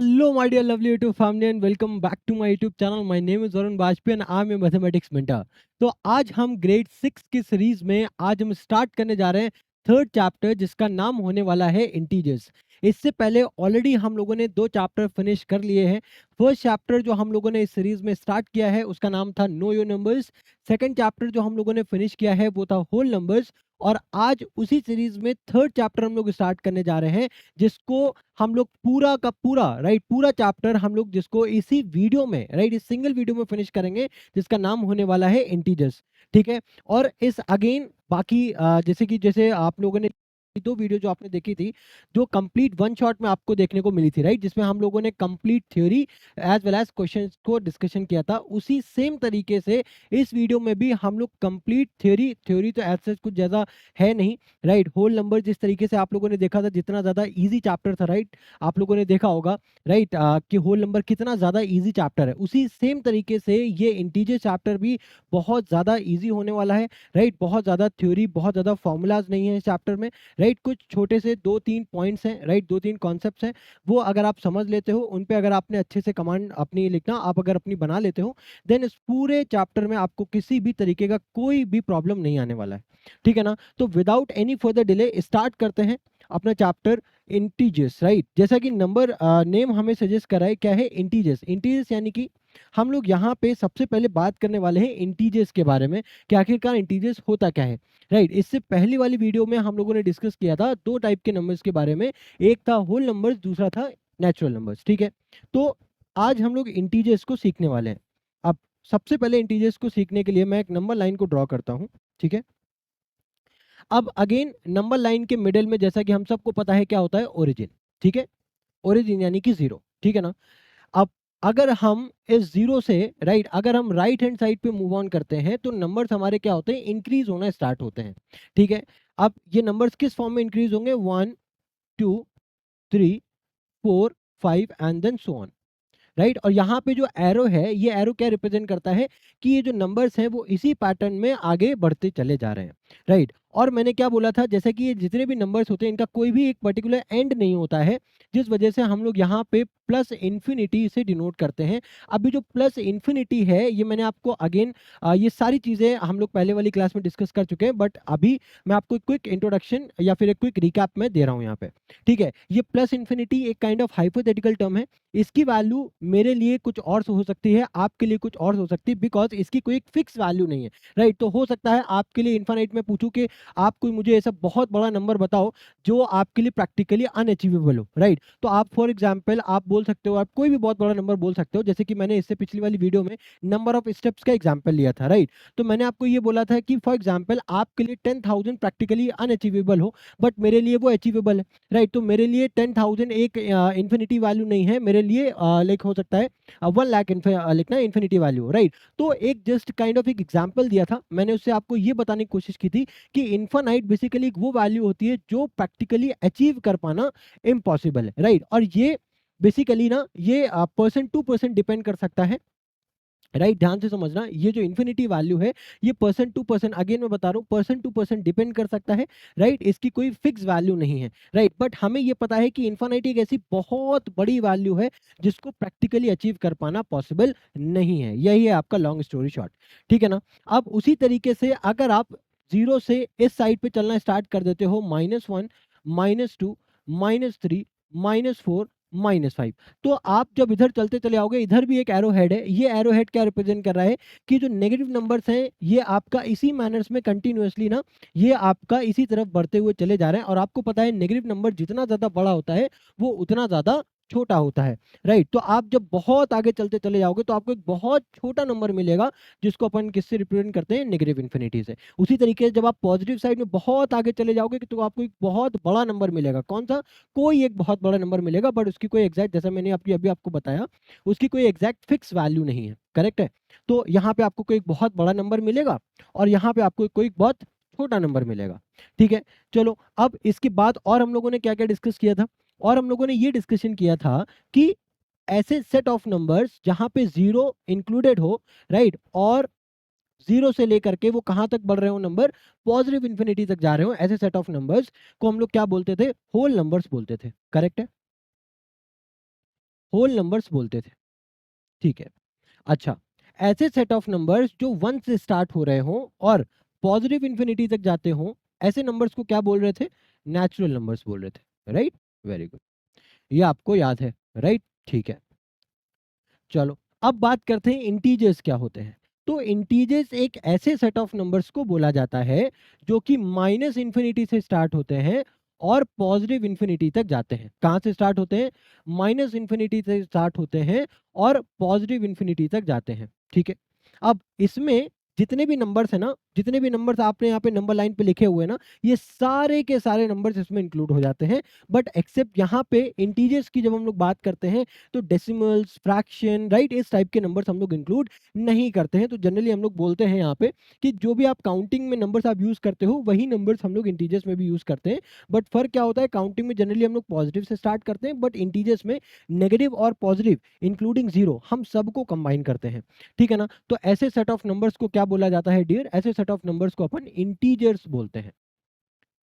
Hello, my dear lovely YouTube family, and welcome back to my YouTube channel. My name is Varun Bajpayee and I'm a mathematics mentor. तो आज हम grade 6 की series में आज हम start करने जा रहे हैं थर्ड चैप्टर, जिसका नाम होने वाला है इंटीजर्स। इससे पहले ऑलरेडी हम लोगों ने 2 चैप्टर फिनिश कर लिए हैं। फर्स्ट चैप्टर जो हम लोगों ने इस सीरीज में स्टार्ट किया है उसका नाम था know your numbers. Second chapter जो हम लोगों ने फिनिश किया है वो था होल नंबर्स। और आज उसी सीरीज में थर्ड चैप्टर हम लोग स्टार्ट करने जा रहे हैं, जिसको हम लोग पूरा का पूरा पूरा चैप्टर हम लोग जिसको इसी वीडियो में इस सिंगल वीडियो में फिनिश करेंगे, जिसका नाम होने वाला है इंटीजर्स। ठीक है। और इस अगेन बाकी जैसे आप लोगों ने 2 वीडियो जो आपने देखी थी, जो कंप्लीट वन शॉट में आपको देखने को मिली थी, जिसमें हम लोगों ने complete theory as well as questions को डिस्कशन किया था, उसी सेम तरीके से इस वीडियो में भी हम लोग कंप्लीट थ्योरी तो ऐसा कुछ ज़्यादा है नहीं। होल नंबर जिस तरीके से आप लोगों ने देखा था, जितना ज़्यादा इजी चैप्टर था, आप लोगों ने देखा होगा कि होल नंबर कितना ज़्यादा इजी चैप्टर है, उसी सेम तरीके से ये इंटीजर चैप्टर भी बहुत ज़्यादा इजी होने वाला है। बहुत ज़्यादा थ्योरी, बहुत ज़्यादा फॉर्मूलाज नहीं है इस चैप्टर में। कुछ छोटे से 2-3 पॉइंट्स हैं, 2-3 कॉन्सेप्ट्स हैं, वो अगर आप समझ लेते हो, उन पे अगर आपने अच्छे से कमांड अपनी लिखना आप अगर अपनी बना लेते हो, देन इस पूरे चैप्टर में आपको किसी भी तरीके का कोई भी प्रॉब्लम नहीं आने वाला है। ठीक है ना। तो without any further delay start करते हैं अपना चैप्टर इंटीजर्स। जैसा कि नंबर नेम हमें सजेस्ट करा है, क्या है इंटीजर्स। इंटीजर्स यानी कि हम लोग यहाँ पे सबसे पहले बात करने वाले हैं इंटीजर्स के बारे में कि आखिरकार इंटीजर्स होता क्या है। इससे पहली वाली वीडियो में हम लोगों ने डिस्कस किया था 2 टाइप के नंबर्स के बारे में, एक था होल नंबर्स, दूसरा था नेचुरल नंबर्स। ठीक है। तो आज हम लोग इंटीजर्स को सीखने वाले हैं। अब सबसे पहले इंटीजर्स को सीखने के लिए मैं एक नंबर लाइन को ड्रॉ करता हूँ। ठीक है। अब अगेन नंबर लाइन के मिडिल में, जैसा कि हम सबको पता है क्या होता है, ओरिजिन। ठीक है। ओरिजिन यानी कि जीरो। ठीक है ना। अब अगर हम इस जीरो से अगर हम राइट हैंड साइड पे मूव ऑन करते हैं, तो नंबर्स हमारे क्या होते हैं, इंक्रीज होना स्टार्ट होते हैं। ठीक है। अब ये नंबर्स किस फॉर्म में इंक्रीज होंगे, 1 2 3 4 5 एंड देन सो ऑन। और यहाँ पे जो एरो है, ये एरो क्या रिप्रेजेंट करता है कि ये जो नंबर्स हैं वो इसी पैटर्न में आगे बढ़ते चले जा रहे हैं। और मैंने क्या बोला था, जैसे कि ये जितने भी नंबर्स होते हैं इनका कोई भी एक पर्टिकुलर एंड नहीं होता है, जिस वजह से हम लोग यहाँ पे प्लस इन्फिनिटी से डिनोट करते हैं। अभी जो प्लस इन्फिनिटी है, ये मैंने आपको अगेन ये सारी चीजें हम लोग पहले वाली क्लास में डिस्कस कर चुके हैं, बट अभी मैं आपको एक क्विक इंट्रोडक्शन या फिर एक क्विक रिकैप में दे रहा हूँ यहाँ पे। ठीक है। ये प्लस इन्फिनिटी एक काइंड ऑफ हाइपोथेटिकल टर्म है। इसकी वैल्यू मेरे लिए कुछ और हो सकती है, आपके लिए कुछ और हो सकती है, बिकॉज इसकी कोई एक फिक्स वैल्यू नहीं है। तो हो सकता है आपके लिए इनफाइनाइट में पूछूं कि आप कोई मुझे ऐसा बहुत बड़ा नंबर बताओ जो आपके लिए प्रैक्टिकली अनअचीवेबल हो। तो आप फॉर एग्जांपल आप बोल सकते हो, आप कोई भी बहुत बड़ा नंबर बोल सकते हो, जैसे कि मैंने इससे पिछली वाली वीडियो में नंबर ऑफ स्टेप्स का एग्जाम्पल लिया था। तो मैंने आपको ये बोला था कि फॉर एग्जाम्पल आपके लिए 10,000 प्रैक्टिकली अनअचीवेबल हो, बट मेरे लिए वो अचीवेबल है। तो मेरे लिए 10,000 एक इन्फिनिटी वैल्यू नहीं है, मेरे लिए लाइक हो सकता है 1 लाख लिखना इन्फिनिटी वैल्यू। तो एक जस्ट काइंड ऑफ एक एग्जांपल दिया था मैंने, उससे आपको ये बताने की कोशिश की थी कि इन्फानाइट बेसिकली वो वैल्यू होती है जो प्रैक्टिकली अचीव कर पाना इम्पॉसिबल है। और ये बेसिकली ना ये पर्सन टू पर्सन डिपेंड कर सकता है। ध्यान से समझना, ये जो इन्फिनिटी वैल्यू है ये पर्सन टू पर्सन, अगेन मैं बता रहा हूँ, पर्सन टू पर्सन डिपेंड कर सकता है। इसकी कोई फिक्स वैल्यू नहीं है। बट हमें ये पता है कि इन्फिनिटी एक ऐसी बहुत बड़ी वैल्यू है जिसको प्रैक्टिकली अचीव कर पाना पॉसिबल नहीं है। यही है आपका लॉन्ग स्टोरी शॉर्ट। ठीक है ना। अब उसी तरीके से अगर आप जीरो से इस साइड पे चलना स्टार्ट कर देते हो, -1 -2 -3 -4 -5, तो आप जब इधर चलते चले आओगे, इधर भी एक एरो हेड है। ये एरो हेड क्या रिप्रेजेंट कर रहा है कि जो नेगेटिव नंबर्स हैं ये आपका इसी मैनर्स में कंटिन्यूअसली ना ये आपका इसी तरफ बढ़ते हुए चले जा रहे हैं। और आपको पता है नेगेटिव नंबर जितना ज्यादा बड़ा होता है वो उतना ज्यादा छोटा होता है। तो आप जब बहुत आगे चलते चले जाओगे तो आपको एक बहुत छोटा नंबर मिलेगा, जिसको अपन किससे रिप्रेजेंट करते हैं, नेगेटिव इन्फिनिटी से। उसी तरीके से जब आप पॉजिटिव साइड में बहुत आगे चले जाओगे तो आपको एक बहुत बड़ा नंबर मिलेगा। कौन सा, कोई एक बहुत बड़ा नंबर मिलेगा, बट उसकी कोई एग्जैक्ट, जैसा मैंने अभी आपको बताया, उसकी कोई एग्जैक्ट फिक्स वैल्यू नहीं है। करेक्ट है। तो यहाँ पे आपको कोई बहुत बड़ा नंबर मिलेगा और यहाँ पे आपको कोई बहुत छोटा नंबर मिलेगा। ठीक है। चलो अब इसके बाद और हम लोगों ने क्या क्या डिस्कस किया था, और हम लोगों ने ये डिस्कशन किया था कि ऐसे सेट ऑफ नंबर्स जहां पे जीरो इंक्लूडेड हो, और जीरो से लेकर के वो कहां तक बढ़ रहे हो नंबर, पॉजिटिव इंफिनिटी तक जा रहे हो, ऐसे सेट ऑफ नंबर्स को हम लोग क्या बोलते थे, होल नंबर्स बोलते थे। करेक्ट है। होल नंबर्स बोलते थे, ठीक है। अच्छा, ऐसे सेट ऑफ नंबर्स जो 1 से स्टार्ट हो रहे हों और पॉजिटिव इन्फिनिटी तक जाते हों, ऐसे नंबर्स को क्या बोल रहे थे? नेचुरल नंबर्स बोल रहे थे, राइट? वेरी गुड, ये आपको याद है, राइट? ठीक है। चलो, अब बात करते हैं इंटीजर्स क्या होते हैं। तो इंटीजर्स एक ऐसे सेट ऑफ नंबर्स को बोला जाता है जो कि माइनस इन्फिनिटी से स्टार्ट होते हैं और पॉजिटिव इन्फिनिटी तक जाते हैं। कहाँ से स्टार्ट होते हैं? माइनस इन्फिनिटी से स्टार्ट होते हैं और पॉजिटिव इन्फिनिटी तक जाते हैं, ठीक है। अब इसमें जितने भी नंबर्स हैं ना, जितने भी नंबर्स आपने यहाँ पे नंबर लाइन पे लिखे हुए हैं ना, ये सारे के सारे नंबर्स इसमें इंक्लूड हो जाते हैं। बट एक्सेप्ट यहाँ पे इंटीजर्स की जब हम लोग बात करते हैं तो डेसिमल्स, फ्रैक्शन, राइट, इस टाइप के नंबर्स हम लोग इंक्लूड नहीं करते हैं। तो जनरली हम लोग बोलते हैं यहाँ पे कि जो भी आप काउंटिंग में नंबर्स आप यूज करते हो वही नंबर्स हम लोग इंटीजर्स में भी यूज करते हैं। बट फर्क क्या होता है, काउंटिंग में जनरली हम लोग पॉजिटिव से स्टार्ट करते हैं, बट इंटीजर्स में नेगेटिव और पॉजिटिव इंक्लूडिंग जीरो हम सबको कंबाइन करते हैं, ठीक है ना। तो ऐसे सेट ऑफ नंबर्स को क्या बोला जाता है डियर? ऐसे सेट ऑफ नंबर्स को अपन इंटीजर्स बोलते हैं,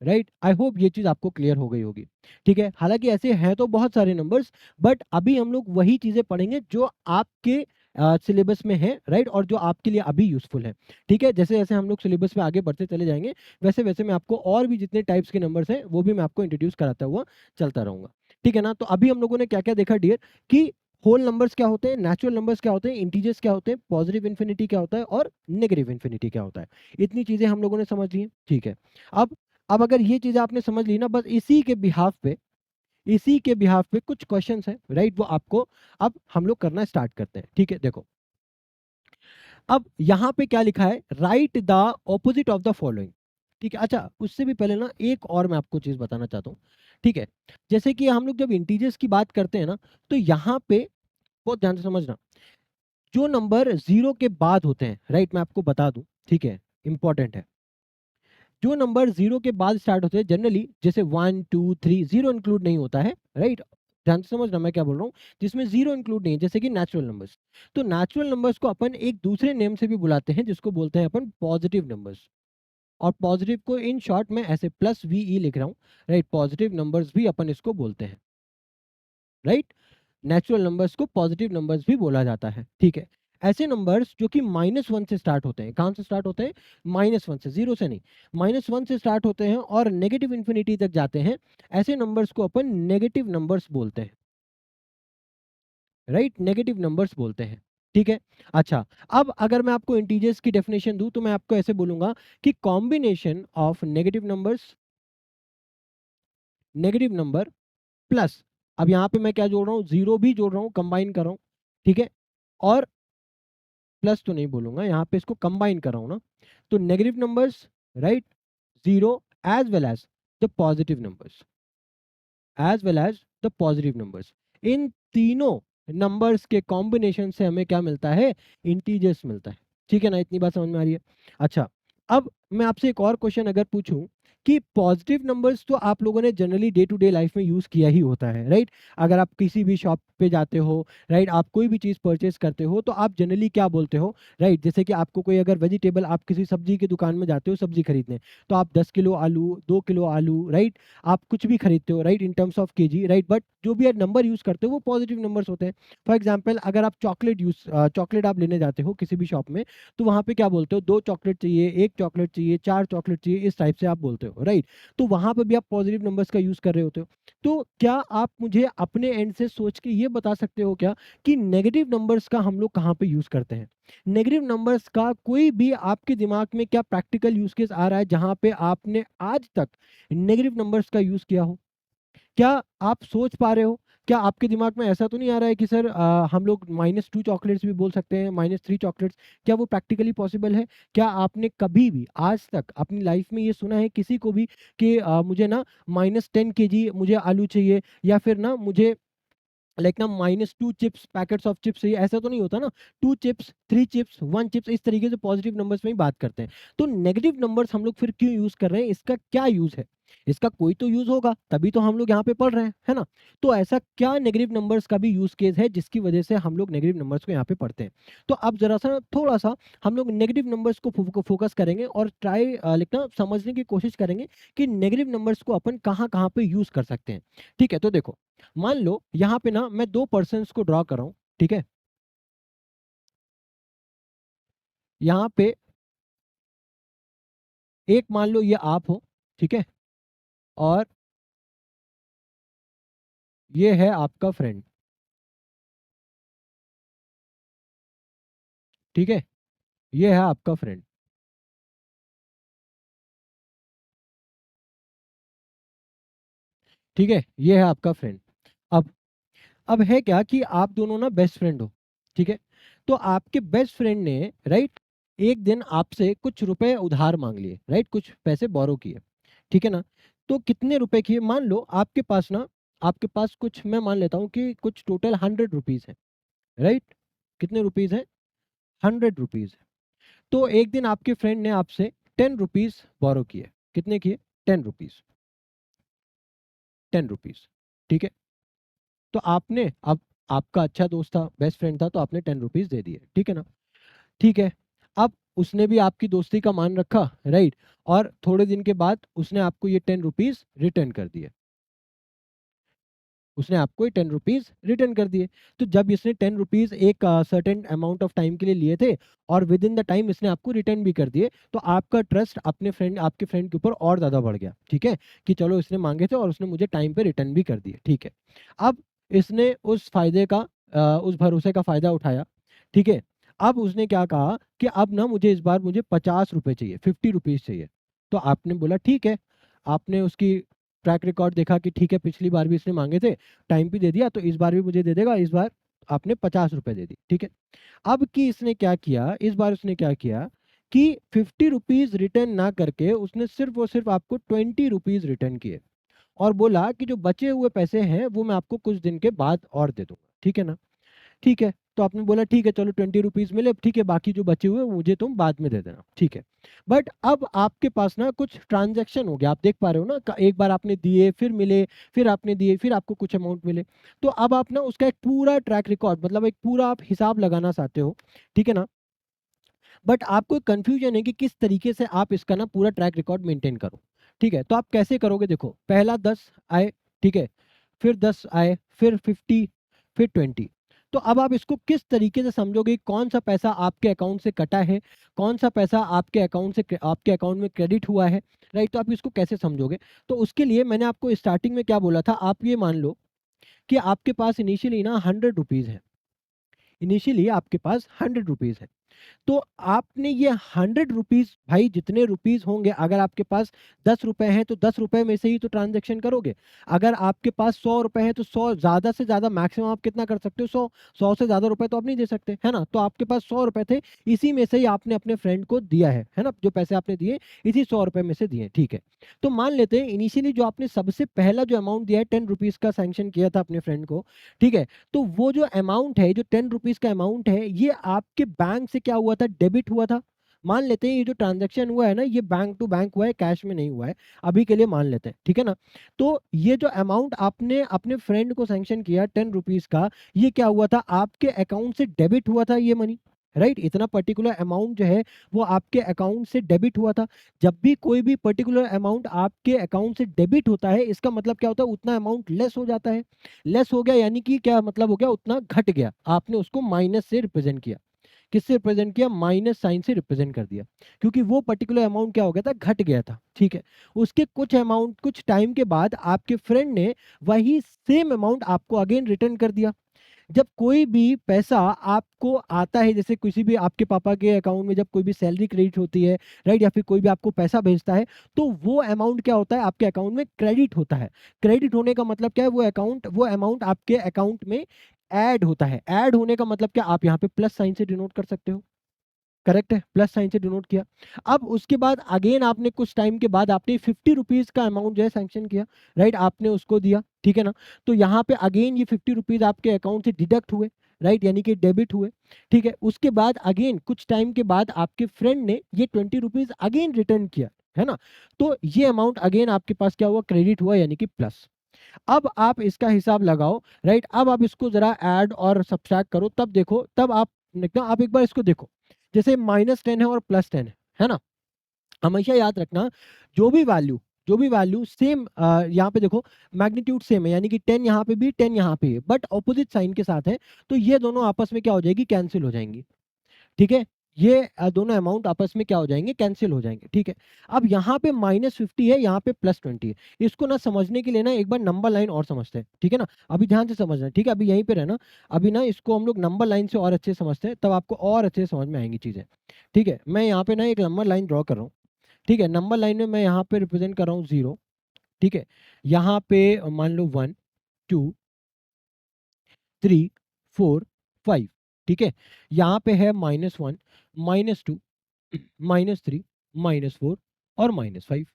राइट। आई होप ये चीज आपको क्लियर हो गई होगी, ठीक है। हालांकि ऐसे हैं तो बहुत सारे नंबर्स, बट अभी हम लोग वही चीजें पढ़ेंगे जो आपके सिलेबस में है, राइट, और जो आपके लिए अभी यूजफुल है, ठीक है। जैसे जैसे हम लोग सिलेबस में आगे बढ़ते चले जाएंगे वैसे वैसे मैं आपको और भी जितने टाइप्स के नंबर्स हैं वो भी मैं आपको इंट्रोड्यूस कराता हुआ चलता रहूंगा, ठीक है ना। तो अभी हम लोगों ने क्या क्या देखा डियर कि होल नंबर्स क्या होते हैं, नेचुरल नंबर्स क्या होते हैं, इंटीजर्स क्या होते हैं, पॉजिटिव इन्फिनिटी क्या होता है और नेगेटिव इन्फिनिटी क्या होता है। इतनी चीजें हम लोगों ने समझ ली हैं, ठीक है। अब अब अगर ये चीज आपने समझ ली ना, बस इसी के बिहाफ पे कुछ क्वेश्चंस हैं, राइट, वो आपको अब हम लोग करना स्टार्ट करते हैं, ठीक है। देखो, अब यहाँ पे क्या लिखा है, right the opposite of the following, ठीक है। अच्छा, उससे भी पहले ना एक और मैं आपको चीज बताना चाहता हूँ, ठीक है। जैसे कि हम लोग जब इंटीजर्स की बात करते हैं ना, तो यहाँ पे बहुत ध्यान से समझना, जो नंबर जीरो के बाद होते हैं, राइट, मैं आपको बता दूं, ठीक है, इंपॉर्टेंट है। जो नंबर जीरो के बाद स्टार्ट होते हैं जनरली, जैसे 1 2 3, जीरो इंक्लूड नहीं होता है, राइट। ध्यान से समझना मैं क्या बोल रहा हूँ, जिसमें जीरो इंक्लूड नहीं है, जैसे कि नेचुरल नंबर्स। तो नेचुरल नंबर्स को अपन एक दूसरे नेम से भी बुलाते हैं जिसको बोलते हैं अपन पॉजिटिव नंबर्स। और पॉजिटिव को इन शॉर्ट में ऐसे प्लस वी लिख रहा हूँ, राइट। पॉजिटिव नंबर्स भी अपन इसको बोलते हैं, राइट। नेचुरल नंबर्स को पॉजिटिव नंबर्स भी बोला जाता है, ठीक है। ऐसे नंबर्स जो कि -1 से स्टार्ट होते हैं, कहां से स्टार्ट होते हैं? -1 से, जीरो से नहीं, -1 से स्टार्ट होते हैं और नेगेटिव इन्फिनिटी तक जाते हैं, ऐसे नंबर्स को अपन नेगेटिव नंबर्स बोलते हैं, राइट। नेगेटिव नंबर्स बोलते हैं, ठीक है। अच्छा, अब अगर मैं आपको इंटीजर्स की डेफिनेशन दूं तो मैं आपको ऐसे बोलूंगा कि combination of negative number plus, अब यहाँ पे मैं क्या जोड़ रहा हूँ, जीरो भी जोड़ रहा हूँ, कंबाइन कर रहा हूँ, ठीक है। और प्लस तो नहीं बोलूंगा, यहाँ पे इसको कंबाइन कर रहा हूँ ना, तो negative numbers, right, zero, as well as the positive numbers, इन तीनों नंबर्स के कॉम्बिनेशन से हमें क्या मिलता है? इंटीजर्स मिलता है, ठीक है ना। इतनी बात समझ में आ रही है? अच्छा, अब मैं आपसे एक और क्वेश्चन अगर पूछूं कि पॉजिटिव नंबर्स तो आप लोगों ने generally day to day life में यूज किया ही होता है, राइट। अगर आप किसी भी शॉप पे जाते हो, राइट, आप कोई भी चीज परचेस करते हो तो आप जनरली क्या बोलते हो, राइट। जैसे कि आपको कोई अगर वेजिटेबल, आप किसी सब्जी की दुकान में जाते हो सब्जी खरीदने, तो आप 10 किलो आलू, 2 किलो आलू, राइट, आप कुछ भी खरीदते हो, right, in terms of KG, right. But जो भी नंबर यूज करते हो वो पॉजिटिव नंबर्स होते हैं। फॉर एग्जाम्पल, अगर आप चॉकलेट आप लेने जाते हो किसी भी शॉप में, तो वहां पे क्या बोलते हो, 2 चॉकलेट चाहिए, 1 चॉकलेट चाहिए, 4 चॉकलेट चाहिए, इस टाइप से आप बोलते हो, राइट। तो वहां पे भी आप पॉजिटिव नंबर्स का यूज कर रहे होते हो। तो क्या आप मुझे अपने एंड से सोच के ये बता सकते हो क्या कि नेगेटिव नंबर्स का हम लोग कहाँ पे यूज करते हैं? नेगेटिव नंबर्स का कोई भी आपके दिमाग में क्या प्रैक्टिकल यूज केस आ रहा है जहां पे आपने आज तक नेगेटिव नंबर्स का यूज किया हो? क्या आप सोच पा रहे हो? क्या आपके दिमाग में ऐसा तो नहीं आ रहा है कि सर हम लोग -2 चॉकलेट्स भी बोल सकते हैं, -3 चॉकलेट्स? क्या वो प्रैक्टिकली पॉसिबल है? क्या आपने कभी भी आज तक अपनी लाइफ में ये सुना है किसी को भी कि मुझे ना -10 kg मुझे आलू चाहिए, या फिर ना मुझे लाइक ना -2 चिप्स, पैकेट्स ऑफ चिप्स चाहिए? ऐसा तो नहीं होता ना। 2 चिप्स, 3 चिप्स, 1 चिप्स, इस तरीके से पॉजिटिव नंबर्स में ही बात करते हैं। तो नेगेटिव नंबर्स हम लोग फिर क्यों यूज कर रहे हैं? इसका क्या यूज है? इसका कोई तो यूज होगा, तभी तो हम लोग यहाँ पे पढ़ रहे हैं, है ना। तो ऐसा क्या नेगेटिव नंबर्स का भी यूज केस है जिसकी वजह से हम लोग नेगेटिव नंबर्स को यहाँ पे पढ़ते हैं? तो अब जरा सा थोड़ा सा हम लोग नेगेटिव नंबर्स को फोकस करेंगे और ट्राई लिखना समझने की कोशिश करेंगे कि नेगेटिव नंबर्स को अपन कहाँ कहाँ पे यूज कर सकते हैं, ठीक है। तो देखो, मान लो यहाँ पे ना मैं दो पर्सन्स को ड्रॉ कर रहा हूँ, ठीक है। यहाँ पे एक मान लो ये आप हो, ठीक है, और ये है आपका फ्रेंड, ठीक है, ये है आपका फ्रेंड, ठीक है, ये है आपका फ्रेंड। अब अब है क्या कि आप दोनों ना बेस्ट फ्रेंड हो, ठीक है। तो आपके बेस्ट फ्रेंड ने, राइट, एक दिन आपसे कुछ रुपए उधार मांग लिए, राइट, कुछ पैसे बोरो किए, ठीक है ना। तो कितने रुपए किए, मान लो आपके पास ना, आपके पास कुछ, मैं मान लेता हूँ कि कुछ टोटल 100 रुपीज है, राइट। कितने रुपीज है, 100 रुपीज है। तो एक दिन आपके फ्रेंड ने आपसे 10 रुपीज बोरो किए, कितने किए, 10 रुपीज, 10 रुपीज, ठीक है। तो आपने, अब आपका अच्छा दोस्त था, बेस्ट फ्रेंड था, तो आपने 10 रुपीज दे दिए, ठीक है ना। ठीक है। अब उसने भी आपकी दोस्ती का मान रखा, राइट, और थोड़े दिन के बाद उसने आपको ये 10 रुपीज रिटर्न कर दिए, उसने आपको ये 10 रुपीज रिटर्न कर दिए। तो जब इसने 10 रुपीज एक सर्टेन अमाउंट ऑफ टाइम के लिए लिए थे, और विद इन द टाइम इसने आपको रिटर्न भी कर दिए, तो आपका ट्रस्ट अपने फ्रेंड, आपके फ्रेंड के ऊपर और ज़्यादा बढ़ गया, ठीक है, कि चलो इसने मांगे थे और उसने मुझे टाइम पे रिटर्न भी कर दिए, ठीक है। अब इसने उस फायदे का, उस भरोसे का फायदा उठाया, ठीक है। अब उसने क्या कहा कि अब ना मुझे इस बार मुझे 50 रुपए चाहिए, 50 रुपीज चाहिए। तो आपने बोला ठीक है, आपने उसकी ट्रैक रिकॉर्ड देखा कि ठीक है, पिछली बार भी इसने मांगे थे, टाइम भी दे दिया, तो इस बार भी मुझे दे देगा, इस बार आपने 50 रुपए दे दी, ठीक है। अब कि इसने क्या किया, इस बार उसने क्या किया कि 50 रुपीज रिटर्न ना करके उसने सिर्फ और सिर्फ आपको 20 रुपीज रिटर्न किए, और बोला कि जो बचे हुए पैसे हैं वो मैं आपको कुछ दिन के बाद और दे दूंगा, ठीक है ना। ठीक है, तो आपने बोला ठीक है, चलो 20 रुपीज मिले, ठीक है, बाकी जो बचे हुए मुझे तुम बाद में दे देना, ठीक है। बट अब आपके पास ना कुछ ट्रांजैक्शन हो गया, आप देख पा रहे हो ना, एक बार आपने दिए, फिर मिले, फिर आपने दिए, फिर आपको कुछ अमाउंट मिले। तो अब आप ना उसका एक पूरा ट्रैक रिकॉर्ड, मतलब एक पूरा आप हिसाब लगाना चाहते हो, ठीक है ना। बट आपको कंफ्यूजन है कि किस तरीके से आप इसका ना पूरा ट्रैक रिकॉर्ड मेंटेन करो, ठीक है। तो आप कैसे करोगे, देखो, पहला 10 आए, ठीक है, फिर 10 आए, फिर 50, फिर 20। तो अब आप इसको किस तरीके से समझोगे, कौन सा पैसा आपके अकाउंट से कटा है, कौन सा पैसा आपके अकाउंट से, आपके अकाउंट में क्रेडिट हुआ है, राइट। तो आप इसको कैसे समझोगे। तो उसके लिए मैंने आपको स्टार्टिंग में क्या बोला था, आप ये मान लो कि आपके पास इनिशियली ना 100 रुपीज़ है, इनिशियली आपके पास 100 रुपीज़ है। तो आपने ये 100 रुपीज, भाई जितने रुपीज होंगे, अगर आपके पास 10 रुपए हैं तो 10 रुपए में से ही तो ट्रांजेक्शन करोगे। अगर आपके पास 100 रुपए हैं तो 100, ज्यादा से ज्यादा मैक्सिमम आप कितना कर सकते हो, 100, 100 से ज्यादा रुपए तो आप नहीं दे सकते, है ना। तो आपके पास 100 रुपए थे, इसी में से ही आपने अपने फ्रेंड को दिया है ना, जो पैसे आपने दिए इसी 100 रुपए में से दिए, ठीक है। तो मान लेते हैं इनिशियली जो आपने सबसे पहला जो अमाउंट दिया है 10 रुपीज का सैंक्शन किया था अपने फ्रेंड को, ठीक है। तो वो जो अमाउंट है, जो 10 रुपीज का अमाउंट है, ये आपके बैंक से क्या हुआ था, डेबिट हुआ था। मान लेते हैं ये जो ट्रांजैक्शन हुआ है ना, ये बैंक टू बैंक हुआ है, कैश में नहीं हुआ है, अभी के लिए मान लेते हैं, ठीक है ना। तो ये जो अमाउंट आपने अपने फ्रेंड को सैंक्शन किया 10 रुपीज का, ये क्या हुआ था, आपके अकाउंट से डेबिट हुआ था ये मनी, राइट। इतना पर्टिकुलर अमाउंट जो है वो आपके अकाउंट से डेबिट हुआ था। जब भी कोई भी पर्टिकुलर अमाउंट आपके अकाउंट से डेबिट होता है, इसका मतलब क्या होता है, उतना अमाउंट लेस हो जाता है। लेस हो गया यानी कि क्या मतलब हो गया, उतना घट गया, आपने उसको माइनस से रिप्रेजेंट किया। किससे रिप्रेजेंट किया, माइनस साइन से रिप्रेजेंट कर दिया, क्योंकि वो पर्टिकुलर अमाउंट क्या हो गया था, घट गया था, ठीक है। उसके कुछ अमाउंट, कुछ टाइम के बाद आपके फ्रेंड ने वही सेम अमाउंट आपको अगेन रिटर्न कर दिया। जब कोई भी पैसा आपको आता है, जैसे किसी भी आपके पापा के अकाउंट में जब कोई भी सैलरी क्रेडिट होती है, राइट, या फिर कोई भी आपको पैसा भेजता है, तो वो अमाउंट क्या होता है, आपके अकाउंट में क्रेडिट होता है। क्रेडिट होने का मतलब क्या है, वो अमाउंट आपके अकाउंट में ऐड होता है। ऐड होने का मतलब क्या, आप यहाँ पे प्लस साइन से डिनोट कर सकते हो, करेक्ट है, प्लस साइन से डिनोट किया। अब उसके बाद अगेन आपने कुछ टाइम के बाद आपने 50 रुपीज का अमाउंट जो है सैंक्शन किया, राइट, आपने उसको दिया, ठीक है ना। तो यहाँ पे अगेन ये 50 रुपीज आपके अकाउंट से डिडक्ट हुए, राइट, यानी कि डेबिट हुए, ठीक है। उसके बाद अगेन कुछ टाइम के बाद आपके फ्रेंड ने ये 20 रुपीज अगेन रिटर्न किया, है ना। तो ये अमाउंट अगेन आपके पास क्या हुआ, क्रेडिट हुआ, यानी कि प्लस। अब आप इसका हिसाब लगाओ, राइट। अब आप इसको जरा ऐड और सब्ट्रैक्ट करो, तब देखो, तब आप देखना, आप एक बार इसको देखो, जैसे -10 है और +10 है ना। हमेशा याद रखना, जो भी वैल्यू जो भी वैल्यू सेम, यहाँ पे देखो मैग्नीट्यूड सेम है, यानी कि 10 यहाँ पे भी 10 यहाँ पे है, बट ऑपोजिट साइन के साथ है, तो ये दोनों आपस में क्या हो जाएगी, कैंसिल हो जाएंगी। ठीक है, ये दोनों अमाउंट आपस में क्या हो जाएंगे, कैंसिल हो जाएंगे। ठीक है, अब यहाँ पे -50 है, यहाँ पे +20 है। इसको ना समझने के लिए ना एक बार नंबर लाइन और समझते हैं। ठीक है ना, अभी ध्यान से समझना है। ठीक है, अभी यहीं पे रहना। अभी ना इसको हम लोग नंबर लाइन से और अच्छे से समझते हैं, तब आपको और अच्छे से समझ में आएंगी चीजें। ठीक है, मैं यहाँ पे ना एक नंबर लाइन ड्रॉ कर रहा हूँ। ठीक है, नंबर लाइन में मैं यहाँ पे रिप्रेजेंट कर रहा हूँ 0। ठीक है, यहाँ पे मान लो 1 2 3 4 5। ठीक है, यहाँ पे है -1 -2 -3 -4 और -5।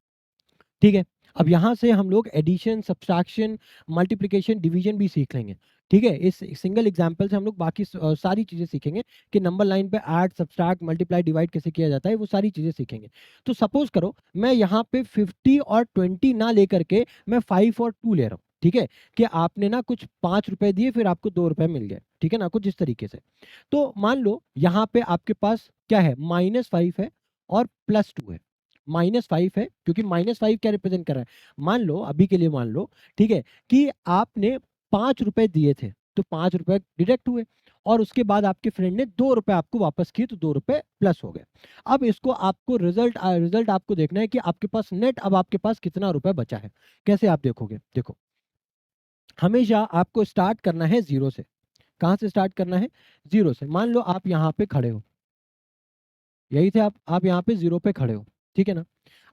ठीक है, अब यहाँ से हम लोग एडिशन, सब्सट्रैक्शन, मल्टीप्लिकेशन, डिवीजन भी सीख लेंगे। ठीक है, इस सिंगल एग्जांपल से हम लोग बाकी सारी चीजें सीखेंगे कि नंबर लाइन पे ऐड, सब्सट्रैक्ट, मल्टीप्लाई, डिवाइड कैसे किया जाता है, वो सारी चीजें सीखेंगे। तो सपोज करो मैं यहाँ पे 50 और 20 ना लेकर के मैं 5 और 2 ले रहा हूँ। ठीक है, कि आपने ना कुछ 5 रुपए दिए, फिर आपको 2 रुपए मिल गए। ठीक है ना, कुछ इस तरीके से। तो मान लो यहाँ पे आपके पास क्या है, -5 है और +2 है। -5 है, क्योंकि -5 क्या रिप्रेजेंट कर रहा है, मान लो अभी के लिए मान लो, ठीक है, कि आपने 5 रुपए दिए थे, तो 5 रुपए डिडक्ट हुए, और उसके बाद आपके फ्रेंड ने 2 रुपए आपको वापस किए, तो 2 रुपए प्लस हो गए। अब इसको आपको रिजल्ट आपको देखना है कि आपके पास नेट अब आपके पास कितना रुपए बचा है। कैसे आप देखोगे, देखो हमेशा आपको स्टार्ट करना है 0 से। कहाँ से स्टार्ट करना है, 0 से। मान लो आप यहाँ पे खड़े हो, यही थे आप यहाँ पे 0 पे खड़े हो। ठीक है ना,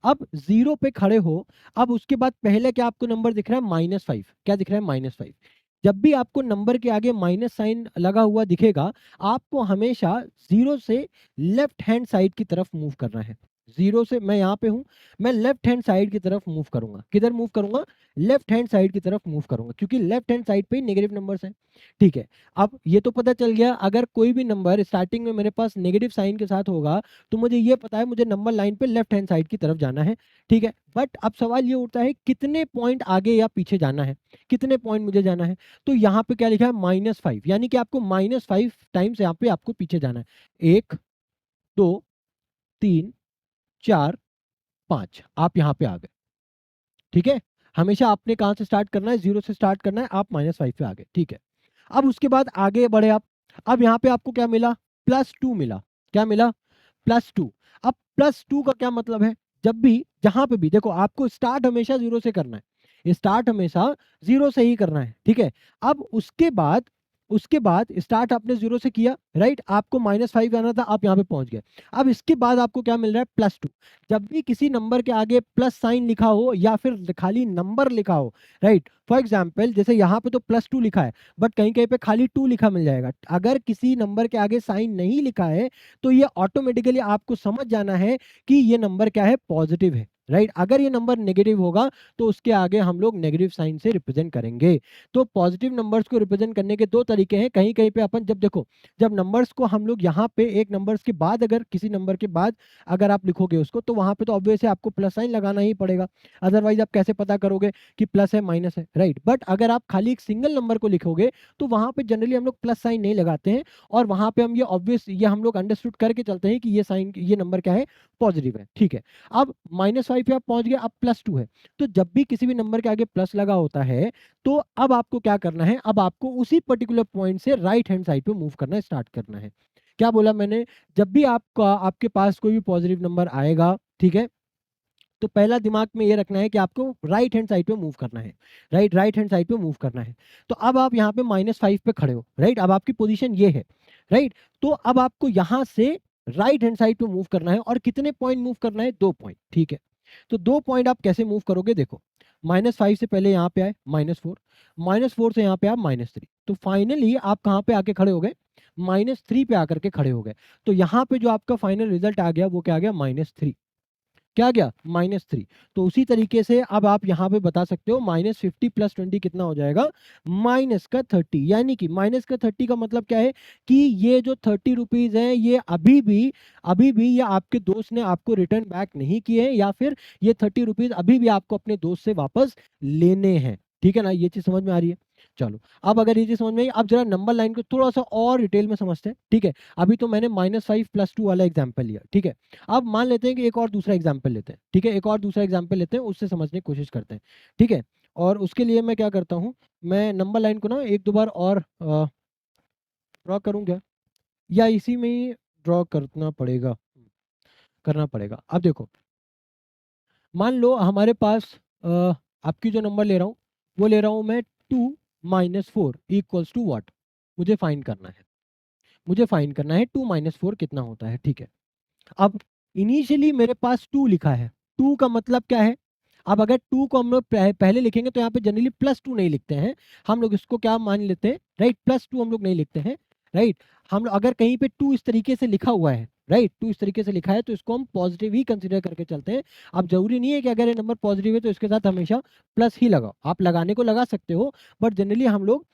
अब 0 पे खड़े हो, अब उसके बाद पहले क्या आपको नंबर दिख रहा है, -5। क्या दिख रहा है, -5। जब भी आपको नंबर के आगे माइनस साइन लगा हुआ दिखेगा, आपको हमेशा 0 से लेफ्ट हैंड साइड की तरफ मूव करना है। 0 से मैं यहाँ पे हूँ, मैं लेफ्ट हैंड साइड की तरफ मूव करूंगा। किधर मूव करूंगा, लेफ्ट हैंड साइड की तरफ मूव करूंगा, क्योंकि लेफ्ट हैंड साइड पे ही नेगेटिव नंबर्स हैं। ठीक है, अब ये तो पता चल गया, अगर कोई भी नंबर स्टार्टिंग में मेरे पास नेगेटिव साइन के साथ होगा, तो मुझे ये पता है मुझे नंबर लाइन पे लेफ्ट हैंड साइड की तरफ जाना है। ठीक है, बट अब सवाल ये उठता है कितने पॉइंट आगे या पीछे जाना है, कितने पॉइंट मुझे जाना है। तो यहाँ पे क्या लिखा है, -5, यानी कि आपको -5 टाइम्स यहाँ पे आपको पीछे जाना है। 1 2 3 4 5, आप यहाँ पे आ गए। ठीक है, हमेशा आपने कहाँ से स्टार्ट करना है, 0 से स्टार्ट करना है, आप -5 पे आ गए। ठीक है, अब उसके बाद आगे बढ़े आप। अब यहाँ पे आपको क्या मिला, +2 मिला। क्या मिला, +2। अब +2 का क्या मतलब है, जब भी जहां पे भी देखो, आपको स्टार्ट हमेशा 0 से करना है, स्टार्ट हमेशा 0 से ही करना है। ठीक है, अब उसके बाद स्टार्ट आपने 0 से किया, राइट, आपको -5 आना था, आप यहाँ पे पहुंच गए। अब इसके बाद आपको क्या मिल रहा है, +2। जब भी किसी नंबर के आगे प्लस साइन लिखा हो या फिर खाली नंबर लिखा हो, राइट, फॉर एग्जाम्पल जैसे यहाँ पे तो +2 लिखा है, बट कहीं कहीं पे खाली 2 लिखा मिल जाएगा। अगर किसी नंबर के आगे साइन नहीं लिखा है, तो ये ऑटोमेटिकली आपको समझ जाना है कि ये नंबर क्या है, पॉजिटिव है। राइट, अगर ये नंबर नेगेटिव होगा, तो उसके आगे हम लोग नेगेटिव साइन से रिप्रेजेंट करेंगे। तो पॉजिटिव नंबर्स को रिप्रेजेंट करने के दो तरीके हैं। कहीं कहीं पे अपन जब देखो, जब नंबर्स को हम लोग यहाँ पे एक नंबर्स के बाद, अगर किसी नंबर के बाद अगर आप लिखोगे उसको, तो वहां पे तो ऑब्वियस है आपको प्लस साइन लगाना ही पड़ेगा। अदरवाइज आप कैसे पता करोगे कि प्लस है माइनस है, राइट। बट अगर आप खाली एक सिंगल नंबर को लिखोगे, तो वहां पे जनरली हम लोग प्लस साइन नहीं लगाते हैं, और वहां पे हम ये ऑब्वियस ये हम लोग अंडरस्टूड करके चलते हैं कि ये साइन, ये नंबर क्या है, पॉजिटिव है। ठीक है, अब -5 पे आप पहुंच गए, अब +2 है। तो जब भी किसी भी नंबर के आगे प्लस लगा होता है, तो अब आपको क्या करना है, अब आपको उसी पर्टिकुलर पॉइंट से राइट हैंड साइड पे मूव करना स्टार्ट करना है। क्या बोला मैंने, जब भी आपका आपके पास कोई भी पॉजिटिव नंबर आएगा, ठीक है, तो पहला दिमाग में ये रखना है कि आपको राइट हैंड साइड पे मूव करना है, राइट हैंड साइड पे मूव करना है। तो अब आप यहाँ पे -5 पे खड़े हो, राइट, अब आपकी पोजीशन ये है, राइट। तो अब आपको यहाँ से राइट हैंड साइड पे मूव करना है, और कितने पॉइंट मूव करना है, 2 पॉइंट। ठीक है, तो 2 पॉइंट आप कैसे मूव करोगे, देखो, -5 से पहले यहाँ पे आए -4, -4 से यहाँ पे आप -3, तो फाइनली आप कहाँ पे आके खड़े हो गए, -3 पे आकर के खड़े हो गए। तो यहाँ पे जो आपका फाइनल रिजल्ट आ गया, वो क्या आ गया, -3। क्या आ गया, -3। तो उसी तरीके से अब आप यहाँ पे बता सकते हो -50 + 20 कितना हो जाएगा, -30। यानी कि -30 का मतलब क्या है, कि ये जो 30 रुपीज है, ये अभी भी ये आपके दोस्त ने आपको रिटर्न बैक नहीं किए हैं, या फिर ये 30 रुपीज अभी भी आपको अपने दोस्त से वापस लेने हैं। ठीक है ना, ये चीज समझ में आ रही है। चलो, अब अगर ये चीज़ समझ में आई, अब जरा नंबर लाइन को थोड़ा सा और डिटेल में समझते हैं, ठीक है। अभी तो मैंने -5 + 2 वाला एग्जाम्पल लिया, ठीक है। अब मान लेते हैं कि एक और दूसरा एग्जाम्पल लेते हैं, ठीक है। एक और दूसरा एग्जाम्पल लेते हैं, उससे समझने की कोशिश करते हैं, ठीक है। और उसके लिए मैं क्या करता हूँ, मैं नंबर लाइन को ना एक दो बार और ड्रॉ करूँ क्या, या इसी में ही ड्रॉ करना पड़ेगा। अब देखो, मान लो हमारे पास आपकी जो नंबर ले रहा हूँ, वो ले रहा हूँ मैं 2 - 4 इक्वल्स टू व्हाट, मुझे फाइंड करना है। मुझे फाइंड करना है 2 - 4 कितना होता है, ठीक है। अब इनिशियली मेरे पास 2 लिखा है, 2 का मतलब क्या है। अब अगर 2 को हम लोग पहले लिखेंगे तो यहाँ पे जनरली +2 नहीं लिखते हैं, हम लोग इसको क्या मान लेते हैं, राइट, +2 हम लोग नहीं लिखते हैं, राइट। हम लोग अगर कहीं पे 2 इस तरीके से लिखा हुआ है, राइट, 2 इस तरीके से लिखा है तो इसको हम पॉजिटिव ही कंसीडर करके चलते हैं। अब जरूरी नहीं है कि अगर ये नंबर पॉजिटिव है तो इसके साथ हमेशा प्लस ही लगाओ, आप लगाने को लगा सकते हो, बट जनरली हम लोग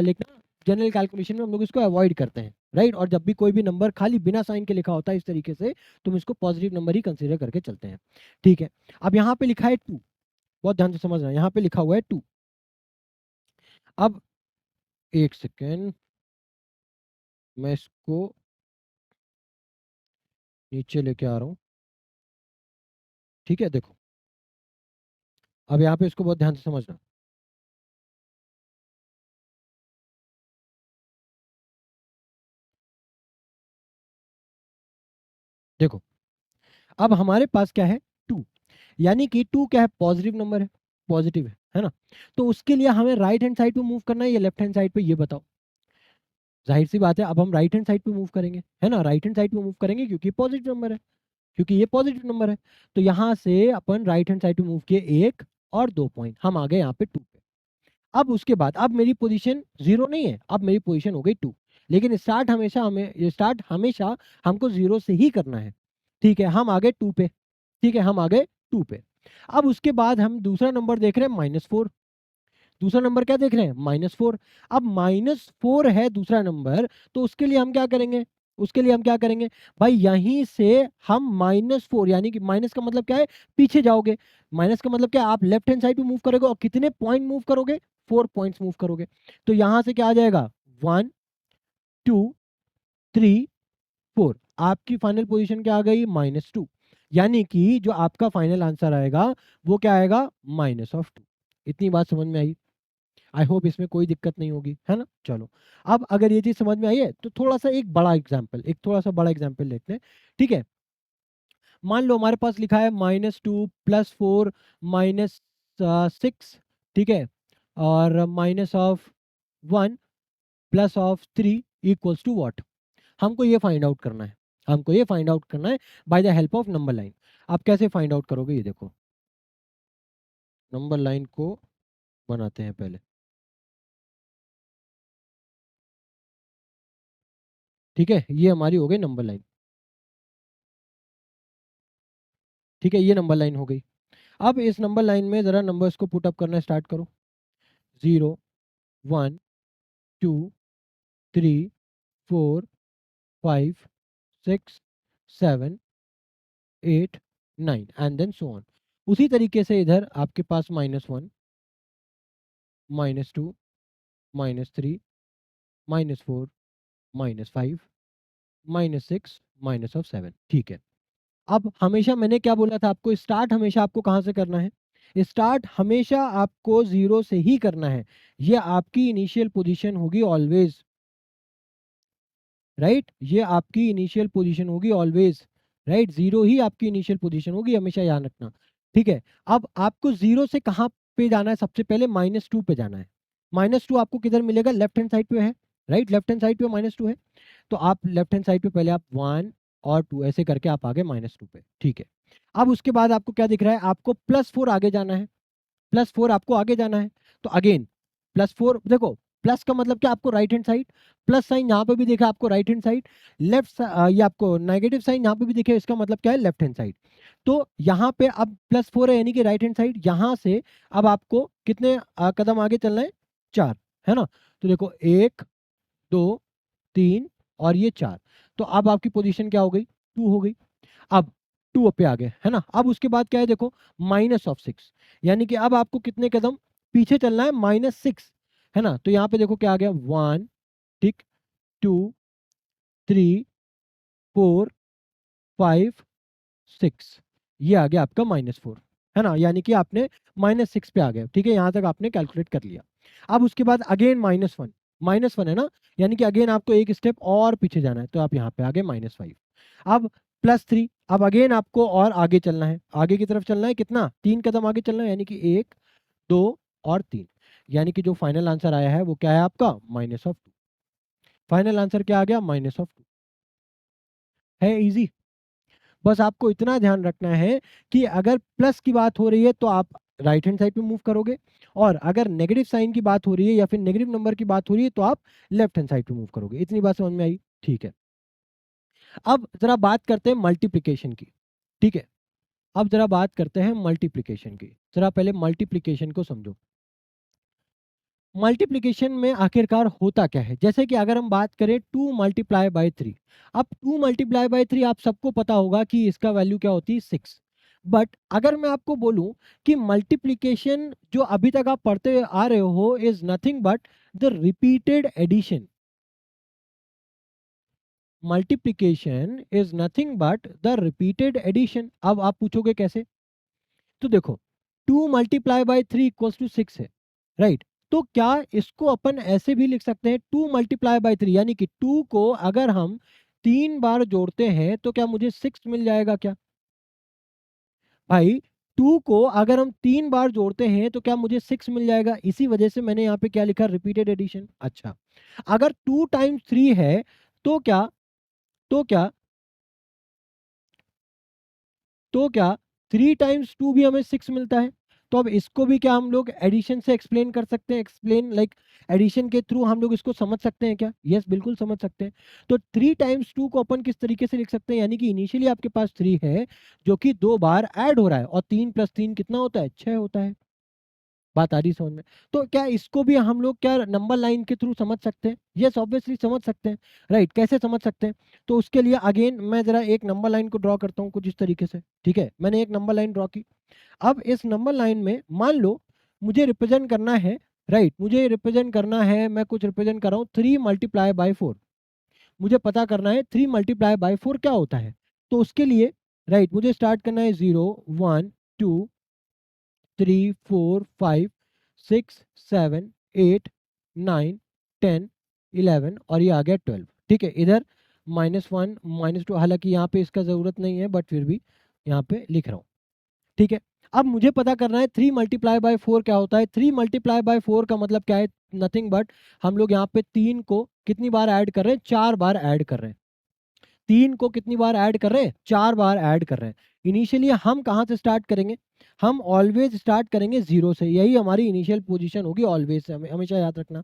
लिखना, जनरल कैलकुलेशन में हम लोग इसको अवॉइड करते हैं, राइट। और जब भी कोई भी नंबर खाली बिना साइन के लिखा होता है इस तरीके से, तो हम इसको पॉजिटिव नंबर ही कंसीडर करके चलते हैं, ठीक है। अब यहाँ पे लिखा है 2, बहुत ध्यान से समझना, यहाँ पे लिखा हुआ है 2। अब एक सेकेंड, मैं इसको नीचे लेके आ रहा हूँ, ठीक है। देखो, अब यहाँ पे इसको बहुत ध्यान से समझना। देखो, अब हमारे पास क्या है, 2, यानी कि 2 क्या है, पॉजिटिव नंबर है, पॉजिटिव है ना। तो उसके लिए हमें राइट हैंड साइड पे मूव करना है या लेफ्ट हैंड साइड पे, ये बताओ। जाहिर सी बात है, अब हम राइट हैंड साइड पे मूव करेंगे, है ना, राइट हैंड साइड पे मूव करेंगे क्योंकि पॉजिटिव नंबर है, क्योंकि ये पॉजिटिव नंबर है। तो यहाँ से अपन राइट हैंड साइड पे मूव किए 1 और 2 पॉइंट, हम आ गए यहाँ पे 2 पे। अब उसके बाद अब मेरी पोजीशन 0 नहीं है, अब मेरी पोजीशन हो गई 2, लेकिन स्टार्ट हमेशा हमको 0 से ही करना है, ठीक है। हम आ गए 2 पे, ठीक है, हम आ गए 2 पे। अब उसके बाद हम दूसरा नंबर देख रहे हैं -4, दूसरा नंबर क्या देख रहे हैं, -4। अब -4 है दूसरा नंबर, तो उसके लिए हम क्या करेंगे, उसके लिए हम क्या करेंगे, भाई यहीं से हम -4, यानी कि माइनस का मतलब क्या है, पीछे जाओगे। माइनस का मतलब क्या है, आप लेफ्ट हैंड साइड पे मूव करोगे और कितने पॉइंट मूव करोगे, 4 पॉइंट्स मूव करोगे। तो यहां से क्या आ जाएगा, 1 2 3 4, आपकी फाइनल पोजीशन क्या आ गई, -2। यानी कि जो आपका फाइनल आंसर आएगा वो क्या आएगा, -2। इतनी बात समझ में आई। आई होप इसमें कोई दिक्कत नहीं होगी, है ना। चलो, अब अगर ये चीज समझ में आई है तो थोड़ा सा एक थोड़ा सा बड़ा एग्जाम्पल लेते हैं, ठीक है। मान लो हमारे पास लिखा है -2 +4 -6, ठीक है, और -1 +3 इक्वल्स टू व्हाट, हमको ये फाइंड आउट करना है, हमको ये फाइंड आउट करना है by the help of number line. आप कैसे फाइंड आउट करोगे, ये देखो, नंबर लाइन को बनाते हैं पहले, ठीक है। ये हमारी हो गई नंबर लाइन, ठीक है, ये नंबर लाइन हो गई। अब इस नंबर लाइन में ज़रा नंबर्स को पुट अप करना स्टार्ट करो, 0 1 2 3 4 5 6 7 8 9 एंड देन सो ऑन। उसी तरीके से इधर आपके पास -1 -2 -3 -4 -5 -6 -7, ठीक है। अब हमेशा मैंने क्या बोला था आपको, स्टार्ट हमेशा आपको कहाँ से करना है, स्टार्ट हमेशा आपको 0 से ही करना है। ये आपकी इनिशियल पोजीशन होगी ऑलवेज, राइट, ये आपकी इनिशियल पोजीशन होगी ऑलवेज, राइट। 0 ही आपकी इनिशियल पोजीशन होगी, हमेशा याद रखना, ठीक है। अब आपको 0 से कहाँ पे जाना है, सबसे पहले -2 पे जाना है। -2 आपको किधर मिलेगा, लेफ्ट हैंड साइड पे है, राइट, लेफ्ट हैंड साइड पे -2 है। तो आप लेफ्ट हैंड साइड पे पहले आप 1 और 2 ऐसे करके आप आ गए -2 पे, ठीक है। अब उसके बाद आपको क्या दिख रहा है, आपको +4 आगे जाना है, +4 आपको आगे जाना है। तो अगेन +4, देखो, प्लस का मतलब क्या, आपको right hand side, plus sign यहाँ पे भी देखा आपको राइट हैंड साइड, ये आपको नेगेटिव साइन यहाँ पे भी दिखे, इसका मतलब क्या है, लेफ्ट हैंड साइड। तो यहाँ पे अब +4 है यानी कि राइट हैंड साइड, यहाँ से अब आपको कितने कदम आगे चलना है, 4, है ना। तो देखो 1 2 3 और ये 4, तो अब आपकी पोजीशन क्या हो गई, 2 हो गई। अब 2 पे आ गए, है ना। अब उसके बाद क्या है, देखो -6, यानी कि अब आपको कितने कदम पीछे चलना है, -6। है ना। तो यहाँ पे देखो क्या आ गया, 1, ठीक, 2, 3, 4, 5, 6, ये आ गया आपका -4, है ना। यानी कि आपने -6 पे आ गए, ठीक है, यहाँ तक आपने कैलकुलेट कर लिया। अब उसके बाद अगेन -1, -1 है ना, यानी कि अगेन आपको एक स्टेप और पीछे जाना है, तो आप यहाँ पे आ गए -5। अब +3, अब अगेन आपको और आगे चलना है, आगे की तरफ चलना है, कितना, 3 कदम आगे चलना है, यानी कि 1, 2 और 3, यानी कि जो फाइनल आंसर आया है वो क्या है आपका, -2। फाइनल आंसर क्या आ गया, -2। है इजी। बस आपको इतना ध्यान रखना है कि अगर प्लस की बात हो रही है तो आप राइट हैंड साइड पे मूव करोगे, और अगर नेगेटिव साइन की बात हो रही है या फिर नेगेटिव नंबर की बात हो रही है तो आप लेफ्ट हैंड साइड पे मूव करोगे। इतनी बात समझ में आई, ठीक है। अब जरा बात करते हैं मल्टीप्लिकेशन की, ठीक है। अब जरा बात करते हैं मल्टीप्लिकेशन की, जरा पहले मल्टीप्लिकेशन को समझो। मल्टीप्लिकेशन में आखिरकार होता क्या है, जैसे कि अगर हम बात करें 2 × 3, अब 2 × 3 आप सबको पता होगा कि इसका वैल्यू क्या होती है, 6। बट अगर मैं आपको बोलूं कि मल्टीप्लिकेशन जो अभी तक आप पढ़ते आ रहे हो is nothing but the repeated addition, multiplication is nothing but the repeated addition. अब आप पूछोगे कैसे, तो देखो 2 × 3 = 6 है, राइट। तो क्या इसको अपन ऐसे भी लिख सकते हैं, 2 × 3 यानी कि 2 को अगर हम 3 बार जोड़ते हैं तो क्या मुझे 6 मिल जाएगा क्या, भाई 2 को अगर हम 3 बार जोड़ते हैं तो क्या मुझे 6 मिल जाएगा, इसी वजह से मैंने यहाँ पे क्या लिखा, रिपीटेड एडिशन। अच्छा, अगर 2 × 3 है तो क्या, तो क्या तो क्या 3 × 2 भी हमें 6 मिलता है। तो अब इसको भी क्या हम लोग एडिशन से एक्सप्लेन कर सकते हैं, एक्सप्लेन लाइक एडिशन के थ्रू हम लोग इसको समझ सकते हैं क्या, यस बिल्कुल समझ सकते हैं। तो 3 × 2 को अपन किस तरीके से लिख सकते हैं, यानी कि इनिशियली आपके पास 3 है जो कि 2 बार ऐड हो रहा है, और 3 + 3 कितना होता है, 6 होता है। बात आ रही समझ में। तो क्या इसको भी हम लोग क्या नंबर लाइन के थ्रू समझ सकते हैं, यस ऑब्वियसली समझ सकते हैं, राइट। कैसे समझ सकते हैं, तो उसके लिए अगेन मैं जरा एक नंबर लाइन को ड्रॉ करता हूँ कुछ इस तरीके से, ठीक है। मैंने एक नंबर लाइन ड्रॉ की। अब इस नंबर लाइन में मान लो मुझे रिप्रेजेंट करना है, राइट, मुझे रिप्रेजेंट करना है, मैं कुछ रिप्रेजेंट कर रहा हूँ 3 × 4, मुझे पता करना है 3 × 4 क्या होता है। तो उसके लिए राइट मुझे स्टार्ट करना है 0, 1, 2, 3, 4, 5, 6, 7, 8, 9, 10, 11 और ये आ गया 12, ठीक है। इधर -1, -2, हालांकि यहाँ पे इसका ज़रूरत नहीं है बट फिर भी यहाँ पे लिख रहा हूँ, ठीक है। अब मुझे पता करना है 3 × 4 क्या होता है। 3 × 4 का मतलब क्या है, नथिंग बट हम लोग यहाँ पे 3 को कितनी बार ऐड कर रहे हैं, 4 बार ऐड कर रहे हैं। 3 को कितनी बार ऐड कर रहे हैं, 4 बार ऐड कर रहे हैं। इनिशियली हम कहाँ से स्टार्ट करेंगे, हम ऑलवेज स्टार्ट करेंगे 0 से, यही हमारी इनिशियल पोजीशन होगी ऑलवेज से, हमें हमेशा याद रखना।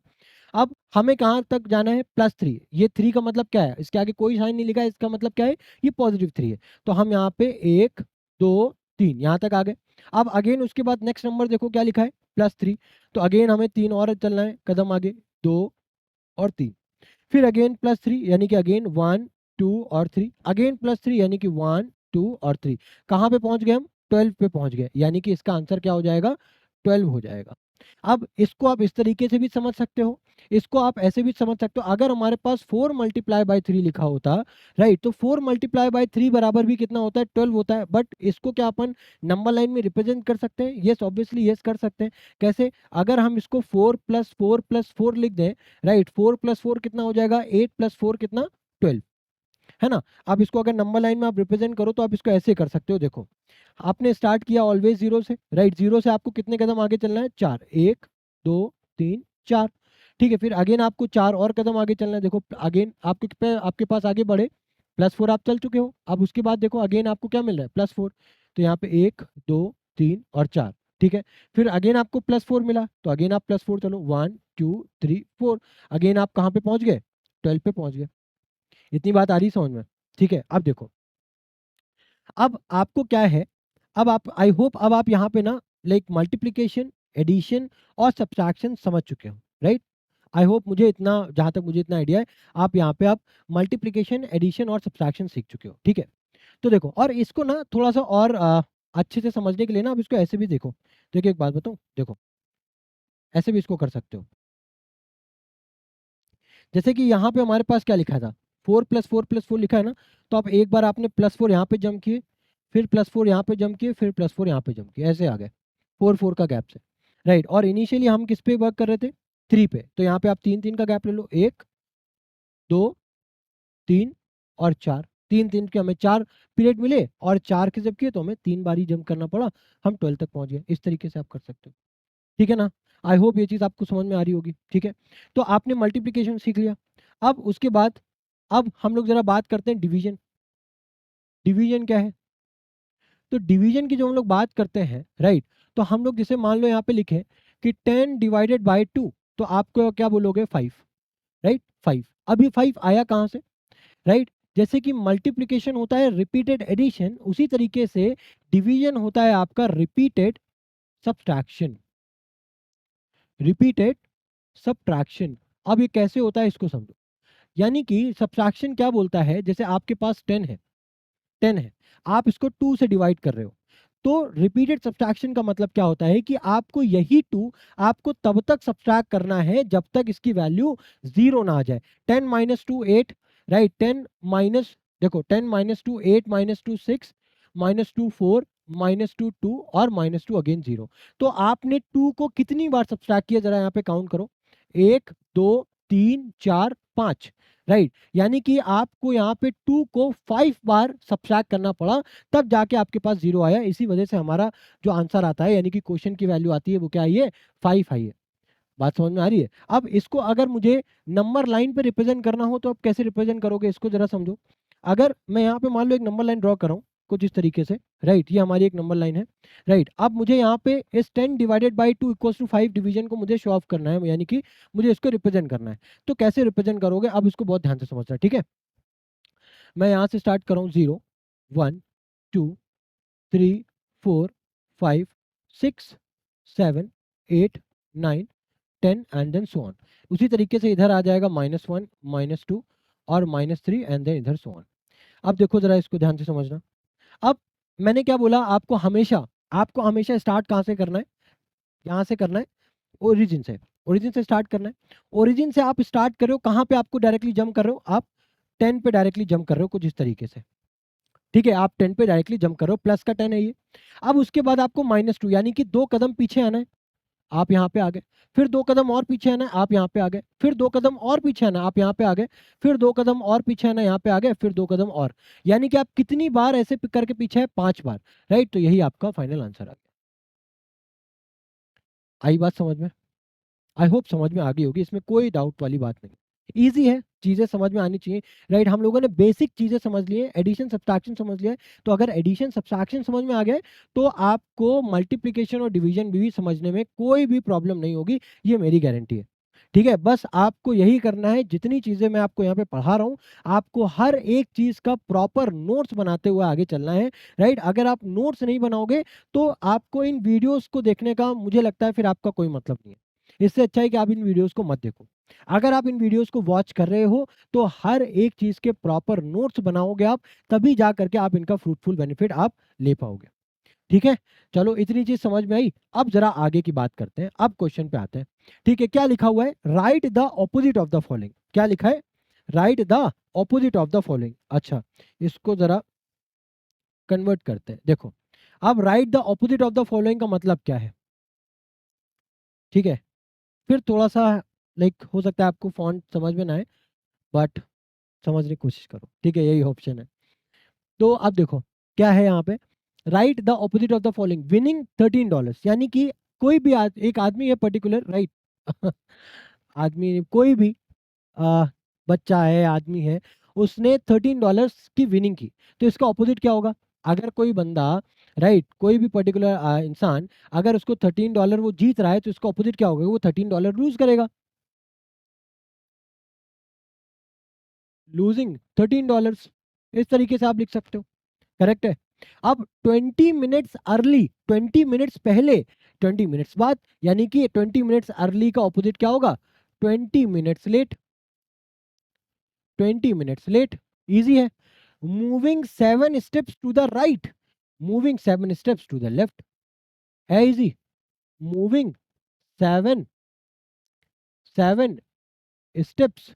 अब हमें कहाँ तक जाना है, +3, ये 3 का मतलब क्या है, इसके आगे कोई साइन नहीं लिखा है, इसका मतलब क्या है, ये +3 है। तो हम यहाँ पे 1, 2, 3 यहाँ तक आ गए। अब अगेन उसके बाद नेक्स्ट नंबर देखो क्या लिखा है, +3। तो अगेन हमें 3 और चलना है कदम आगे, 2 और 3, फिर अगेन +3 यानी कि अगेन 1, 2 और 3, अगेन +3 यानी कि 1, 2 और 3। कहाँ पे पहुंच गए हम, 12 पे पहुंच गए, यानी कि इसका आंसर क्या हो जाएगा, 12 हो जाएगा। अब इसको आप इस तरीके से भी समझ सकते हो, इसको आप ऐसे भी समझ सकते हो। अगर हमारे पास 4 × 3 लिखा होता, राइट, तो 4 × 3 बराबर भी कितना होता है, 12 होता है। बट इसको क्या अपन नंबर लाइन में रिप्रेजेंट कर सकते हैं, यस ऑब्वियसली यस कर सकते हैं। कैसे, अगर हम इसको 4 + 4 + 4 लिख दें, राइट, 4 + 4 कितना हो जाएगा, 8 + 4 कितना, 12, है ना। अब इसको अगर नंबर लाइन में आप रिप्रेजेंट करो तो आप इसको ऐसे कर सकते हो, देखो आपने स्टार्ट किया ऑलवेज 0 से, राइट, 0 से आपको कितने कदम आगे चलना है, 4, 1, 2, 3, 4, ठीक है। फिर अगेन आपको 4 और कदम आगे चलना है, देखो अगेन आपके पास आगे बढ़े, +4 आप चल चुके हो। अब उसके बाद देखो अगेन आपको क्या मिल रहा है, +4, तो यहाँ पे 1, 2, 3 और 4, ठीक है। फिर अगेन आपको +4 मिला, तो अगेन आप +4 चलो, 1, 2, 3, 4, अगेन आप कहाँ पे पहुंच गए, 12 पे पहुंच गए। इतनी बात आ रही समझ में, ठीक है। अब देखो, अब आपको क्या है, अब आप आई होप अब आप यहाँ पे ना लाइक मल्टीप्लिकेशन, एडिशन और सब्ट्रैक्शन समझ चुके हो, राइट। आई होप, मुझे इतना, जहाँ तक मुझे इतना आइडिया है, आप यहाँ पे आप मल्टीप्लिकेशन, एडिशन और सब्ट्रैक्शन सीख चुके हो, ठीक है। तो देखो, और इसको ना थोड़ा सा और अच्छे से समझने के लिए ना आप इसको ऐसे भी देखो। देखो एक बात बताऊँ, देखो ऐसे भी इसको कर सकते हो। जैसे कि यहाँ पे हमारे पास क्या लिखा था, 4 + 4 + 4 लिखा है ना, तो आप एक बार आपने +4 यहाँ पे जंप किए, फिर +4 यहाँ पे जंप किए, फिर +4 यहाँ पे जंप किए, ऐसे आ गए 4 4 का गैप से, राइट। और इनिशियली हम किस पे वर्क कर रहे थे, 3 पे, तो यहाँ पे आप 3 3 का गैप ले लो, 1 2 3 और 4, 3 3 के हमें 4 पीरियड मिले, और 4 के जब किए तो हमें 3 बार ही जंप करना पड़ा, हम 12 तक पहुंच गए। इस तरीके से आप कर सकते हो, ठीक है ना। आई होप ये चीज़ आपको समझ में आ रही होगी, ठीक है। तो आपने मल्टीप्लिकेशन सीख लिया। अब उसके बाद अब हम लोग जरा बात करते हैं डिवीजन। डिवीजन क्या है, तो डिवीजन की जो हम लोग बात करते हैं, राइट, तो हम लोग जैसे मान लो यहाँ पे लिखे कि 10/2, तो आपको क्या बोलोगे, 5, राइट, 5। अब ये 5 आया कहाँ से, राइट। जैसे कि मल्टीप्लिकेशन होता है रिपीटेड एडिशन, उसी तरीके से डिवीजन होता है आपका रिपीटेड सब्ट्रैक्शन, रिपीटेड सब्ट्रैक्शन। अब ये कैसे होता है इसको समझो। यानी कि सब्ट्रैक्शन क्या बोलता है, जैसे आपके पास 10 है, 10 है, आप इसको 2 से डिवाइड कर रहे हो, तो रिपीटेड सब्ट्रैक्शन का मतलब क्या होता है कि आपको यही 2 आपको तब तक सब्ट्रैक्ट करना है जब तक इसकी वैल्यू 0 ना आ जाए। 10 - 2 8, राइट, 10 माइनस, देखो 10 - 2 8 - 2 6 -2 4 -2 2 और -2 अगेन 0। तो आपने 2 को कितनी बार सब्ट्रैक्ट किया, जरा यहाँ पे काउंट करो, 1 2 3 4 5, राइट। यानी कि आपको यहाँ पे 2 को 5 बार सब्ट्रैक्ट करना पड़ा, तब जाके आपके पास 0 आया। इसी वजह से हमारा जो आंसर आता है, यानी कि क्वेश्चन की वैल्यू आती है, वो क्या आई है, 5 आई है। बात समझ में आ रही है। अब इसको अगर मुझे नंबर लाइन पे रिप्रेजेंट करना हो तो आप कैसे रिप्रेजेंट करोगे, इसको जरा समझो। अगर मैं यहाँ पे मान लो एक नंबर लाइन ड्रॉ कर रहा हूँ कुछ इस तरीके से, राइट, ये हमारी एक नंबर लाइन है, राइट। अब मुझे यहाँ पे इस 10/2 = 5 डिवीजन को मुझे शो ऑफ करना है, यानी कि मुझे इसको रिप्रेजेंट करना है। तो कैसे रिप्रेजेंट करोगे, अब इसको बहुत ध्यान से समझना, ठीक है। मैं यहाँ से स्टार्ट कर रहा हूँ, 0 1 2 3 4 5 6 7 8 9 10 एंड देन सो ऑन। उसी तरीके से इधर आ जाएगा -1 -2 और -3 एंड देन इधर सो ऑन। अब देखो जरा इसको ध्यान से समझना। अब मैंने क्या बोला, आपको हमेशा स्टार्ट कहाँ से करना है, यहाँ से करना है, ओरिजिन से, ओरिजिन से स्टार्ट करना है। ओरिजिन से आप स्टार्ट कर रहे हो, कहाँ पे आपको डायरेक्टली जंप कर रहे हो, आप 10 पे डायरेक्टली जंप कर रहे हो कुछ इस तरीके से, ठीक है। आप 10 पे डायरेक्टली जंप कर रहे हो, प्लस का 10 है ये। अब उसके बाद आपको -2 यानी कि 2 कदम पीछे आना है, आप यहाँ पे आ गए। फिर 2 कदम और पीछे आना है, आप यहाँ पे आ गए। फिर 2 कदम और पीछे आना, आप यहाँ पे आ गए। फिर 2 कदम और पीछे आना, यहाँ पे आ गए। फिर 2 कदम और, यानी कि आप कितनी बार ऐसे करके पीछे है, 5 बार, राइट। तो यही आपका फाइनल आंसर आ गया। आई बात समझ में, आई होप समझ में आ गई होगी, इसमें कोई डाउट वाली बात नहीं। ईजी है, चीज़ें समझ में आनी चाहिए, राइट। हम लोगों ने बेसिक चीज़ें समझ ली है, एडिशन सब्ट्रैक्शन समझ लिया है। तो अगर एडिशन सब्ट्रैक्शन समझ में आ गए, तो आपको मल्टीप्लिकेशन और डिवीजन भी समझने में कोई भी प्रॉब्लम नहीं होगी, ये मेरी गारंटी है, ठीक है। बस आपको यही करना है, जितनी चीज़ें मैं आपको यहाँ पे पढ़ा रहा हूँ, आपको हर एक चीज़ का प्रॉपर नोट्स बनाते हुए आगे चलना है, राइट। अगर आप नोट्स नहीं बनाओगे, तो आपको इन वीडियोस को देखने का मुझे लगता है फिर आपका कोई मतलब नहीं है। इससे अच्छा है कि आप इन वीडियोस को मत देखो। अगर आप इन वीडियोस को वॉच कर रहे हो, तो हर एक चीज़ के प्रॉपर नोट्स बनाओगे आप, तभी जा करके आप इनका फ्रूटफुल बेनिफिट आप ले पाओगे, ठीक है। चलो इतनी चीज समझ में आई। अब जरा आगे की बात करते हैं, अब क्वेश्चन पे आते हैं, ठीक है। क्या लिखा हुआ है, right the opposite of the following. क्या लिखा है, right the opposite of the following. अच्छा, इसको जरा कन्वर्ट करते हैं। देखो, अब right the opposite of the following का मतलब क्या है, ठीक है। फिर थोड़ा सा लाइक हो सकता है आपको फॉन्ट समझ में ना आए, बट समझने की कोशिश करो, ठीक है, यही ऑप्शन है। तो अब देखो क्या है यहाँ पे, right the opposite of the following, winning $13, यानी कि कोई भी एक आदमी है पर्टिकुलर, राइट आदमी कोई भी आ, बच्चा है, आदमी है, उसने $13 की विनिंग की, तो इसका ऑपोजिट क्या होगा। अगर कोई बंदा, राइट, कोई भी पर्टिकुलर इंसान, अगर उसको $13 वो जीत रहा है, तो इसका ऑपोजिट क्या होगा, वो $13 लूज करेगा, लूजिंग $13। इस तरीके से आप लिख सकते हो, करेक्ट है। अब 20 मिनट्स अर्ली, 20 मिनट्स पहले, 20 मिनट्स बाद, यानी कि 20 मिनट्स अर्ली का ऑपोजिट क्या होगा, 20 minutes late, 20 minutes late. Easy है। Moving 7 steps to the right, moving 7 steps to the left, है easy. Moving seven seven steps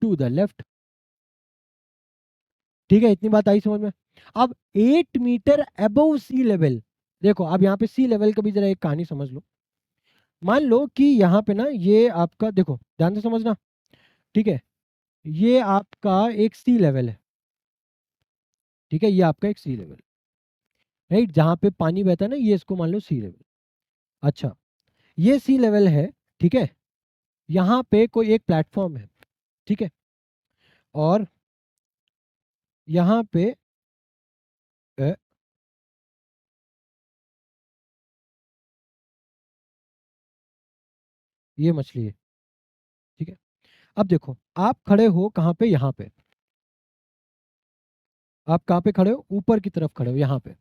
to the left. ठीक है, इतनी बात आई समझ में। अब 8 मीटर अबव सी लेवल, देखो अब यहाँ पे सी लेवल का भी जरा एक कहानी समझ लो। मान लो कि यहाँ पे ना ये आपका, देखो ध्यान से समझना, ठीक है, ये आपका एक सी लेवल है, ठीक है, ये आपका एक सी लेवल, राइट, जहाँ पे पानी बहता है ना, ये इसको मान लो सी लेवल। अच्छा, ये सी लेवल है, ठीक है, यहाँ पे कोई एक प्लेटफॉर्म है, ठीक है, और यहाँ पे अ, ये मछली है, ठीक है। अब देखो आप खड़े हो कहाँ पे, यहाँ पे, आप कहाँ पे खड़े हो, ऊपर की तरफ खड़े हो यहाँ पे।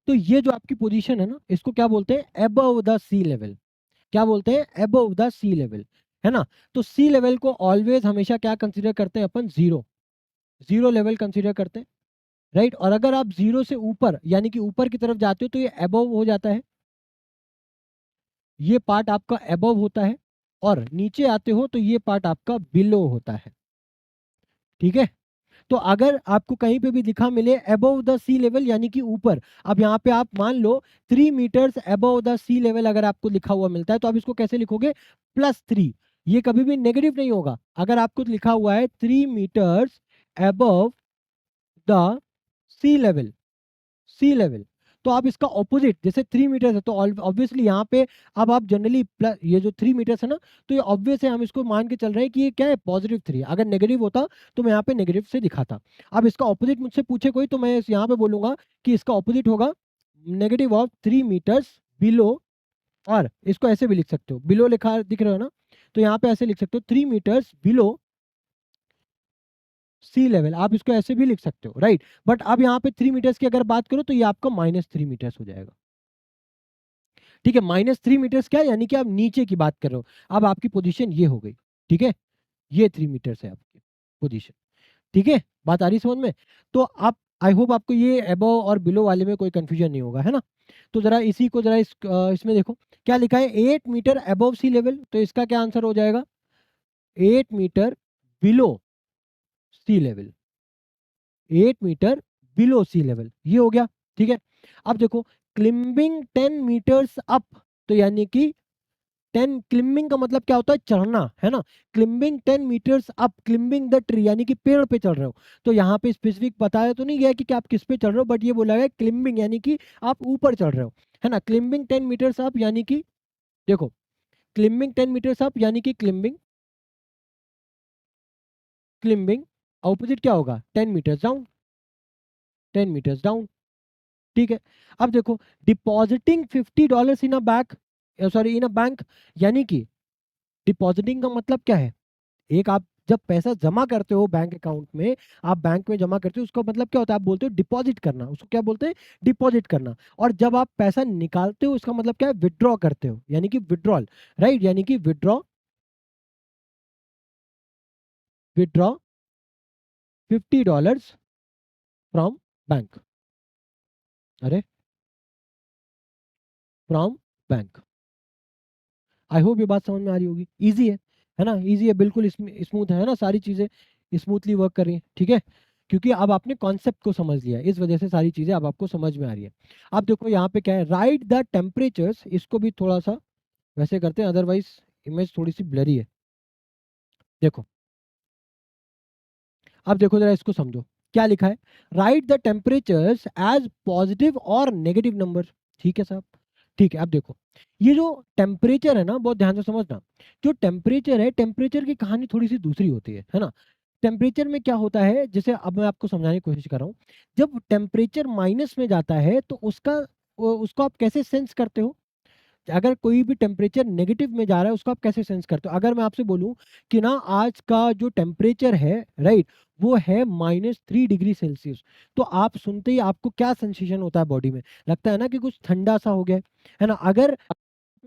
तो ये जो आपकी पोजीशन है ना, इसको क्या बोलते हैं, अबव द सी लेवल। क्या बोलते हैं, अबव द सी लेवल, है ना। तो सी लेवल को ऑलवेज हमेशा क्या कंसीडर करते हैं अपन, जीरो, जीरो लेवल कंसीडर करते हैं, राइट। और अगर आप जीरो से ऊपर यानी कि ऊपर की तरफ जाते हो तो ये अबव हो जाता है, ये पार्ट आपका अबव होता है, और नीचे आते हो तो ये पार्ट आपका बिलो होता है, ठीक है। तो अगर आपको कहीं पे भी लिखा मिले अबव द सी लेवल यानी कि ऊपर, अब यहाँ पे आप मान लो 3 metres above the sea level अगर आपको लिखा हुआ मिलता है तो आप इसको कैसे लिखोगे, +3। ये कभी भी नेगेटिव नहीं होगा। अगर आपको लिखा हुआ है 3 metres above the sea level, sea level, तो आप इसका ऑपोजिट, जैसे 3 मीटर्स है तो ऑब्वियसली यहाँ पे, अब आप जनरली ये जो 3 मीटर्स है ना, तो ये ऑब्वियस है, हम इसको मान के चल रहे हैं कि ये क्या है, +3। अगर नेगेटिव होता तो मैं यहाँ पे नेगेटिव से दिखाता। अब इसका ऑपोजिट मुझसे पूछे कोई तो मैं यहाँ पे बोलूंगा कि इसका ऑपोजिट होगा -3 मीटर्स बिलो, और इसको ऐसे भी लिख सकते हो, बिलो लिखा दिख रहा है ना, तो यहाँ पे ऐसे लिख सकते हो 3 मीटर्स बिलो सी लेवल, आप इसको ऐसे भी लिख सकते हो, राइट। बट अब यहाँ पे 3 मीटर्स की अगर बात करो तो ये आपका -3 मीटर्स हो जाएगा, ठीक है। -3 मीटर्स क्या, यानी कि आप नीचे की बात कर रहे हो। अब आपकी पोजीशन ये हो गई, ठीक है, ये 3 मीटर्स है आपकी पोजीशन, ठीक है। बात आ रही समझ में। तो आप, आई होप आपको ये अबव और बिलो वाले में कोई कंफ्यूजन नहीं होगा, है ना। तो जरा इसी को जरा इसमें देखो क्या लिखा है, 8 मीटर अबव सी लेवल, तो इसका क्या आंसर हो जाएगा, 8 मीटर बिलो सी लेवल, 8 मीटर बिलो सी लेवल, ये हो गया, ठीक है। अब देखो क्लिम्बिंग 10 मीटर्स अप, तो यानी कि 10, क्लिम्बिंग का मतलब क्या होता है, चढ़ना, है ना। Climbing 10 metres up, climbing the tree यानी कि पेड़ पे चढ़ रहे हो। तो यहाँ पे स्पेसिफिक बताया तो नहीं गया कि आप किस पे चढ़ रहे हो, बट ये बोला गया क्लिम्बिंग यानी कि आप ऊपर चढ़ रहे हो, है ना। क्लिम्बिंग 10 मीटर्स अप यानी कि, देखो क्लिम्बिंग 10 मीटर्स अप यानी कि क्लिम्बिंग, क्लिम्बिंग ऑपोजिट क्या होगा, 10 मीटर्स डाउन, 10 मीटर्स डाउन, ठीक है। अब देखो depositing $50 in a bank, sorry in a bank, यानी कि डिपॉजिटिंग का मतलब क्या है, एक आप जब पैसा जमा करते हो बैंक अकाउंट में, आप बैंक में जमा करते हो, उसका मतलब क्या होता है, आप बोलते हो डिपॉजिट करना, उसको क्या बोलते हैं, डिपॉजिट करना। और जब आप पैसा निकालते हो उसका मतलब क्या है, विड्रॉ करते हो, यानी कि विड्रॉल, राइट, यानी कि विड्रॉ, विड्रॉ $50 फ्रॉम बैंक, अरे फ्रॉम बैंक। आई होप ये बात समझ में आ रही होगी, इजी है ना, इजी है बिल्कुल, स्मूथ है ना, सारी चीजें स्मूथली वर्क कर रही हैं, ठीक है। क्योंकि अब आपने कॉन्सेप्ट को समझ लिया, इस वजह से सारी चीजें अब आपको समझ में आ रही है। अब देखो यहाँ पे क्या है, राइट द टेम्परेचर्स, इसको भी थोड़ा सा वैसे करते हैं, अदरवाइज इमेज थोड़ी सी ब्लरी है। देखो अब देखो जरा इसको समझो, क्या लिखा है, right the temperatures as positive और नेगेटिव नंबर, ठीक है साहब, ठीक है। अब देखो ये जो टेम्परेचर है ना, बहुत ध्यान से समझना, जो टेम्परेचर है, टेम्परेचर की कहानी थोड़ी सी दूसरी होती है ना। टेम्परेचर में क्या होता है, जैसे अब मैं आपको समझाने की कोशिश कर रहा हूँ, जब टेम्परेचर माइनस में जाता है तो उसको आप कैसे सेंस करते हो, अगर कोई भी टेम्परेचर नेगेटिव में जा रहा है उसको आप कैसे सेंस करते हो। अगर मैं आपसे बोलूं कि ना आज का जो टेम्परेचर है, राइट, वो है -3 डिग्री सेल्सियस, तो आप सुनते ही आपको क्या सेंसेशन होता है बॉडी में, लगता है ना कि कुछ ठंडा सा हो गया है ना। अगर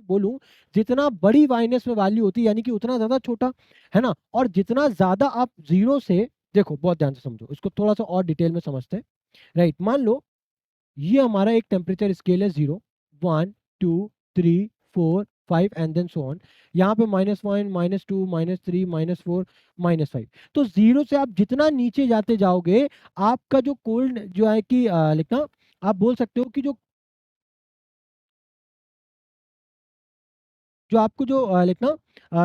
बोलूं जितना बड़ी माइनस में वैल्यू होती है यानी कि उतना ज्यादा छोटा, है ना। और जितना ज्यादा आप जीरो से, देखो बहुत ध्यान से समझो इसको, थोड़ा सा और डिटेल में समझते हैं, राइट। मान लो ये हमारा एक टेम्परेचर स्केल है, 0, 1, 2, 3, 4, 5 एंड देन सो ऑन। यहाँ पे -1 -2 -3 -4 -5। तो 0 से आप जितना नीचे जाते जाओगे, आपका जो कोल्ड जो है कि लिखना, आप बोल सकते हो कि जो जो आपको जो लिखना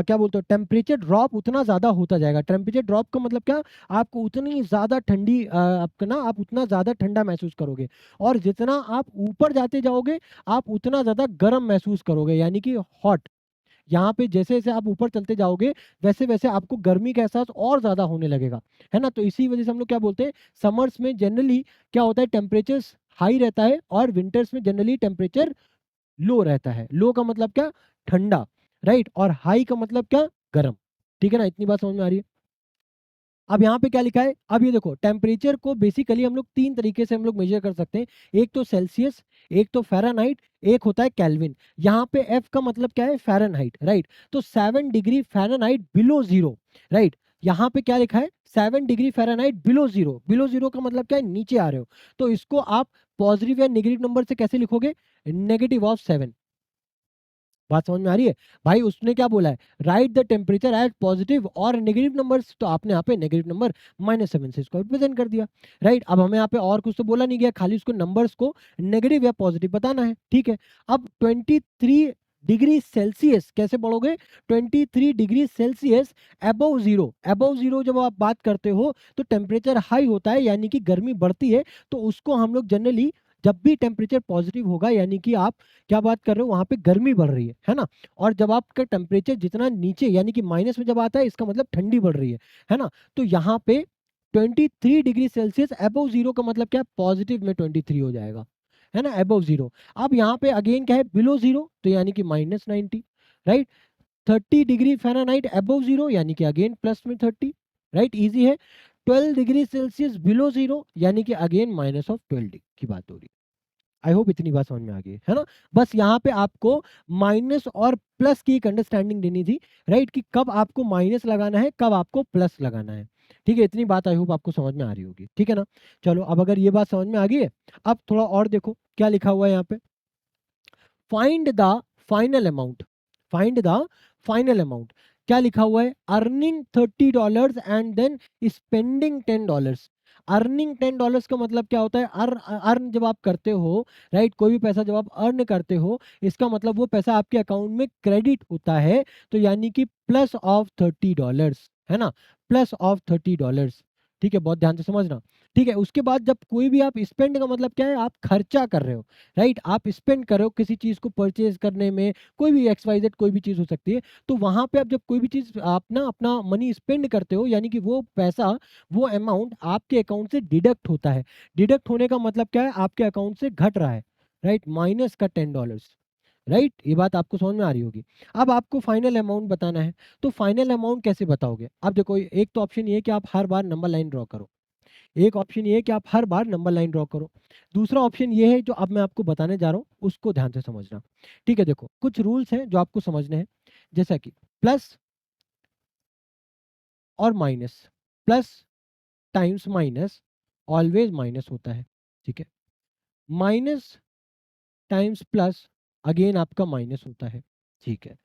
क्या बोलते हो, टेम्परेचर ड्रॉप उतना ज़्यादा होता जाएगा। टेम्परेचर ड्रॉप का मतलब क्या, आपको उतनी ज़्यादा ठंडी आपका ना, आप उतना ज़्यादा ठंडा महसूस करोगे। और जितना आप ऊपर जाते जाओगे, आप उतना ज़्यादा गर्म महसूस करोगे, यानी कि हॉट। यहाँ पे जैसे-जैसे आप ऊपर चलते जाओगे, वैसे-वैसे आपको गर्मी का एहसास और ज़्यादा होने लगेगा, है ना? तो इसी वजह से हम लोग क्या बोलते हैं, समर्स में जनरली क्या होता है, टेम्परेचर्स हाई रहता है और विंटर्स में जनरली टेम्परेचर लो रहता है। लो का मतलब क्या, ठंडा, राइट? और हाई का मतलब क्या, गर्म। ठीक है ना? इतनी बात समझ में आ रही है? अब यहाँ पे क्या लिखा है, अब ये देखो, टेम्परेचर को बेसिकली हम लोग 3 तरीके से हम लोग मेजर कर सकते हैं। एक तो सेल्सियस, एक तो फ़ारेनहाइट, एक होता है केल्विन। यहाँ पे एफ का मतलब क्या है, फ़ारेनहाइट, राइट? तो 7 degree Fahrenheit below zero, right? यहाँ पे क्या लिखा है, 7 degree Fahrenheit below zero. Below zero का मतलब क्या है, नीचे आ रहे हो। तो इसको आप पॉजिटिव या नेगेटिव नंबर से कैसे लिखोगे, नेगेटिव ऑफ 7। बात समझ में आ रही है? भाई उसने क्या बोला है, right the temperature at positive और नेगेटिव नंबर्स, तो आपने यहाँ पे नेगेटिव नंबर -7 से इसको रिप्रेजेंट कर दिया, राइट? अब हमें यहाँ पे और कुछ तो बोला नहीं गया, खाली उसको नंबर्स को नेगेटिव या पॉजिटिव बताना है, ठीक है? अब 23 डिग्री सेल्सियस कैसे पढ़ोगे, 23 degree Celsius above zero. Above zero जब आप बात करते हो तो टेम्परेचर हाई होता है, यानी कि गर्मी बढ़ती है। तो उसको हम लोग जनरली, जब भी टेम्परेचर पॉजिटिव होगा, यानी कि आप क्या बात कर रहे हो, वहाँ पे गर्मी बढ़ रही है ना? और जब आपका टेम्परेचर जितना नीचे, यानी कि माइनस में जब आता है, इसका मतलब ठंडी बढ़ रही है ना? तो यहाँ पे 23 डिग्री सेल्सियस अबव जीरो का मतलब क्या है, पॉजिटिव में 23 हो जाएगा, है ना? Above zero. अब यहाँ पे अगेन क्या है, बिलो जीरो, तो यानी कि -90, right? 30 degree Fahrenheit above zero, यानी कि अगेन प्लस में 30, राइट? इजी है। 12 डिग्री सेल्सियस बिलो जीरो, यानी कि अगेन -12 की बात हो रही है। आई होप इतनी बात समझ में आ गई है ना? बस यहाँ पे आपको माइनस और प्लस की एक अंडरस्टैंडिंग देनी थी, राइट? कि कब आपको माइनस लगाना है, कब आपको प्लस लगाना है। ठीक है, इतनी बात आई होप आपको समझ में आ रही होगी, ठीक है ना? चलो, अब अगर ये बात समझ में आ गई है, अब थोड़ा और देखो क्या लिखा हुआ है यहाँ पे। Find the final amount, find the final amount. क्या लिखा हुआ है, earning $30 and then spending $10। Earning $10 का मतलब क्या होता है, अर्न जब आप करते हो, राइट? कोई भी पैसा जब आप अर्न करते हो, इसका मतलब वो पैसा आपके अकाउंट में क्रेडिट होता है, तो यानी कि प्लस ऑफ $30, है ना? प्लस ऑफ $30, ठीक है? बहुत ध्यान से समझना, ठीक है? उसके बाद जब कोई भी आप स्पेंड का मतलब क्या है, आप खर्चा कर रहे हो, राइट? आप स्पेंड करो किसी चीज़ को परचेज़ करने में, कोई भी एक्स वाई ज़ेड कोई भी चीज़ हो सकती है। तो वहाँ पे आप जब कोई भी चीज़ आप ना अपना मनी स्पेंड करते हो, यानी कि वो पैसा, वो अमाउंट आपके अकाउंट से डिडक्ट होता है। डिडक्ट होने का मतलब क्या है, आपके अकाउंट से घट रहा है, राइट? माइनस का $10, राइट? ये बात आपको समझ में आ रही होगी। अब आपको फाइनल अमाउंट बताना है, तो फाइनल अमाउंट कैसे बताओगे? अब देखो, एक तो ऑप्शन ये है कि आप हर बार नंबर लाइन ड्रॉ करो। एक ऑप्शन ये है कि आप हर बार नंबर लाइन ड्रॉ करो। दूसरा ऑप्शन ये है जो अब मैं आपको बताने जा रहा हूँ, उसको ध्यान से समझना। ठीक है, देखो कुछ रूल्स हैं जो आपको समझने हैं, जैसा कि प्लस और minus. Plus times minus always minus होता है, ठीक है? माइनस टाइम्स प्लस अगेन आपका माइनस होता है, ठीक है?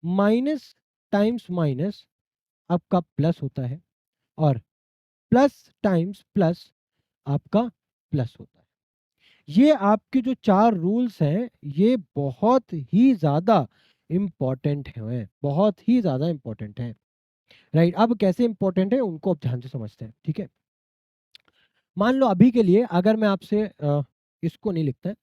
माइनस टाइम्स माइनस आपका प्लस होता है, और प्लस टाइम्स प्लस आपका प्लस होता है। ये आपके जो 4 रूल्स हैं, ये बहुत ही ज़्यादा इम्पोर्टेंट हैं, बहुत ही ज़्यादा इम्पोर्टेंट हैं, राइट? अब कैसे इम्पोर्टेंट है, उनको अब ध्यान से समझते हैं, ठीक है? मान लो अभी के लिए अगर मैं आपसे इसको नहीं लिखते हैं,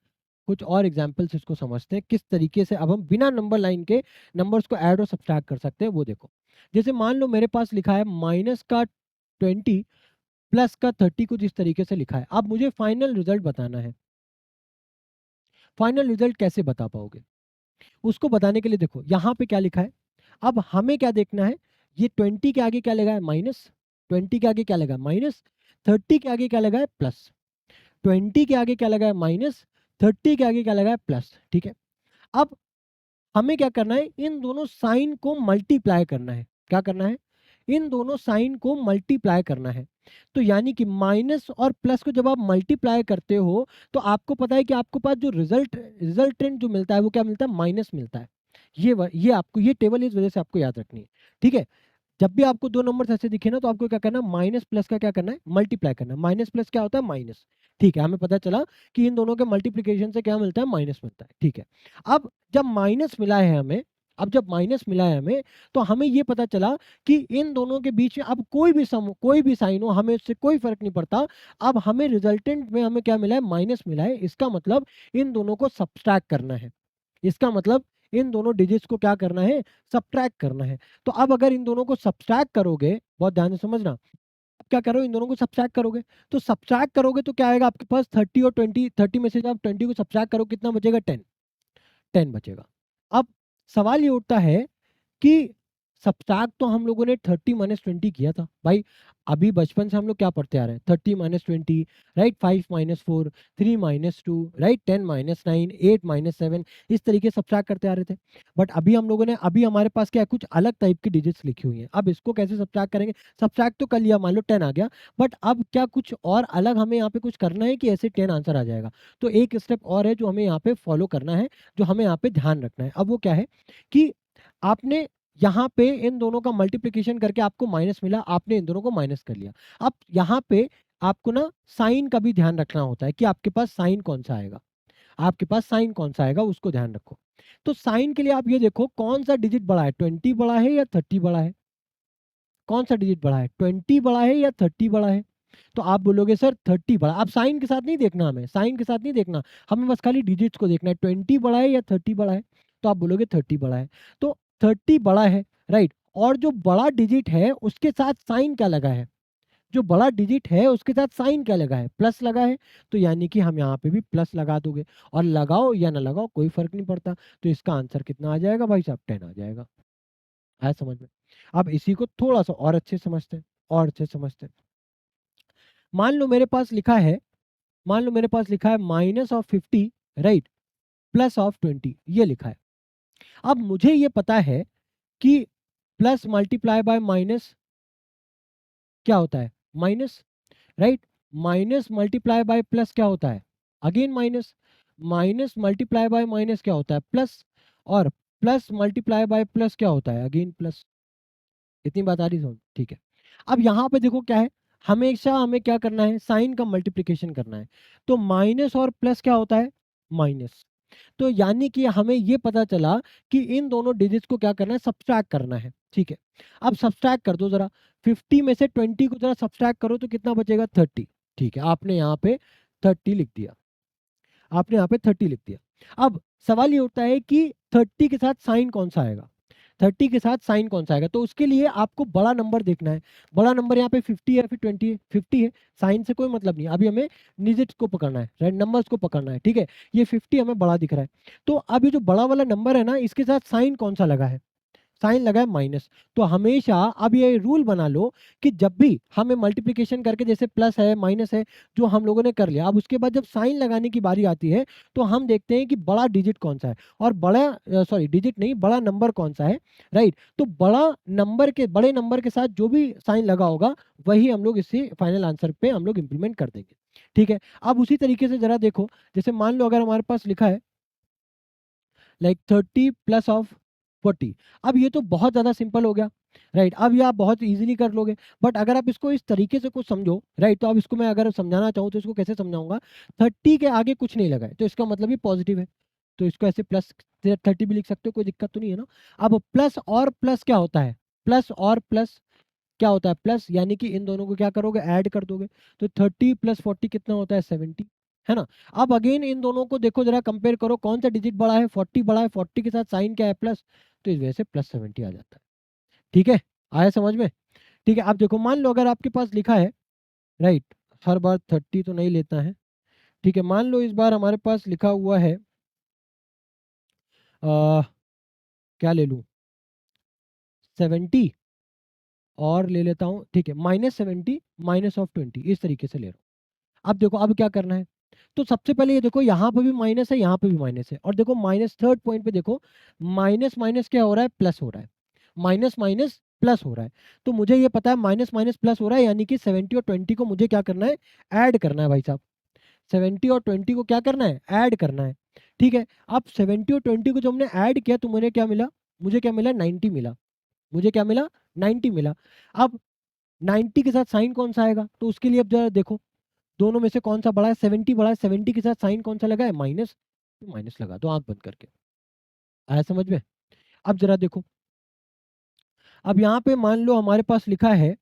कुछ और एग्ज़ाम्पल्स इसको समझते हैं, किस तरीके से अब हम बिना नंबर लाइन के नंबर्स को ऐड और सब्ट्रैक्ट कर सकते हैं, वो देखो। जैसे मान लो मेरे पास लिखा है माइनस का 20 प्लस का 30, कुछ इस तरीके से लिखा है। अब मुझे फाइनल रिज़ल्ट बताना है। फाइनल रिज़ल्ट कैसे बता पाओगे? उसको बताने के लिए देखो यहाँ पे क्या लिखा है। अब हमें क्या देखना है, ये 20 के आगे क्या लगा है, माइनस। 20 के आगे क्या लगा है, माइनस। 30 के आगे क्या लगा है, प्लस। 20 के आगे क्या लगा है, माइनस। 30 के आगे क्या लगा है, प्लस, ठीक है? अब हमें क्या करना है, इन दोनों साइन को मल्टीप्लाई करना है। क्या करना है, इन दोनों साइन को मल्टीप्लाई करना है। तो यानी कि माइनस और प्लस को जब आप मल्टीप्लाई करते हो, तो आपको पता है कि आपको पास जो रिजल्टेंट जो मिलता है, वो क्या मिलता है, माइनस मिलता है। ये आपको ये टेबल इस वजह से आपको याद रखनी है, ठीक है। जब भी आपको दो नंबर ऐसे दिखे ना, तो आपको क्या करना है, माइनस प्लस का क्या करना है, मल्टीप्लाई करना है। माइनस प्लस क्या होता है, माइनस, ठीक है। हमें पता चला कि इन दोनों के मल्टीप्लिकेशन से क्या मिलता है, माइनस मिलता है, ठीक है। अब जब माइनस मिला है हमें, जब माइनस मिला है हमें, तो हमें ये पता चला कि इन दोनों के बीच में अब कोई भी सम, कोई भी साइन हो, हमें उससे कोई फर्क नहीं पड़ता। अब हमें रिजल्टेंट में हमें क्या मिला है, माइनस मिला है। इसका मतलब इन दोनों को सब्सट्रैक्ट करना है। इसका मतलब इन दोनों डिजिट्स को क्या करना है, सब्ट्रैक्ट करना है। तो अब अगर इन दोनों को सब्ट्रैक्ट करोगे, बहुत ध्यान से समझना, अब क्या करो, इन दोनों को सब्ट्रैक्ट करोगे, तो सब्ट्रैक्ट करोगे तो क्या आएगा आपके पास, 30 और 20, 30 में से जब 20 को सब्ट्रैक्ट करो कितना बचेगा, 10, 10 बचेगा। अब सवाल ये उठता है कि सब्ट्रैक्ट तो हम लोगों ने 30 माइनस 20 किया था भाई। अभी बचपन से हम लोग क्या पढ़ते आ रहे हैं, 30 minus 20, right, 5 minus 4, 3 minus 2, right, 10 minus 9, 8 minus 7, इस तरीके से सब्ट्रैक्ट करते आ रहे थे। बट अभी हम लोगों ने, अभी हमारे पास क्या है, कुछ अलग टाइप की डिजिट्स लिखी हुई हैं। अब इसको कैसे सब्ट्रैक्ट करेंगे, सब्ट्रैक्ट तो कर लिया, मान लो 10 आ गया, बट अब क्या कुछ और अलग हमें यहाँ पे कुछ करना है कि ऐसे 10 आंसर आ जाएगा। तो एक स्टेप और है जो हमें यहाँ पे फॉलो करना है, जो हमें यहाँ पे ध्यान रखना है। अब वो क्या है कि आपने यहाँ पे इन दोनों का मल्टीप्लिकेशन करके आपको माइनस मिला, आपने इन दोनों को माइनस कर लिया। अब यहाँ पे आपको ना साइन का भी ध्यान रखना होता है कि आपके पास साइन कौन सा आएगा, आपके पास साइन कौन सा आएगा उसको ध्यान रखो। तो साइन के लिए आप ये देखो कौन सा डिजिट बड़ा है, 20 बड़ा है या 30 बड़ा है, कौन सा डिजिट बड़ा है, 20 बड़ा है या 30 बड़ा है। तो आप बोलोगे सर 30 बड़ा। अब साइन के साथ नहीं देखना, हमें साइन के साथ नहीं देखना, हमें बस खाली डिजिट्स को देखना है, 20 बड़ा है या 30 बड़ा है। तो आप बोलोगे 30 बड़ा है, तो 30 बड़ा है, राइट। और जो बड़ा डिजिट है उसके साथ साइन क्या लगा है, जो बड़ा डिजिट है उसके साथ साइन क्या लगा है, प्लस लगा है। तो यानी कि हम यहाँ पे भी प्लस लगा दोगे, और लगाओ या ना लगाओ कोई फर्क नहीं पड़ता। तो इसका आंसर कितना आ जाएगा भाई साहब, 10 आ जाएगा। आया समझ में। अब इसी को थोड़ा सा और अच्छे से समझते हैं, और अच्छे से समझते हैं। मान लो मेरे पास लिखा है, मान लो मेरे पास लिखा है minus of 50, right, plus of 20, ये लिखा है। अब मुझे ये पता है कि प्लस मल्टीप्लाई बाय माइनस क्या होता है, minus, right. Minus multiply by plus क्या होता है, again minus. Minus multiply by minus क्या होता है, प्लस। और प्लस मल्टीप्लाई बाय प्लस क्या होता है, अगेन प्लस। इतनी बात आ रही समझ, ठीक है। अब यहाँ पे देखो क्या है, हमेशा हमें क्या करना है, साइन का मल्टीप्लिकेशन करना है। तो माइनस और प्लस क्या होता है, माइनस। तो यानी कि हमें ये पता चला कि इन दोनों डिजिट्स को क्या करना है, सब्सट्रैक्ट करना है, ठीक है। अब सब्सट्रैक्ट कर दो जरा, 50 में से 20 को जरा सब्सट्रैक्ट करो तो कितना बचेगा, 30, ठीक है। आपने यहाँ पे 30 लिख दिया, आपने यहाँ पे 30 लिख दिया। अब सवाल ये उठता है कि 30 के साथ साइन कौन सा आएगा, 30 के साथ साइन कौन सा आएगा। तो उसके लिए आपको बड़ा नंबर देखना है। बड़ा नंबर यहाँ पे 50 है, फिर 20 है, 50 है, साइन से कोई मतलब नहीं। अभी हमें डिजिट्स को पकड़ना है, राइट, नंबर्स को पकड़ना है, ठीक है। ये 50 हमें बड़ा दिख रहा है। तो अभी जो बड़ा वाला नंबर है ना, इसके साथ साइन कौन सा लगा है, साइन लगा है माइनस। तो हमेशा अब ये रूल बना लो कि जब भी हमें मल्टीप्लिकेशन करके, जैसे प्लस है माइनस है जो हम लोगों ने कर लिया, अब उसके बाद जब साइन लगाने की बारी आती है तो हम देखते हैं कि बड़ा डिजिट कौन सा है, और बड़ा सॉरी डिजिट नहीं, बड़ा नंबर कौन सा है, राइट। तो बड़ा नंबर के, बड़े नंबर के साथ जो भी साइन लगा होगा वही हम लोग इसे फाइनल आंसर पे हम लोग इंप्लीमेंट कर देंगे, ठीक है। अब उसी तरीके से जरा देखो, जैसे मान लो अगर हमारे पास लिखा है लाइक 30 प्लस ऑफ 40। अब ये तो बहुत ज़्यादा सिंपल हो गया, राइट। अब ये आप बहुत इजीली कर लोगे। बट अगर आप इसको इस तरीके से कुछ समझो, राइट, तो अब इसको मैं अगर समझाना चाहूँ तो इसको कैसे समझाऊंगा, 30 के आगे कुछ नहीं लगा है तो इसका मतलब ये पॉजिटिव है। तो इसको ऐसे प्लस 30 भी लिख सकते हो, कोई दिक्कत तो नहीं है ना। अब प्लस और प्लस क्या होता है, प्लस और प्लस क्या होता है, प्लस, यानी कि इन दोनों को क्या करोगे, ऐड कर दोगे। तो 30 प्लस 40 कितना होता है, 70, है ना। अब अगेन इन दोनों को देखो जरा, कंपेयर करो कौन सा डिजिट बड़ा है, 40 बड़ा है, 40 के साथ साइन क्या है, प्लस। तो इस वजह से प्लस 70 आ जाता है, ठीक है। आया समझ में, ठीक है। अब देखो मान लो अगर आपके पास लिखा है, राइट, हर बार 30 तो नहीं लेता है, ठीक है। मान लो इस बार हमारे पास लिखा हुआ है आ, क्या ले लूँ, 70, और ले लेता हूँ, ठीक है, -70 -20, इस तरीके से ले रहा हूँ। अब देखो अब क्या करना है, तो सबसे पहले ये देखो यहाँ पे भी माइनस है, यहाँ पे भी माइनस है, और देखो माइनस थर्ड पॉइंट पे देखो, माइनस माइनस क्या हो रहा है, प्लस हो रहा है, माइनस माइनस प्लस हो रहा है। तो मुझे ये पता है माइनस माइनस प्लस हो रहा है, यानी कि 70 और 20 को मुझे क्या करना है, ऐड करना है भाई साहब। 70 और 20 को क्या करना है, ऐड करना है, ठीक है। अब 70 और 20 को जब हमने ऐड किया तो मुझे क्या मिला? मुझे क्या मिला? 90 मिला। मुझे क्या मिला? 90 मिला। अब 90 के साथ साइन कौन सा आएगा? तो उसके लिए अब जरा देखो, दोनों में से कौन सा बड़ा है? 70 बड़ा है। 70 के साथ साइन कौन सा लगा है? माइनस। तो माइनस लगा दो आंख बंद करके। आया समझ में? अब जरा देखो, अब यहाँ पे मान लो हमारे पास लिखा है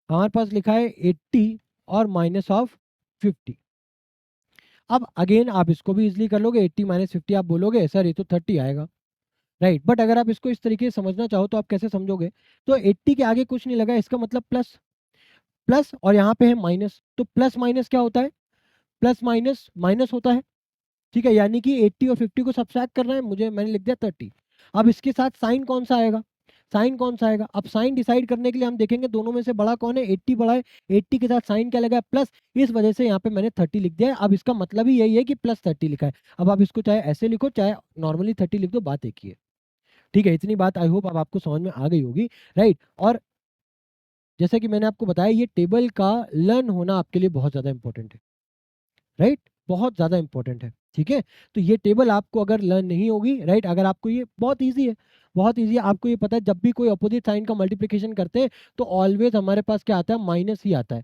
80 और माइनस ऑफ 50। अब अगेन आप इसको भी इजीली कर लोगे। 80 माइनस 50 आप बोलोगे सर ये तो 30 आएगा, राइट। बट अगर आप इसको इस तरीके से समझना चाहो तो आप कैसे समझोगे? तो 80 के आगे कुछ नहीं लगा, इसका मतलब प्लस। प्लस और यहाँ पे है माइनस, तो प्लस माइनस क्या होता है? प्लस माइनस माइनस होता है। ठीक है, यानी कि 80 और 50 को सब्ट्रैक्ट करना है मुझे, मैंने लिख दिया 30। अब इसके साथ साइन कौन सा आएगा? साइन कौन सा आएगा? अब साइन डिसाइड करने के लिए हम देखेंगे दोनों में से बड़ा कौन है? 80 बड़ा है। 80 के साथ साइन क्या लगा है? प्लस। इस वजह से यहाँ पे मैंने 30 लिख दिया है। अब इसका मतलब ही यही है कि प्लस 30 लिखा है। अब आप इसको चाहे ऐसे लिखो चाहे नॉर्मली 30 लिख दो, बात एक ही है। ठीक है, इतनी बात आई होप अब आपको समझ में आ गई होगी, राइट। और जैसे कि मैंने आपको बताया, ये टेबल का लर्न होना आपके लिए बहुत ज़्यादा इंपॉर्टेंट है, राइट। बहुत ज़्यादा इंपॉर्टेंट है, ठीक है। तो ये टेबल आपको अगर लर्न नहीं होगी, राइट, अगर आपको ये बहुत ईजी है, बहुत ईजी है। आपको ये पता है जब भी कोई अपोजिट साइन का मल्टीप्लिकेशन करते हैं तो ऑलवेज हमारे पास क्या आता है? माइनस ही आता है।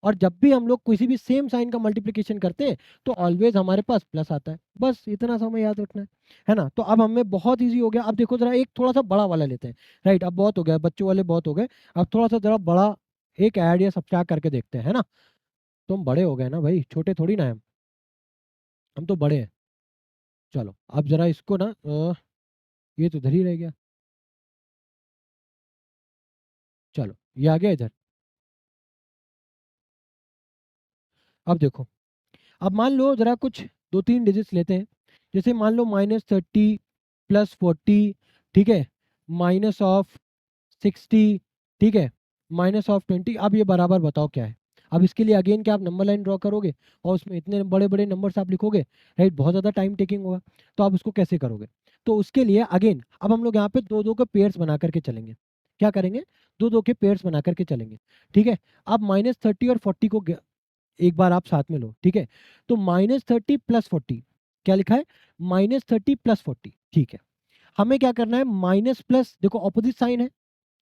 और जब भी हम लोग किसी भी सेम साइन का मल्टीप्लिकेशन करते हैं तो ऑलवेज हमारे पास प्लस आता है। बस इतना समय याद रखना है ना। तो अब हमें बहुत ईजी हो गया। अब देखो जरा एक थोड़ा सा बड़ा वाला लेते हैं, राइट। अब बहुत हो गया, बच्चों वाले बहुत हो गए। अब थोड़ा सा जरा बड़ा एक ऐड या सब्ट्रैक्ट करके देखते हैं, है ना। तुम बड़े हो गए ना भाई, छोटे थोड़ी ना है हम तो बड़े हैं। चलो अब जरा इसको ना ये तो इधर ही रह गया। चलो ये आ गया इधर। अब देखो, अब मान लो जरा कुछ दो तीन डिजिट्स लेते हैं। जैसे मान लो -30 +40, ठीक है, -60, ठीक है, -20। अब ये बराबर बताओ क्या है? अब इसके लिए अगेन क्या आप नंबर लाइन ड्रॉ करोगे और उसमें इतने बड़े बड़े नंबर्स आप लिखोगे, राइट? बहुत ज़्यादा टाइम टेकिंग होगा। तो आप उसको कैसे करोगे? तो उसके लिए अगेन अब हम लोग यहाँ पे दो दो के पेयर्स बना करके चलेंगे। क्या करेंगे? दो दो के पेयर्स बना करके चलेंगे, ठीक है। अब -30 और 40 को एक बार आप साथ में लो, ठीक है। तो -30 +40 क्या लिखा है? -30 +40, ठीक है। हमें क्या करना है? माइनस प्लस, देखो ऑपोजिट साइन है,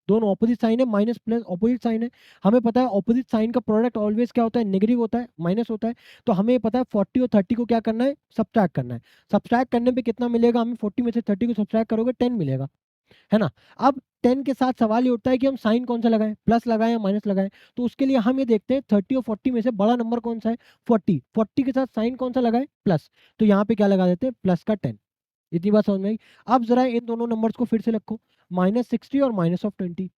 दोनों ऑपोजिट साइन है, माइनस प्लस ऑपोजिट साइन है। हमें पता है ऑपोजिट साइन का प्रोडक्ट ऑलवेज क्या होता है? नेगेटिव होता है, माइनस होता है। तो हमें पता है 40 और 30 को क्या करना है? सब्ट्रैक्ट करना है। सब्ट्रैक्ट करने पे कितना मिलेगा हमें? 40 में से 30 को सब्ट्रैक्ट करोगे 10 मिलेगा, है ना। अब 10 के साथ सवाल ये उठता है कि हम साइन कौन सा लगाएं, प्लस लगाएं या माइनस लगाएं। तो उसके लिए हम ये देखते हैं 30 और 40 में से बड़ा नंबर कौन सा है? 40। 40 के साथ साइन कौन सा लगाएं? प्लस। तो यहाँ पे क्या लगा देते हैं? प्लस का 10। इतनी बात समझ में आई? अब जरा इन दोनों नंबर्स को फिर से रखो, -60 और -20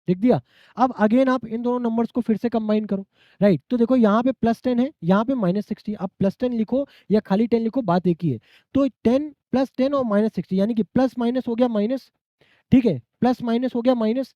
लिख दिया। अब अगेन आप इन दोनों नंबर्स को फिर से कंबाइन करो, राइट। तो देखो यहाँ पे +10 है, यहाँ पे -60। अब +10 लिखो या खाली 10 लिखो, बात एक ही है। तो 10 +10 और -60 यानी कि प्लस माइनस हो गया माइनस, ठीक है, प्लस माइनस हो गया माइनस।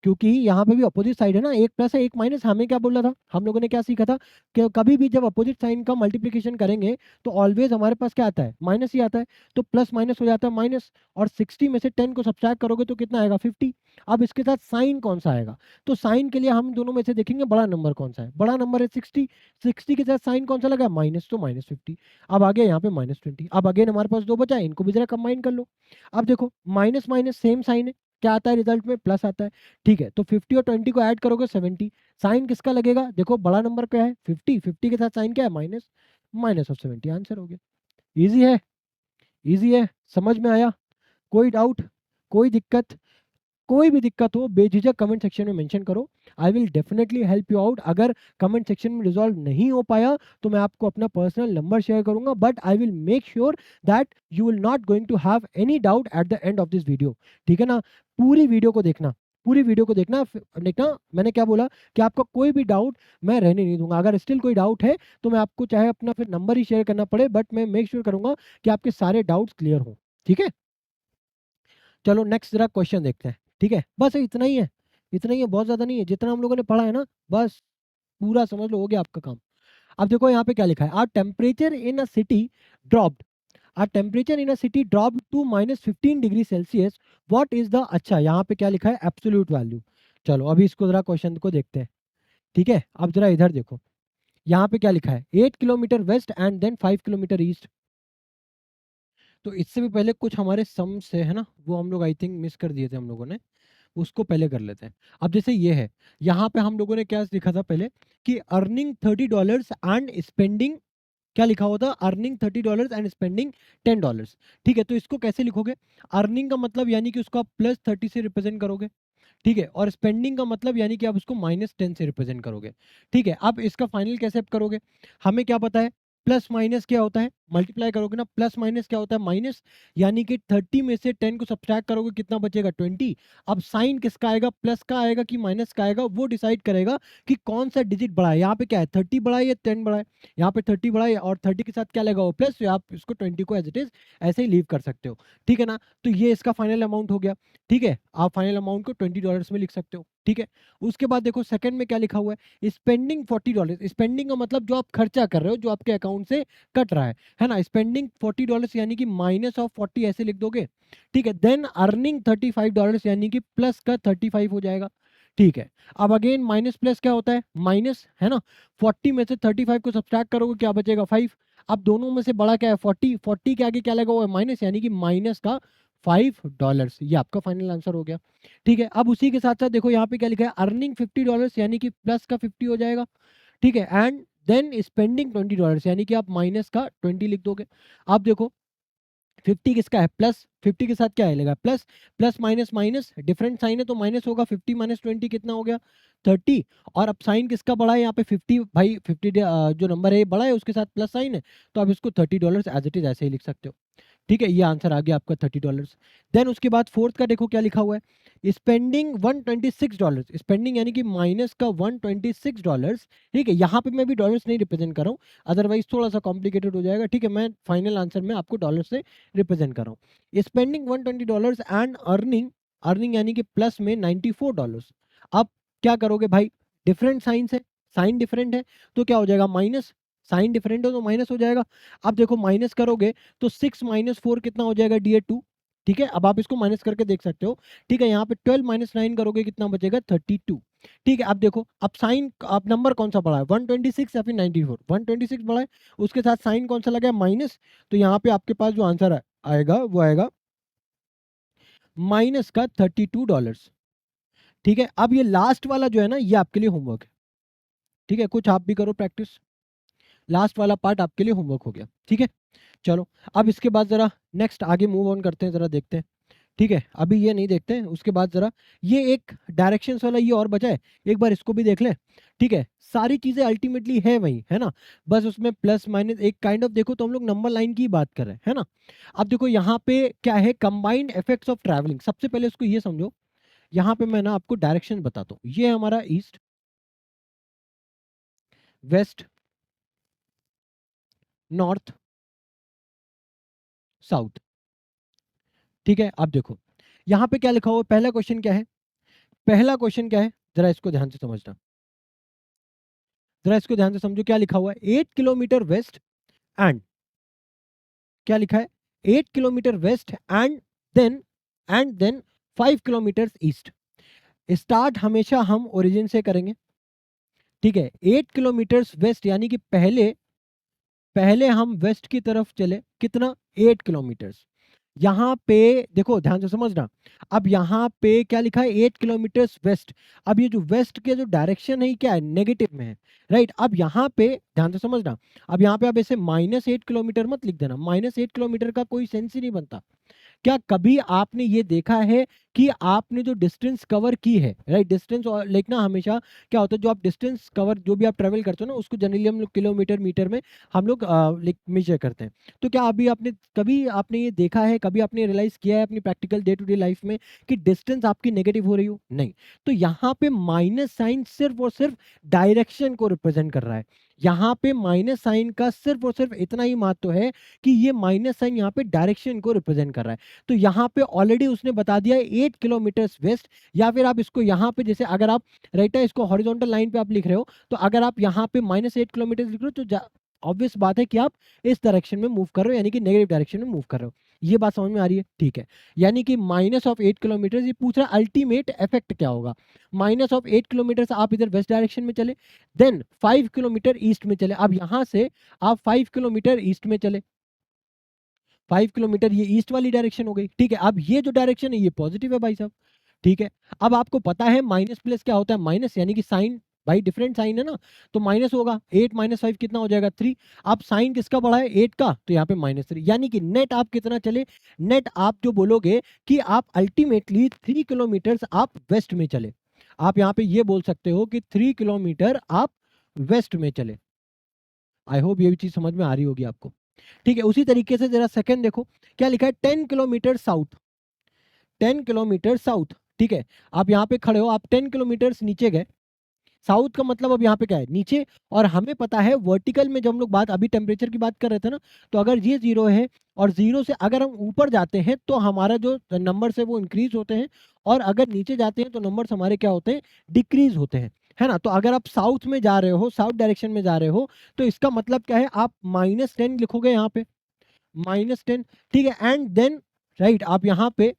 क्योंकि यहाँ पे भी अपोजिट साइड है ना, एक प्लस है एक माइनस। हमें क्या बोला था? हम लोगों ने क्या सीखा था कि कभी भी जब अपोजिट साइन का मल्टीप्लिकेशन करेंगे तो ऑलवेज हमारे पास क्या आता है? माइनस ही आता है। तो प्लस माइनस हो जाता है माइनस, और 60 में से 10 को सब्ट्रैक्ट करोगे तो कितना आएगा? 50। अब इसके साथ साइन कौन सा आएगा? तो साइन के लिए हम दोनों में से देखेंगे बड़ा नंबर कौन सा है। बड़ा नंबर है 60। 60 के साथ साइन कौन सा लगा? माइनस, तो -50। अब आ गया यहाँ पे -20। अब अगेन हमारे पास दो बचा है, इनको भी जरा कंबाइन कर लो। अब देखो माइनस माइनस सेम साइन है, क्या आता है रिजल्ट में? प्लस आता है, ठीक है। तो 50 और 20 को ऐड करोगे 70। साइन किसका लगेगा? देखो बड़ा नंबर क्या है? 50। 50 के साथ साइन क्या है? माइनस, -70। आंसर हो गया। इजी है, इजी है, समझ में आया? कोई डाउट, कोई दिक्कत? कोई भी दिक्कत हो बेझिझक कमेंट सेक्शन में मेंशन करो। I will definitely help you out. अगर कमेंट सेक्शन में रिजॉल्व नहीं हो पाया तो मैं आपको अपना पर्सनल नंबर शेयर करूंगा, but I will make sure that you will not going to have any doubt at the end of this video, ठीक है ना। पूरी वीडियो को देखना, पूरी वीडियो को देखना। देखना मैंने क्या बोला कि आपका कोई भी डाउट मैं रहने नहीं दूंगा। अगर स्टिल कोई डाउट है तो मैं आपको चाहे अपना फिर नंबर ही शेयर करना पड़े, बट मैं मेक श्योर करूंगा कि आपके सारे डाउट्स क्लियर हो, ठीक है। चलो नेक्स्ट जरा क्वेश्चन देखते हैं, ठीक है। बस इतना ही है, इतना ही है, बहुत ज्यादा नहीं है। जितना हम लोगों ने पढ़ा है ना, बस पूरा समझ लो, हो गया आपका काम। अब देखो यहाँ पे क्या लिखा है? Are temperature in a city dropped, are temperature in a city dropped to -15 degree Celsius, what is the, अच्छा यहाँ पे क्या लिखा है? Absolute value. चलो अभी इसको जरा क्वेश्चन को देखते हैं, ठीक है। अब जरा इधर देखो, यहाँ पे क्या लिखा है? 8 kilometre west and then 5 kilometre east. तो इससे भी पहले कुछ हमारे सम से है ना, वो हम लोग आई थिंक मिस कर दिए थे हम लोगों ने, उसको पहले कर लेते हैं। अब जैसे ये है, यहाँ पे हम लोगों ने क्या लिखा था पहले कि अर्निंग $30 एंड स्पेंडिंग, क्या लिखा हुआ था, अर्निंग $30 एंड स्पेंडिंग $10। ठीक है, तो इसको कैसे लिखोगे? अर्निंग का मतलब यानी कि उसको आप +30 से रिप्रेजेंट करोगे, ठीक है, और स्पेंडिंग का मतलब यानी कि आप उसको -10 से रिप्रेजेंट करोगे। ठीक है, अब इसका फाइनल कैसे आप करोगे? हमें क्या पता है, प्लस माइनस क्या होता है, मल्टीप्लाई करोगे ना, प्लस माइनस क्या होता है, माइनस, यानी कि 30 में से 10 को सब्ट्रैक्ट करोगे, कितना बचेगा, 20। अब साइन किसका आएगा, प्लस का आएगा कि माइनस का आएगा, वो डिसाइड करेगा कि कौन सा डिजिट बड़ा है। यहाँ पे क्या है, 30 बड़ा है या 10 बड़ा है? यहाँ पे 30 बड़ा है, और 30 के साथ क्या लगा हो, प्लस, तो आप इसको 20 को एज इट इज ऐसे ही लीव कर सकते हो। ठीक है ना, तो ये इसका फाइनल अमाउंट हो गया। ठीक है, आप फाइनल अमाउंट को $20 में लिख सकते हो। ठीक है, उसके बाद देखो सेकंड में क्या लिखा हुआ है, स्पेंडिंग $40। स्पेंडिंग का मतलब जो आप खर्चा कर रहे हो, जो आपके अकाउंट से कट रहा है ना, स्पेंडिंग $40 यानी कि -40 ऐसे लिख दोगे। ठीक है, देन अर्निंग $35 यानी कि प्लस का 35 हो जाएगा। ठीक है, अब अगेन माइनस प्लस क्या होता है, माइनस, है ना, 40 में से 35 को सब्ट्रैक्ट करोगे, क्या बचेगा, 5। अब दोनों में से बड़ा क्या है, 40, 40 के आगे क्या लगा हुआ है, माइनस, यानी कि माइनस का $5। ये आपका फाइनल आंसर हो गया। ठीक है, अब उसी के साथ साथ देखो यहाँ पे क्या लिखा है, अर्निंग $50 यानी कि प्लस का 50 हो जाएगा। ठीक है, एंड देन स्पेंडिंग $20 यानी कि आप माइनस का 20 लिख दोगे। अब देखो 50 किसका है, प्लस, 50 के साथ क्या आएगा, plus, plus minus minus, different sign है तो माइनस होगा, 50 माइनस 20 कितना हो गया, 30। और अब साइन किसका बड़ा है, यहाँ पे 50, भाई 50 जो नंबर है ये बड़ा है, उसके साथ प्लस साइन है, तो आप इसको $30 एज इट इज ऐसे ही लिख सकते हो। ठीक है, ये आंसर आ गया आपका $30। देन उसके बाद फोर्थ का देखो क्या लिखा हुआ है, स्पेंडिंग $126। स्पेंडिंग यानी कि माइनस का $126। ठीक है, यहाँ पे मैं भी डॉलर्स नहीं रिप्रेजेंट कर रहा हूँ, अदरवाइज थोड़ा सा कॉम्प्लिकेटेड हो जाएगा। ठीक है, मैं फाइनल आंसर में आपको डॉलर से रिप्रेजेंट कर रहा हूँ। स्पेंडिंग $120 एंड अर्निंग, अर्निंग यानी कि प्लस में $94। अब क्या करोगे भाई, डिफरेंट साइन है, साइन डिफरेंट है तो क्या हो जाएगा, माइनस, साइन डिफरेंट हो तो माइनस हो जाएगा। अब देखो माइनस करोगे तो 6 माइनस 4 कितना हो जाएगा, DA2। ठीक है, अब आप इसको माइनस करके देख सकते हो। ठीक है, यहाँ पे 12 माइनस 9 करोगे, कितना बचेगा, 32। ठीक है, अब देखो, अब साइन, अब नंबर कौन सा बड़ा है, 126 या फिर 94, 126 बड़ा है, उसके साथ साइन कौन सा लगा है, माइनस, तो यहाँ पे आपके पास जो आंसर आएगा वो आएगा माइनस का $32। ठीक है, अब ये लास्ट वाला जो है ना, ये आपके लिए होमवर्क है। ठीक है, कुछ आप भी करो प्रैक्टिस, लास्ट वाला पार्ट आपके लिए होमवर्क हो गया। ठीक है, चलो अब इसके बाद जरा नेक्स्ट आगे मूव ऑन करते हैं, जरा देखते हैं। ठीक है, अभी ये नहीं देखते हैं, उसके बाद जरा ये एक डायरेक्शंस वाला ये और बचा है, एक बार इसको भी देख लें। ठीक है, सारी चीजें अल्टीमेटली है वही, है ना, बस उसमें प्लस माइनस एक काइंड ऑफ, देखो तो हम लोग नंबर लाइन की बात कर रहे हैं, है ना। अब देखो यहाँ पे क्या है, कंबाइंड इफेक्ट्स ऑफ ट्रैवलिंग। सबसे पहले उसको ये समझो, यहाँ पे मैं ना आपको डायरेक्शन बताता हूँ, ये है हमारा ईस्ट, वेस्ट, नॉर्थ, साउथ। ठीक है, अब देखो यहाँ पे क्या लिखा हुआ है, पहला क्वेश्चन क्या है, पहला क्वेश्चन क्या है, जरा इसको ध्यान से समझना, जरा इसको ध्यान से समझो, क्या लिखा हुआ है, 8 किलोमीटर वेस्ट एंड, क्या लिखा है, 8 kilometre west and then 5 kilometre east. Start हमेशा हम ओरिजिन से करेंगे। ठीक है, 8 किलोमीटर वेस्ट यानी कि पहले पहले हम वेस्ट की तरफ चले, कितना, 8 किलोमीटर। यहाँ पे देखो ध्यान से समझना, अब यहाँ पे क्या लिखा है, 8 किलोमीटर वेस्ट। अब ये जो वेस्ट के जो डायरेक्शन है ये क्या है, नेगेटिव में है, राइट। अब यहाँ पे ध्यान से समझना, अब यहाँ पे आप ऐसे -8 किलोमीटर मत लिख देना, -8 किलोमीटर का कोई सेंस ही नहीं बनता। क्या कभी आपने ये देखा है कि आपने जो डिस्टेंस कवर की है, राइट, डिस्टेंस लिखना हमेशा क्या होता है, जो आप डिस्टेंस कवर जो भी आप ट्रेवल करते हो ना, उसको जनरली हम लोग किलोमीटर मीटर में हम लोग मेजर करते हैं। तो क्या अभी आपने कभी आपने ये देखा है, कभी आपने रियलाइज किया है अपनी practical day to day life में कि डिस्टेंस आपकी नेगेटिव हो रही हो, नहीं। तो यहाँ पे माइनस साइन सिर्फ और सिर्फ डायरेक्शन को रिप्रेजेंट कर रहा है। यहाँ पे माइनस साइन का सिर्फ और सिर्फ इतना ही महत्व है कि ये माइनस साइन यहाँ पे डायरेक्शन को रिप्रेजेंट कर रहा है। तो यहाँ पे ऑलरेडी उसने बता दिया 8 किलोमीटर वेस्ट, या फिर आप इसको यहाँ पे जैसे अगर आप राइट है, इसको हॉरिजॉन्टल लाइन पे आप लिख रहे हो, तो अगर आप यहाँ पे -8 किलोमीटर लिख रहे हो तो ऑब्वियस बात है कि आप इस डायरेक्शन में मूव कर रहे हो, यानी कि नेगेटिव डायरेक्शन में मूव कर रहे हो। ये बात समझ में आ रही है, ठीक है। यानी कि -8 किलोमीटर, ये पूछ रहा अल्टीमेट इफेक्ट क्या होगा। -8 किलोमीटर से आप इधर वेस्ट डायरेक्शन में चले, देन 5 किलोमीटर ईस्ट में चले, अब यहां से आप 5 किलोमीटर ईस्ट में चले, 5 किलोमीटर ये ईस्ट वाली डायरेक्शन हो गई, ठीक है। अब ये जो डायरेक्शन है ये पॉजिटिव है भाई साहब, ठीक है। अब आपको पता है माइनस प्लस क्या होता है, माइनस, यानी कि साइन भाई डिफरेंट साइन है ना, तो माइनस होगा। 8 माइनस 5 कितना हो जाएगा, 3। अब साइन किसका बढ़ा है, 8 का, तो यहाँ पे -3, यानी कि नेट आप कितना चले, नेट आप जो बोलोगे कि आप अल्टीमेटली 3 किलोमीटर आप वेस्ट में चले। आप यहाँ पे ये बोल सकते हो कि 3 किलोमीटर आप वेस्ट में चले। आई होप ये भी चीज समझ में आ रही होगी आपको, ठीक है। उसी तरीके से जरा सेकंड देखो, क्या लिखा है, 10 किलोमीटर साउथ, 10 किलोमीटर साउथ, ठीक है। आप यहाँ पे खड़े हो, आप 10 किलोमीटर नीचे गए, साउथ का मतलब अब यहाँ पे क्या है, नीचे। और हमें पता है वर्टिकल में जब हम लोग बात अभी टेम्परेचर की बात कर रहे थे ना, तो अगर ये 0 है और 0 से अगर हम ऊपर जाते हैं तो हमारा जो नंबर्स है वो इंक्रीज होते हैं, और अगर नीचे जाते हैं तो नंबर्स हमारे क्या होते हैं, डिक्रीज होते हैं, है ना। तो अगर आप साउथ में जा रहे हो, साउथ डायरेक्शन में जा रहे हो, तो इसका मतलब क्या है, आप -10 लिखोगे यहाँ पे, -10, ठीक है। एंड देन राइट, आप यहाँ पे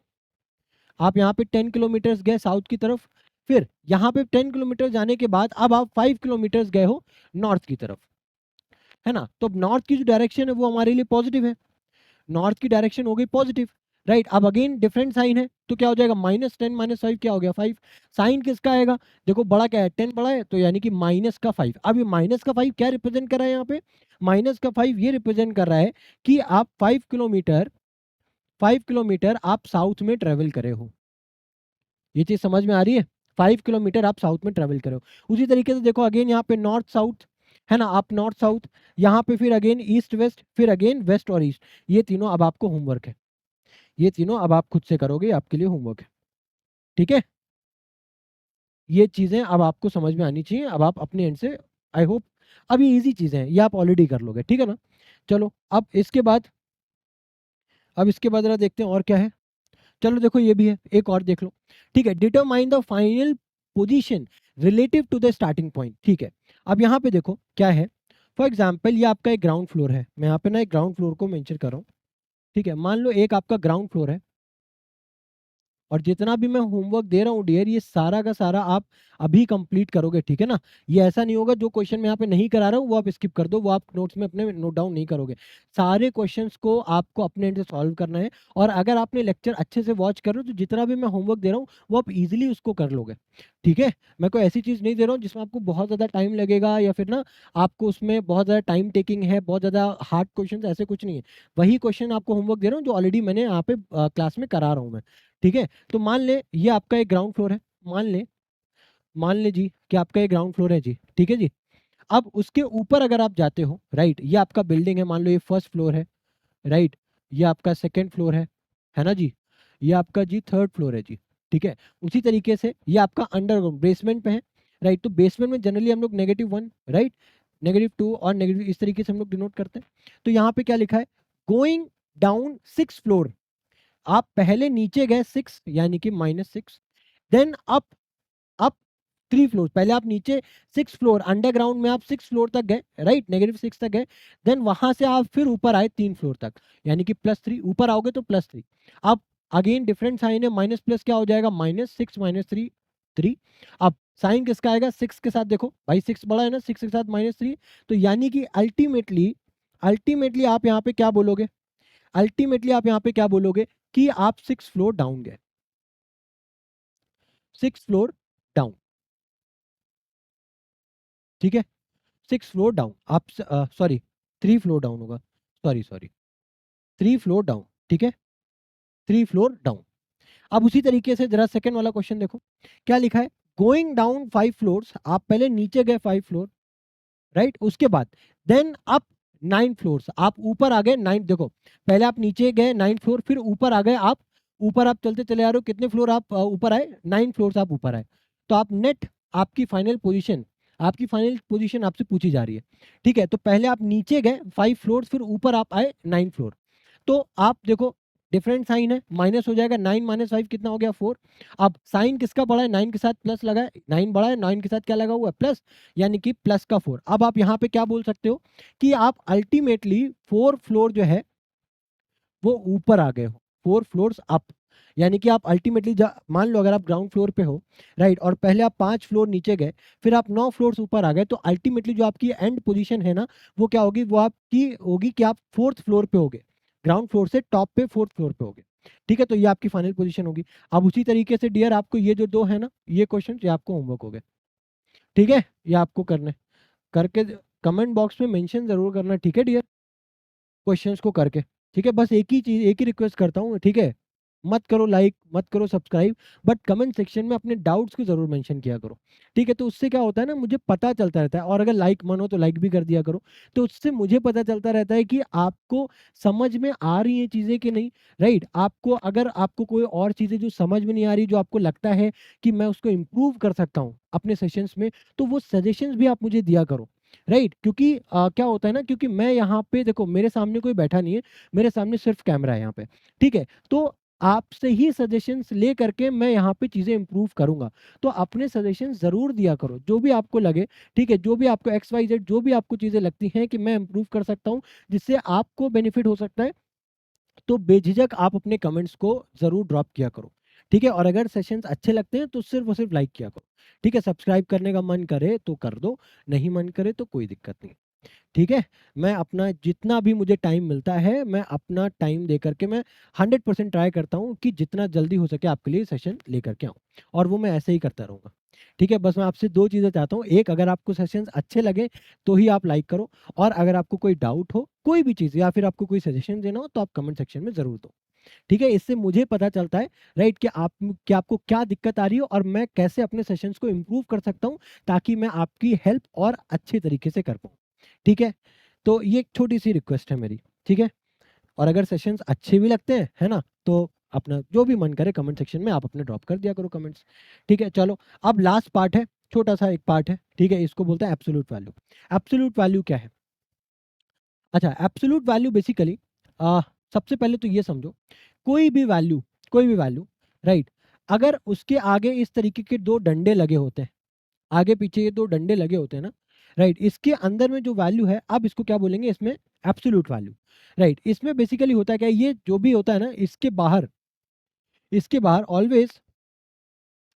10 किलोमीटर गए साउथ की तरफ, फिर यहाँ पे 10 किलोमीटर जाने के बाद अब आप 5 किलोमीटर गए हो नॉर्थ की तरफ, है ना। तो नॉर्थ की जो डायरेक्शन है वो हमारे लिए पॉजिटिव है, नॉर्थ की डायरेक्शन हो गई पॉजिटिव, राइट। अब अगेन डिफरेंट साइन है, तो क्या हो जाएगा, -10 -5 क्या हो गया, 5। साइन किसका आएगा, देखो बड़ा क्या है, 10 बड़ा है, तो यानी कि -5। अब ये -5 क्या रिप्रेजेंट कर रहा है यहाँ पे, -5 ये रिप्रेजेंट कर रहा है कि आप 5 किलोमीटर आप साउथ में ट्रेवल करे हो। ये चीज समझ में आ रही है, 5 किलोमीटर आप साउथ में ट्रेवल करो। उसी तरीके से देखो अगेन यहाँ पे नॉर्थ साउथ, है ना, आप नॉर्थ साउथ, यहाँ पे फिर अगेन ईस्ट वेस्ट, फिर अगेन वेस्ट और ईस्ट। ये तीनों अब आपको होमवर्क है, ये तीनों अब आप खुद से करोगे, आपके लिए होमवर्क है, ठीक है। ये चीजें अब आपको समझ में आनी चाहिए, अब आप अपने एंड से, आई होप, अब ये ईजी चीजें हैं, ये आप ऑलरेडी कर लोगे, ठीक है ना। चलो अब इसके बाद जरा देखते हैं और क्या है। चलो देखो ये भी है, एक और देख लो, ठीक है। Determine the final position relative to the starting point, ठीक है। अब यहाँ पे देखो क्या है, फॉर एग्जाम्पल ये आपका एक ग्राउंड फ्लोर है, मैं यहाँ पे ना एक ग्राउंड फ्लोर को मेंशन कर रहा हूँ, ठीक है। मान लो एक आपका ग्राउंड फ्लोर है, और जितना भी मैं होमवर्क दे रहा हूँ डियर, ये सारा का सारा आप अभी कंप्लीट करोगे, ठीक है ना। ये ऐसा नहीं होगा जो क्वेश्चन मैं यहाँ पे नहीं करा रहा हूँ वो आप स्किप कर दो, वो आप नोट्स में अपने नोट डाउन नहीं करोगे। सारे क्वेश्चंस को आपको अपने एंड से सॉल्व करना है, और अगर आपने लेक्चर अच्छे से वॉच कर रहे हो तो जितना भी मैं होमवर्क दे रहा हूँ वो आप इजिली उसको कर लोगे, ठीक है। मैं कोई ऐसी चीज़ नहीं दे रहा हूँ जिसमें आपको बहुत ज़्यादा टाइम लगेगा, या फिर ना आपको उसमें बहुत ज़्यादा टाइम टेकिंग है, बहुत ज़्यादा हार्ड क्वेश्चन, ऐसे कुछ नहीं है। वही क्वेश्चन आपको होमवर्क दे रहा हूँ जो ऑलरेडी मैंने यहाँ पे क्लास में करा रहा हूँ मैं, ठीक है। तो मान ले ये आपका एक ग्राउंड फ्लोर है, मान ले जी कि आपका एक ग्राउंड फ्लोर है जी, ठीक है जी। अब उसके ऊपर अगर आप जाते हो, राइट, ये आपका बिल्डिंग है, मान लो ये फर्स्ट फ्लोर है, राइट, ये आपका सेकंड फ्लोर है ना जी, ये आपका जी थर्ड फ्लोर है जी, ठीक है। उसी तरीके से ये आपका अंडरग्राउंड बेसमेंट पे है, राइट। तो बेसमेंट में जनरली हम लोग -1, राइट, -2 और नेगेटिव, इस तरीके से हम लोग डिनोट करते हैं। तो यहाँ पे क्या लिखा है, गोइंग डाउन 6 फ्लोर, आप पहले नीचे गए 6 यानी कि -6, देन अप 3 फ्लोर, पहले आप नीचे 6 फ्लोर अंडरग्राउंड में आप 6 फ्लोर तक गए, राइट, -6 तक गए, देन वहां से आप फिर ऊपर आए 3 फ्लोर तक, यानी कि +3, ऊपर आओगे तो +3। अब अगेन डिफरेंट साइन है, माइनस प्लस क्या हो जाएगा, -6 -3 3। अब साइन किसका आएगा, 6 के साथ, देखो भाई 6 बड़ा है ना, 6 के साथ -3, तो यानी कि अल्टीमेटली आप यहाँ पे क्या बोलोगे, कि आप 6 फ्लोर डाउन गए, 6 फ्लोर डाउन, ठीक है। 6 फ्लोर डाउन आप, सॉरी 3 फ्लोर डाउन होगा, सॉरी 3 फ्लोर डाउन, ठीक है, 3 फ्लोर डाउन। अब उसी तरीके से जरा सेकंड वाला क्वेश्चन देखो, क्या लिखा है, गोइंग डाउन 5 फ्लोर्स, आप पहले नीचे गए 5 फ्लोर, राइट, उसके बाद देन अप 9 फ्लोर्स, आप ऊपर आ गए 9, देखो पहले आप नीचे गए 9 फ्लोर, फिर ऊपर आ गए आप, ऊपर आप चलते चले आ रहे हो, कितने फ्लोर आप ऊपर आए, 9 फ्लोर्स आप ऊपर आए। तो आप नेट आपकी फाइनल पोजीशन आपसे पूछी जा रही है, ठीक है। तो पहले आप नीचे गए 5 फ्लोर, फिर ऊपर आप आए 9 फ्लोर, तो आप देखो डिफरेंट साइन है, माइनस हो जाएगा, 9 -5 कितना हो गया, 4। अब साइन किसका बड़ा है, 9 के साथ प्लस लगा है, 9 बड़ा है, 9 के साथ क्या लगा हुआ है, प्लस, यानी कि प्लस का 4। अब आप यहाँ पे क्या बोल सकते हो कि आप अल्टीमेटली 4 फ्लोर जो है वो ऊपर आ गए हो, 4 फ्लोर्स अप, यानी कि आप अल्टीमेटली मान लो अगर आप ग्राउंड फ्लोर पे हो, राइट, और पहले आप 5 फ्लोर नीचे गए, फिर आप 9 फ्लोर्स ऊपर आ गए, तो अल्टीमेटली जो आपकी एंड पोजीशन है ना, वो क्या होगी, वो आपकी होगी कि आप 4th फ्लोर पे होगे, ग्राउंड फ्लोर से टॉप पे 4th फ्लोर पे होगे। ठीक है, तो ये आपकी फाइनल पोजीशन होगी। अब उसी तरीके से डियर आपको ये जो 2 है ना, ये क्वेश्चन ये आपको होमवर्क हो गए। ठीक है, ये आपको करने करके कमेंट बॉक्स में मेंशन जरूर करना। ठीक है डियर, क्वेश्चंस को करके। ठीक है, बस एक ही चीज, एक ही रिक्वेस्ट करता हूँ। ठीक है, मत करो लाइक, मत करो सब्सक्राइब, बट कमेंट सेक्शन में अपने डाउट्स को जरूर मेंशन किया करो। ठीक है, तो उससे क्या होता है ना, मुझे पता चलता रहता है। और अगर लाइक मन हो तो लाइक भी कर दिया करो, तो उससे मुझे पता चलता रहता है कि आपको समझ में आ रही है चीजें कि नहीं। राइट, आपको अगर आपको कोई और चीजें जो समझ में नहीं आ रही, जो आपको लगता है कि मैं उसको इम्प्रूव कर सकता हूँ अपने सेशंस में, तो वो सजेशंस भी आप मुझे दिया करो। राइट, क्योंकि क्या होता है ना, क्योंकि मैं यहाँ पे देखो, मेरे सामने कोई बैठा नहीं है, मेरे सामने सिर्फ कैमरा है यहाँ पे। ठीक है, तो आपसे ही सजेशंस ले करके मैं यहाँ पे चीजें इंप्रूव करूंगा। तो अपने सजेशंस जरूर दिया करो, जो भी आपको लगे। ठीक है, जो भी आपको XYZ जो भी आपको चीजें लगती हैं कि मैं इंप्रूव कर सकता हूँ, जिससे आपको बेनिफिट हो सकता है, तो बेझिझक आप अपने कमेंट्स को जरूर ड्रॉप किया करो। ठीक है, और अगर सेशंस अच्छे लगते हैं तो सिर्फ और सिर्फ लाइक किया करो। ठीक है, सब्सक्राइब करने का मन करे तो कर दो, नहीं मन करे तो कोई दिक्कत नहीं। ठीक है, मैं अपना जितना भी मुझे टाइम मिलता है, मैं अपना टाइम दे करके मैं 100% ट्राई करता हूँ कि जितना जल्दी हो सके आपके लिए सेशन लेकर के आऊँ, और वो मैं ऐसे ही करता रहूँगा। ठीक है, बस मैं आपसे 2 चीज़ें चाहता हूँ। एक, अगर आपको सेशंस अच्छे लगे तो ही आप लाइक करो, और अगर आपको कोई डाउट हो, कोई भी चीज़, या फिर आपको कोई सजेशन देना हो, तो आप कमेंट सेक्शन में ज़रूर दो। ठीक है, इससे मुझे पता चलता है, राइट, कि आपको क्या दिक्कत आ रही है, और मैं कैसे अपने सेशंस को इम्प्रूव कर सकता हूँ, ताकि मैं आपकी हेल्प और अच्छे तरीके से कर पाऊँ। ठीक है, तो ये एक छोटी सी रिक्वेस्ट है मेरी। ठीक है, और अगर सेशंस अच्छे भी लगते हैं, है ना, तो अपना जो भी मन करे कमेंट सेक्शन में आप अपने ड्रॉप कर दिया करो कमेंट्स। ठीक है, चलो अब लास्ट पार्ट है, छोटा सा एक पार्ट है। ठीक है, इसको बोलते हैं एब्सोल्यूट वैल्यू। एब्सोल्यूट वैल्यू क्या है? अच्छा, एब्सोल्यूट वैल्यू बेसिकली, सबसे पहले तो ये समझो, कोई भी वैल्यू, कोई भी वैल्यू, राइट, अगर उसके आगे इस तरीके के 2 डंडे लगे होते हैं, आगे पीछे ये 2 डंडे लगे होते हैं ना, राइट, इसके अंदर में जो वैल्यू है, अब इसको क्या बोलेंगे, इसमें एब्सोल्यूट वैल्यू। राइट, इसमें बेसिकली होता है क्या, ये जो भी होता है ना, इसके बाहर ऑलवेज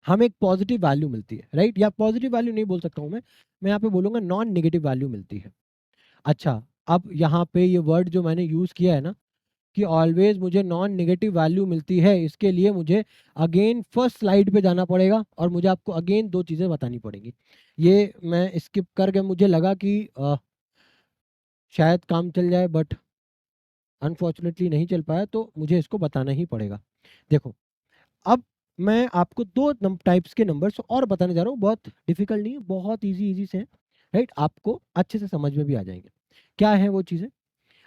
हमें एक पॉजिटिव वैल्यू मिलती है। राइट, या पॉजिटिव वैल्यू नहीं बोल सकता हूँ मैं यहाँ पे बोलूंगा नॉन नेगेटिव वैल्यू मिलती है। अच्छा, अब यहाँ पे ये वर्ड जो मैंने यूज किया है ना, कि ऑलवेज मुझे नॉन नेगेटिव वैल्यू मिलती है, इसके लिए मुझे अगेन फर्स्ट स्लाइड पे जाना पड़ेगा, और मुझे आपको अगेन 2 चीज़ें बतानी पड़ेंगी। ये मैं स्किप करके, मुझे लगा कि शायद काम चल जाए, बट अनफॉर्चुनेटली नहीं चल पाया, तो मुझे इसको बताना ही पड़ेगा। देखो, अब मैं आपको 2 टाइप्स के नंबर्स और बताने जा रहा हूँ, बहुत डिफिकल्ट नहीं है, बहुत इजी इजी से हैं। राइट, आपको अच्छे से समझ में भी आ जाएंगे। क्या है वो चीज़ें?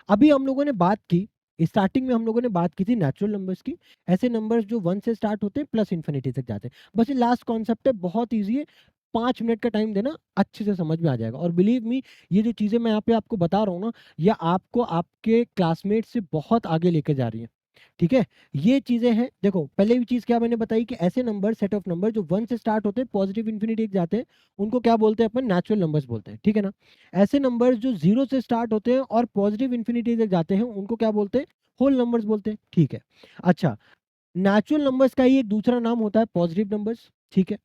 अभी हम लोगों ने बात की, स्टार्टिंग में हम लोगों ने बात की थी नेचुरल नंबर्स की, ऐसे नंबर्स जो 1 से स्टार्ट होते हैं प्लस इन्फिनिटी तक जाते हैं। बस ये लास्ट कॉन्सेप्ट है, बहुत इजी है, 5 मिनट का टाइम देना, अच्छे से समझ में आ जाएगा। और बिलीव मी, ये जो चीज़ें मैं यहाँ पे आपको बता रहा हूँ ना, ये आपको आपके क्लासमेट से बहुत आगे लेके जा रही है। ठीक है, ये चीजें हैं। देखो, पहले भी चीज क्या मैंने बताई कि ऐसे नंबर, सेट ऑफ नंबर जो 1 से स्टार्ट होते हैं, पॉजिटिव इन्फिनिटी तक जाते हैं, उनको क्या बोलते हैं अपन? नेचुरल नंबर्स बोलते हैं। ठीक है ना? ऐसे नंबर्स जो 0 से स्टार्ट होते हैं और पॉजिटिव इन्फिनिटी तक जाते हैं, उनको क्या बोलते हैं? होल नंबर्स बोलते हैं। ठीक है, अच्छा, नेचुरल नंबर्स का ही एक दूसरा नाम होता है पॉजिटिव नंबर्स। ठीक है,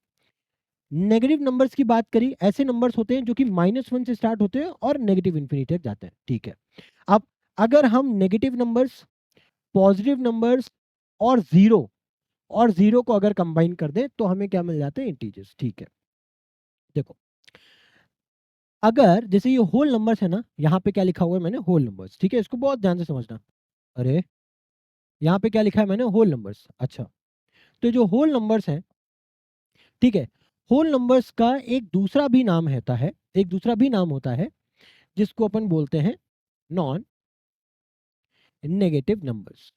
नेगेटिव नंबर्स की बात करी, ऐसे नंबर्स होते हैं जो कि -1 से स्टार्ट होते हैं और नेगेटिव इन्फिनिटी तक जाते हैं। ठीक है, अब अगर हम नेगेटिव नंबर्स, पॉजिटिव नंबर्स और जीरो को अगर कंबाइन कर दें, तो हमें क्या मिल जाते हैं? इंटीजर्स। ठीक है, देखो, अगर जैसे ये होल नंबर्स है ना, यहाँ पे क्या लिखा हुआ है मैंने? Whole numbers. ठीक है, इसको बहुत ध्यान से समझना। अरे, यहाँ पे क्या लिखा है मैंने? Whole numbers. अच्छा, तो जो होल नंबर्स हैं, ठीक है, होल नंबर्स का एक दूसरा भी नाम होता है, एक दूसरा भी नाम होता है, जिसको अपन बोलते हैं नॉन नेगेटिव नंबर्स।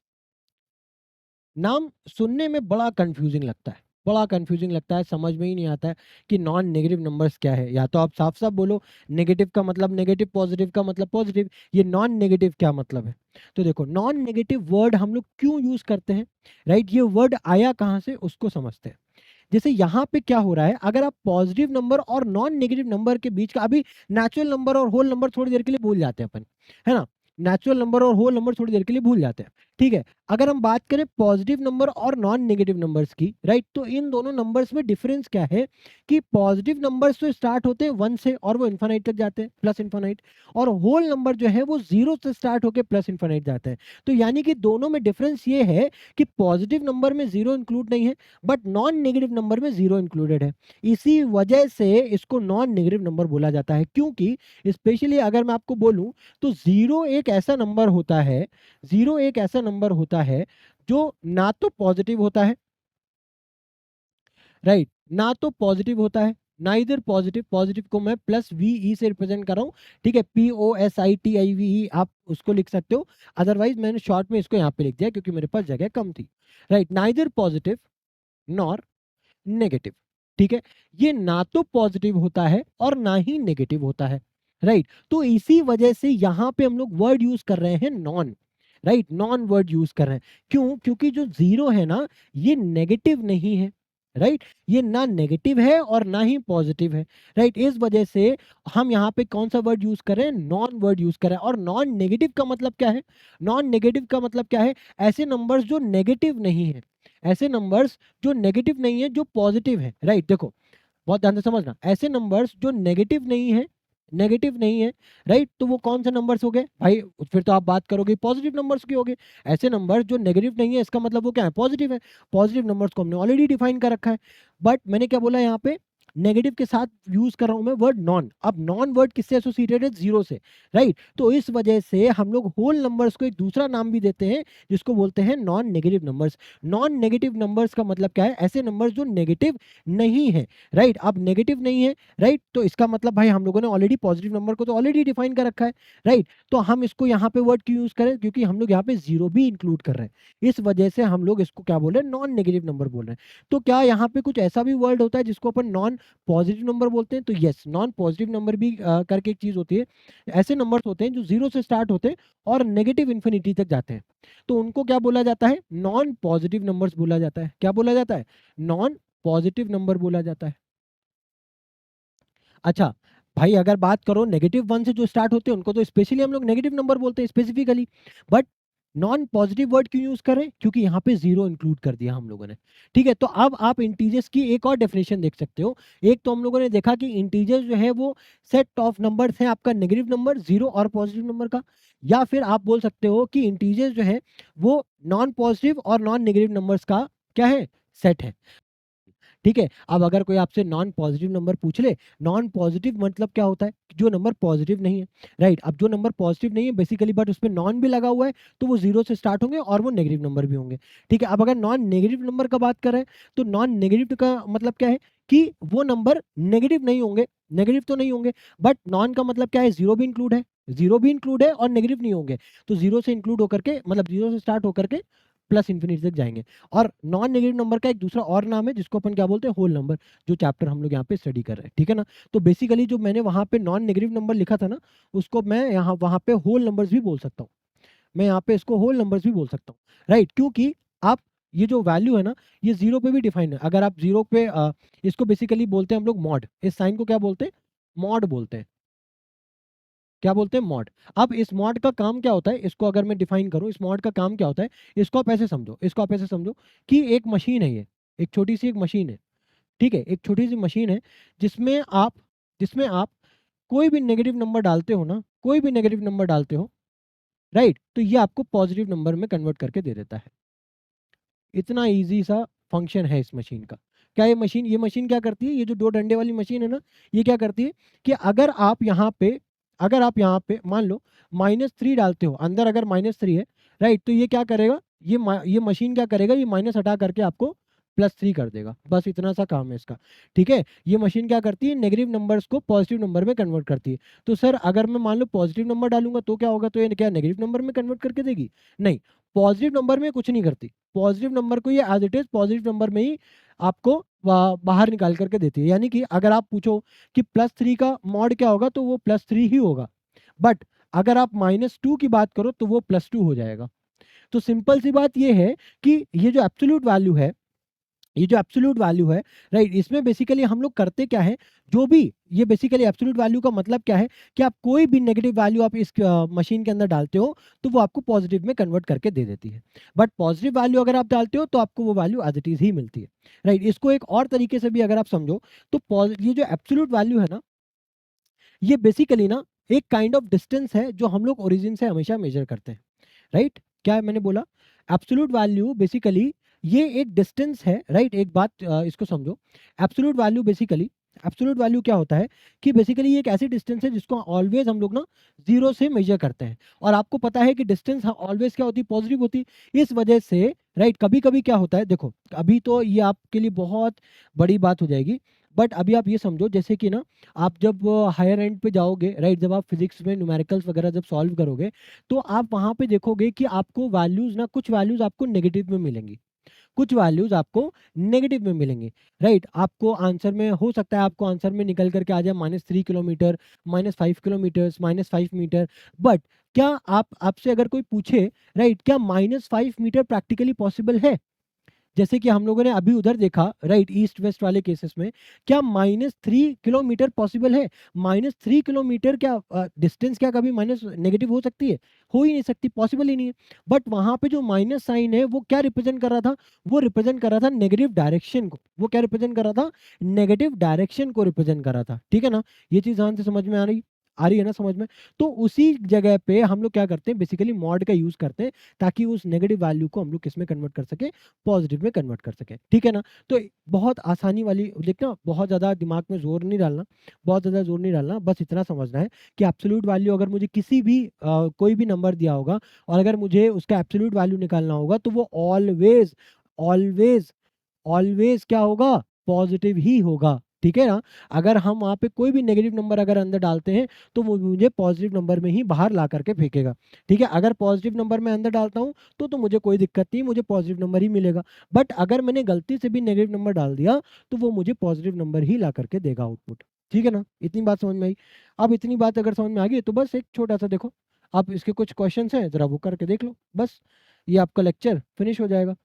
नाम सुनने में बड़ा कंफ्यूजिंग लगता है, बड़ा कंफ्यूजिंग लगता है, समझ में ही नहीं आता है कि नॉन नेगेटिव नंबर्स क्या है। या तो आप साफ साफ बोलो नेगेटिव का मतलब नेगेटिव, पॉजिटिव का मतलब पॉजिटिव, ये नॉन नेगेटिव क्या मतलब है? तो देखो, नॉन नेगेटिव वर्ड हम लोग क्यों यूज करते हैं, राइट, ये वर्ड आया कहाँ से उसको समझते हैं। जैसे यहाँ पे क्या हो रहा है, अगर आप पॉजिटिव नंबर और नॉन नेगेटिव नंबर के बीच का, अभी नेचुरल नंबर और होल नंबर थोड़ी देर के लिए भूल जाते हैं अपन, है ना, नेचुरल नंबर और होल नंबर थोड़ी देर के लिए भूल जाते हैं। ठीक है। अगर हम बात करें पॉजिटिव नंबर और नॉन नेगेटिव नंबर्स की, राइट, तो इन दोनों नंबर्स में डिफरेंस क्या है कि पॉजिटिव नंबर्स तो स्टार्ट होते हैं 1 से और वो इन्फिनिट तक जाते हैं, प्लस इन्फिनिट, और होल नंबर जो है वो 0 से स्टार्ट होकर प्लस इन्फिनिट जाते हैं। तो यानी कि दोनों में डिफरेंस ये है कि पॉजिटिव नंबर में 0 इंक्लूड नहीं है, बट नॉन नेगेटिव नंबर में 0 इंक्लूडेड है। इसी वजह से इसको नॉन नेगेटिव नंबर बोला जाता है, क्योंकि स्पेशली अगर मैं आपको बोलूं तो 0 एक ऐसा नंबर होता है, 0 एक ऐसा नंबर होता है जो ना तो पॉजिटिव होता है, राइट, ना तो पॉजिटिव होता है, ना इधर पॉजिटिव, पॉजिटिव को मैं प्लस वी ई से रिप्रेजेंट कर रहा हूं, ठीक है, POSITIVE आप उसको लिख सकते हो, अदरवाइज मैंने शॉर्ट में इसको यहाँ पे लिख दिया क्योंकि मेरे पास जगह कम थी, राइट, ना इधर पॉजिटिव नॉर नेगेटिव, ठीक है, ये ना तो पॉजिटिव होता है और ना ही नेगेटिव होता है, राइट। तो इसी वजह से यहाँ पे हम लोग वर्ड यूज कर रहे हैं non, right, non word use कर रहे हैं। क्यों? क्योंकि जो 0 है ना, ये नेगेटिव नहीं है, राइट, ये ना नेगेटिव है और ना ही पॉजिटिव है, राइट। इस वजह से हम यहाँ पे कौन सा वर्ड यूज कर रहे हैं? नॉन वर्ड यूज कर रहे हैं। और नॉन नेगेटिव का मतलब क्या है? नॉन नेगेटिव का मतलब क्या है? ऐसे नंबर्स जो नेगेटिव नहीं है, ऐसे नंबर्स जो नेगेटिव नहीं है, जो पॉजिटिव है, राइट। देखो, बहुत ध्यान से समझना, ऐसे नंबर्स जो नेगेटिव नहीं है, नेगेटिव नहीं है, राइट, तो वो कौन से नंबर्स हो गए भाई? फिर तो आप बात करोगे पॉजिटिव नंबर्स की, होगे। ऐसे नंबर्स जो नेगेटिव नहीं है, इसका मतलब वो क्या है? पॉजिटिव है। पॉजिटिव नंबर्स को हमने ऑलरेडी डिफाइन कर रखा है, बट मैंने क्या बोला यहाँ पे? नेगेटिव के साथ यूज कर रहा हूं मैं वर्ड नॉन। अब नॉन वर्ड किससे एसोसिएटेड है? 0 से, राइट। तो इस वजह से हम लोग होल नंबर्स को एक दूसरा नाम भी देते हैं जिसको बोलते हैं non negative numbers. Non negative numbers का मतलब क्या है? ऐसे नंबर्स जो नेगेटिव नहीं है, राइट। अब नेगेटिव नहीं है, राइट, तो इसका मतलब भाई हम लोगों ने ऑलरेडी पॉजिटिव नंबर को तो ऑलरेडी डिफाइन कर रखा है, राइट। तो हम इसको यहाँ पे वर्ड क्यों यूज करें? क्योंकि हम लोग यहाँ पे 0 भी इंक्लूड कर रहे हैं, इस वजह से हम लोग इसको क्या बोल रहे हैं? नॉन नेगेटिव नंबर बोल रहे हैं। तो क्या यहाँ पे कुछ ऐसा भी वर्ड होता है जिसको अपन नॉन पॉजिटिव नंबर बोलते हैं? तो यस, नॉन पॉजिटिव नंबर भी करके एक चीज होती है। ऐसे नंबर्स होते हैं जो 0 से स्टार्ट होते हैं और नेगेटिव इन्फिनिटी तक जाते हैं, तो उनको क्या बोला जाता है? नॉन पॉजिटिव नंबर्स बोला जाता है। क्या बोला जाता है? नॉन पॉजिटिव नंबर बोला जाता है। अच्छा, भाई अगर बात करो -1 से जो स्टार्ट होते हैं उनको तो स्पेशली हम लोग नेगेटिव नंबर बोलते हैं specifically, but non positive word क्यों यूज करें? क्योंकि यहाँ पे 0 इंक्लूड कर दिया हम लोगों ने, ठीक है। तो अब आप इंटीजर्स की एक और डेफिनेशन देख सकते हो। एक तो हम लोगों ने देखा कि इंटीजर्स जो है वो सेट ऑफ नंबर्स हैं, आपका नेगेटिव नंबर 0 और पॉजिटिव नंबर का, या फिर आप बोल सकते हो कि इंटीजर्स जो है वो नॉन पॉजिटिव और नॉन नेगेटिव नंबर्स का क्या है? सेट है, ठीक है। अब अगर कोई आपसे नॉन पॉजिटिव नंबर पूछ ले, नॉन पॉजिटिव मतलब क्या होता है? जो नंबर पॉजिटिव नहीं है, राइट। अब जो नंबर पॉजिटिव नहीं है बेसिकली, बट उसमें नॉन भी लगा हुआ है, तो वो 0 से स्टार्ट होंगे और वो नेगेटिव नंबर भी होंगे, ठीक है। अब अगर नॉन नेगेटिव नंबर का बात करें, तो नॉन नेगेटिव का मतलब क्या है? कि वो नंबर नेगेटिव नहीं होंगे, नेगेटिव तो नहीं होंगे, बट नॉन का मतलब क्या है? 0 भी इंक्लूड है, 0 भी इंक्लूड है और नेगेटिव नहीं होंगे, तो 0 से इंक्लूड होकर के, मतलब 0 से स्टार्ट होकर के प्लस इन्फिनिटी तक जाएंगे। और नॉन नेगेटिव नंबर का एक दूसरा और नाम है जिसको अपन क्या बोलते हैं? होल नंबर, जो चैप्टर हम लोग यहाँ पे स्टडी कर रहे हैं, ठीक है ना। तो बेसिकली जो मैंने वहां पे नॉन नेगेटिव नंबर लिखा था ना, उसको मैं यहाँ वहां पे होल नंबर्स भी बोल सकता हूँ। मैं यहाँ पे इसको होल नंबर्स भी बोल सकता हूँ, राइट। क्योंकि आप ये जो वैल्यू है ना, ये 0 पे भी डिफाइन है। अगर आप 0 पे इसको बेसिकली बोलते हैं हम लोग मॉड, इस साइन को क्या बोलते हैं? मॉड बोलते हैं। क्या बोलते हैं? मॉड। अब इस मॉड का काम क्या होता है? इसको अगर मैं डिफाइन करूं, इस मॉड का काम क्या होता है? इसको आप ऐसे समझो, इसको आप ऐसे समझो कि एक मशीन है, ये एक छोटी सी एक मशीन है, ठीक है, एक छोटी सी मशीन है जिसमें आप जिसमें आप कोई भी नेगेटिव नंबर डालते हो ना, कोई भी नेगेटिव नंबर डालते हो, राइट, तो ये आपको पॉजिटिव नंबर में कन्वर्ट करके दे देता है। इतना इजी सा फंक्शन है इस मशीन का। क्या ये मशीन क्या करती है? ये जो दो डंडे वाली मशीन है ना, ये क्या करती है कि अगर आप यहाँ पे मान लो -3 डालते हो अंदर, अगर -3 है, राइट, तो ये क्या करेगा? ये मशीन क्या करेगा? ये माइनस हटा करके आपको +3 कर देगा। बस इतना सा काम है इसका, ठीक है। ये मशीन क्या करती है? नेगेटिव नंबर्स को पॉजिटिव नंबर में कन्वर्ट करती है। तो सर अगर मैं मान लो पॉजिटिव नंबर डालूंगा तो क्या होगा? तो ये क्या नेगेटिव नंबर में कन्वर्ट करके देगी? नहीं, पॉजिटिव नंबर में कुछ नहीं करती। पॉजिटिव नंबर को ये as it is positive number में ही आपको बाहर निकाल करके देती है। यानी कि अगर आप पूछो कि +3 का मॉड क्या होगा, तो वो +3 ही होगा, बट अगर आप -2 की बात करो तो वो +2 हो जाएगा। तो सिंपल सी बात ये है कि ये जो एब्सोल्यूट वैल्यू है, ये जो एब्सोल्यूट वैल्यू है, राइट, इसमें बेसिकली हम लोग करते क्या है, जो भी ये बेसिकली एब्सोल्यूट वैल्यू का मतलब क्या है कि आप कोई भी नेगेटिव वैल्यू आप इस मशीन के अंदर डालते हो तो वो आपको पॉजिटिव में कन्वर्ट करके दे देती है। बट पॉजिटिव वैल्यू अगर आप डालते हो तो आपको वो वैल्यू एज इट इज ही मिलती है, राइट। इसको एक और तरीके से भी अगर आप समझो तो ये जो एब्सोल्यूट वैल्यू है ना, ये बेसिकली ना एक काइंड ऑफ डिस्टेंस है जो हम लोग ओरिजिन से हमेशा मेजर करते हैं, राइट। क्या है मैंने बोला, एब्सोल्यूट वैल्यू बेसिकली ये एक डिस्टेंस है, राइट। एक बात इसको समझो, absolute value basically, absolute value क्या होता है कि बेसिकली ये एक ऐसी डिस्टेंस है जिसको ऑलवेज हम लोग ना जीरो से मेजर करते हैं। और आपको पता है कि डिस्टेंस ऑलवेज क्या होती है, पॉजिटिव होती है। इस वजह से, राइट, कभी कभी क्या होता है, देखो अभी तो ये आपके लिए बहुत बड़ी बात हो जाएगी, बट अभी आप ये समझो जैसे कि ना, आप जब हायर एंड पे जाओगे, राइट, जब आप फिजिक्स में न्यूमेरिकल्स वगैरह जब सॉल्व करोगे तो आप वहां पे देखोगे कि आपको वैल्यूज ना, कुछ वैल्यूज आपको नेगेटिव में मिलेंगी, कुछ वैल्यूज आपको नेगेटिव में मिलेंगी, राइट। आपको आंसर में हो सकता है, आपको आंसर में निकल करके आ जाए -3 किलोमीटर, -5 किलोमीटर, -5 मीटर। बट क्या आप, आपसे अगर कोई पूछे, राइट, क्या -5 मीटर प्रैक्टिकली पॉसिबल है, जैसे कि हम लोगों ने अभी उधर देखा, राइट, ईस्ट वेस्ट वाले केसेस में, क्या -3 किलोमीटर पॉसिबल है? -3 किलोमीटर क्या डिस्टेंस क्या कभी माइनस नेगेटिव हो सकती है? हो ही नहीं सकती, पॉसिबल ही नहीं है। बट वहां पे जो माइनस साइन है वो क्या रिप्रेजेंट कर रहा था, वो रिप्रेजेंट कर रहा था नेगेटिव डायरेक्शन को। वो क्या रिप्रेजेंट कर रहा था, नेगेटिव डायरेक्शन को रिप्रेजेंट कर रहा था, ठीक है ना। ये चीज ध्यान से समझ में आ रही है ना समझ में। तो उसी जगह पे हम लोग क्या करते हैं, बेसिकली मॉड का यूज करते हैं ताकि उस नेगेटिव वैल्यू को हम लोग किस में कन्वर्ट कर सके, पॉजिटिव में कन्वर्ट कर सके, ठीक है ना। तो बहुत आसानी वाली, देखना बहुत ज़्यादा दिमाग में जोर नहीं डालना, बहुत ज़्यादा जोर नहीं डालना, बस इतना समझना है कि एब्सोल्यूट वैल्यू अगर मुझे किसी भी कोई भी नंबर दिया होगा और अगर मुझे उसका एब्सोल्यूट वैल्यू निकालना होगा तो वो ऑलवेज ऑलवेज ऑलवेज क्या होगा, पॉजिटिव ही होगा, ठीक है ना। अगर हम वहाँ पे कोई भी नेगेटिव नंबर अगर अंदर डालते हैं तो वो मुझे पॉजिटिव नंबर में ही बाहर ला करके फेंकेगा, ठीक है। अगर पॉजिटिव नंबर मैं अंदर डालता हूँ तो मुझे कोई दिक्कत नहीं, मुझे पॉजिटिव नंबर ही मिलेगा। बट अगर मैंने गलती से भी नेगेटिव नंबर डाल दिया तो वो मुझे पॉजिटिव नंबर ही ला करके देगा आउटपुट, ठीक है ना। इतनी बात समझ में आई। अब इतनी बात अगर समझ में आ गई तो बस एक छोटा सा देखो, आप इसके कुछ क्वेश्चंस हैं जरा वो करके देख लो, बस ये आपका लेक्चर फिनिश हो जाएगा।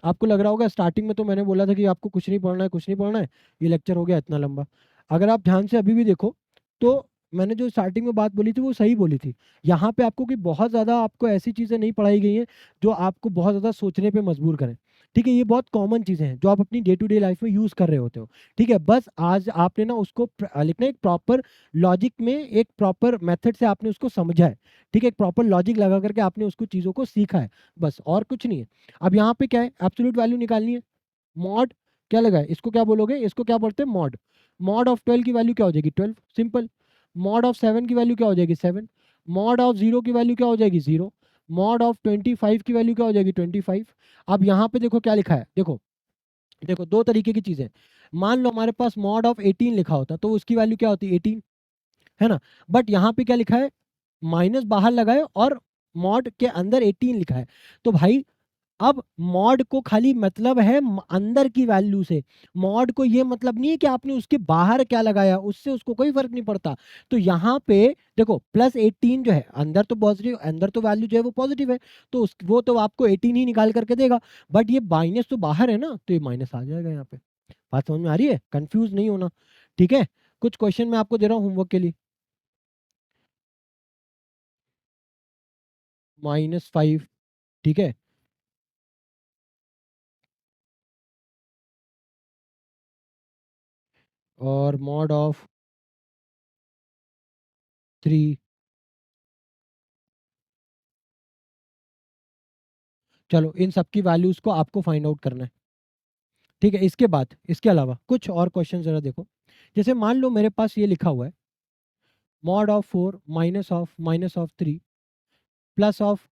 आपको लग रहा होगा स्टार्टिंग में तो मैंने बोला था कि आपको कुछ नहीं पढ़ना है, कुछ नहीं पढ़ना है, ये लेक्चर हो गया इतना लंबा। अगर आप ध्यान से अभी भी देखो तो मैंने जो स्टार्टिंग में बात बोली थी वो सही बोली थी। यहाँ पे आपको कि बहुत ज़्यादा आपको ऐसी चीज़ें नहीं पढ़ाई गई हैं जो आपको बहुत ज़्यादा सोचने पे मजबूर करें, ठीक है। ये बहुत कॉमन चीज़ें हैं जो आप अपनी डे टू डे लाइफ में यूज़ कर रहे होते हो, ठीक है। बस आज आपने ना उसको लिखना एक प्रॉपर लॉजिक में, एक प्रॉपर मेथड से आपने उसको समझा है, ठीक है। एक प्रॉपर लॉजिक लगा करके आपने उसको चीज़ों को सीखा है, बस और कुछ नहीं है। अब यहाँ पे क्या है, एब्सोल्यूट वैल्यू निकालनी है, मॉड क्या लगा है, इसको क्या बोलोगे, इसको क्या बोलते हैं, मॉड। मॉड ऑफ 12 की वैल्यू क्या हो जाएगी, 12, सिंपल। मॉड ऑफ 7 की वैल्यू क्या हो जाएगी, 7। मॉड ऑफ 0 की वैल्यू क्या हो जाएगी, 0। मॉड ऑफ 25 की वैल्यू क्या हो जाएगी, 25। अब यहाँ पे देखो क्या लिखा है, देखो देखो दो तरीके की चीजें। मान लो हमारे पास मॉड ऑफ 18 लिखा होता तो उसकी वैल्यू क्या होती, 18, है ना। बट यहाँ पे क्या लिखा है, माइनस बाहर लगाए और मॉड के अंदर 18 लिखा है। तो भाई अब मॉड को खाली मतलब है अंदर की वैल्यू से, मॉड को ये मतलब नहीं है कि आपने उसके बाहर क्या लगाया, उससे उसको कोई फर्क नहीं पड़ता। तो यहाँ पे देखो +18 जो है, अंदर तो पॉजिटिव, अंदर तो वैल्यू जो है वो पॉजिटिव है, तो वो तो आपको 18 ही निकाल करके देगा। बट ये माइनस तो बाहर है ना, तो ये माइनस आ जाएगा यहाँ पे। बात समझ में आ रही है, कंफ्यूज नहीं होना, ठीक है। कुछ क्वेश्चन मैं आपको दे रहा हूँ होमवर्क के लिए। -5, ठीक है, और मॉड ऑफ 3। चलो इन सब की वैल्यूज को आपको फाइंड आउट करना है, ठीक है। इसके बाद इसके अलावा कुछ और क्वेश्चन जरा देखो। जैसे मान लो मेरे पास ये लिखा हुआ है, mod of 4 minus of 3 plus of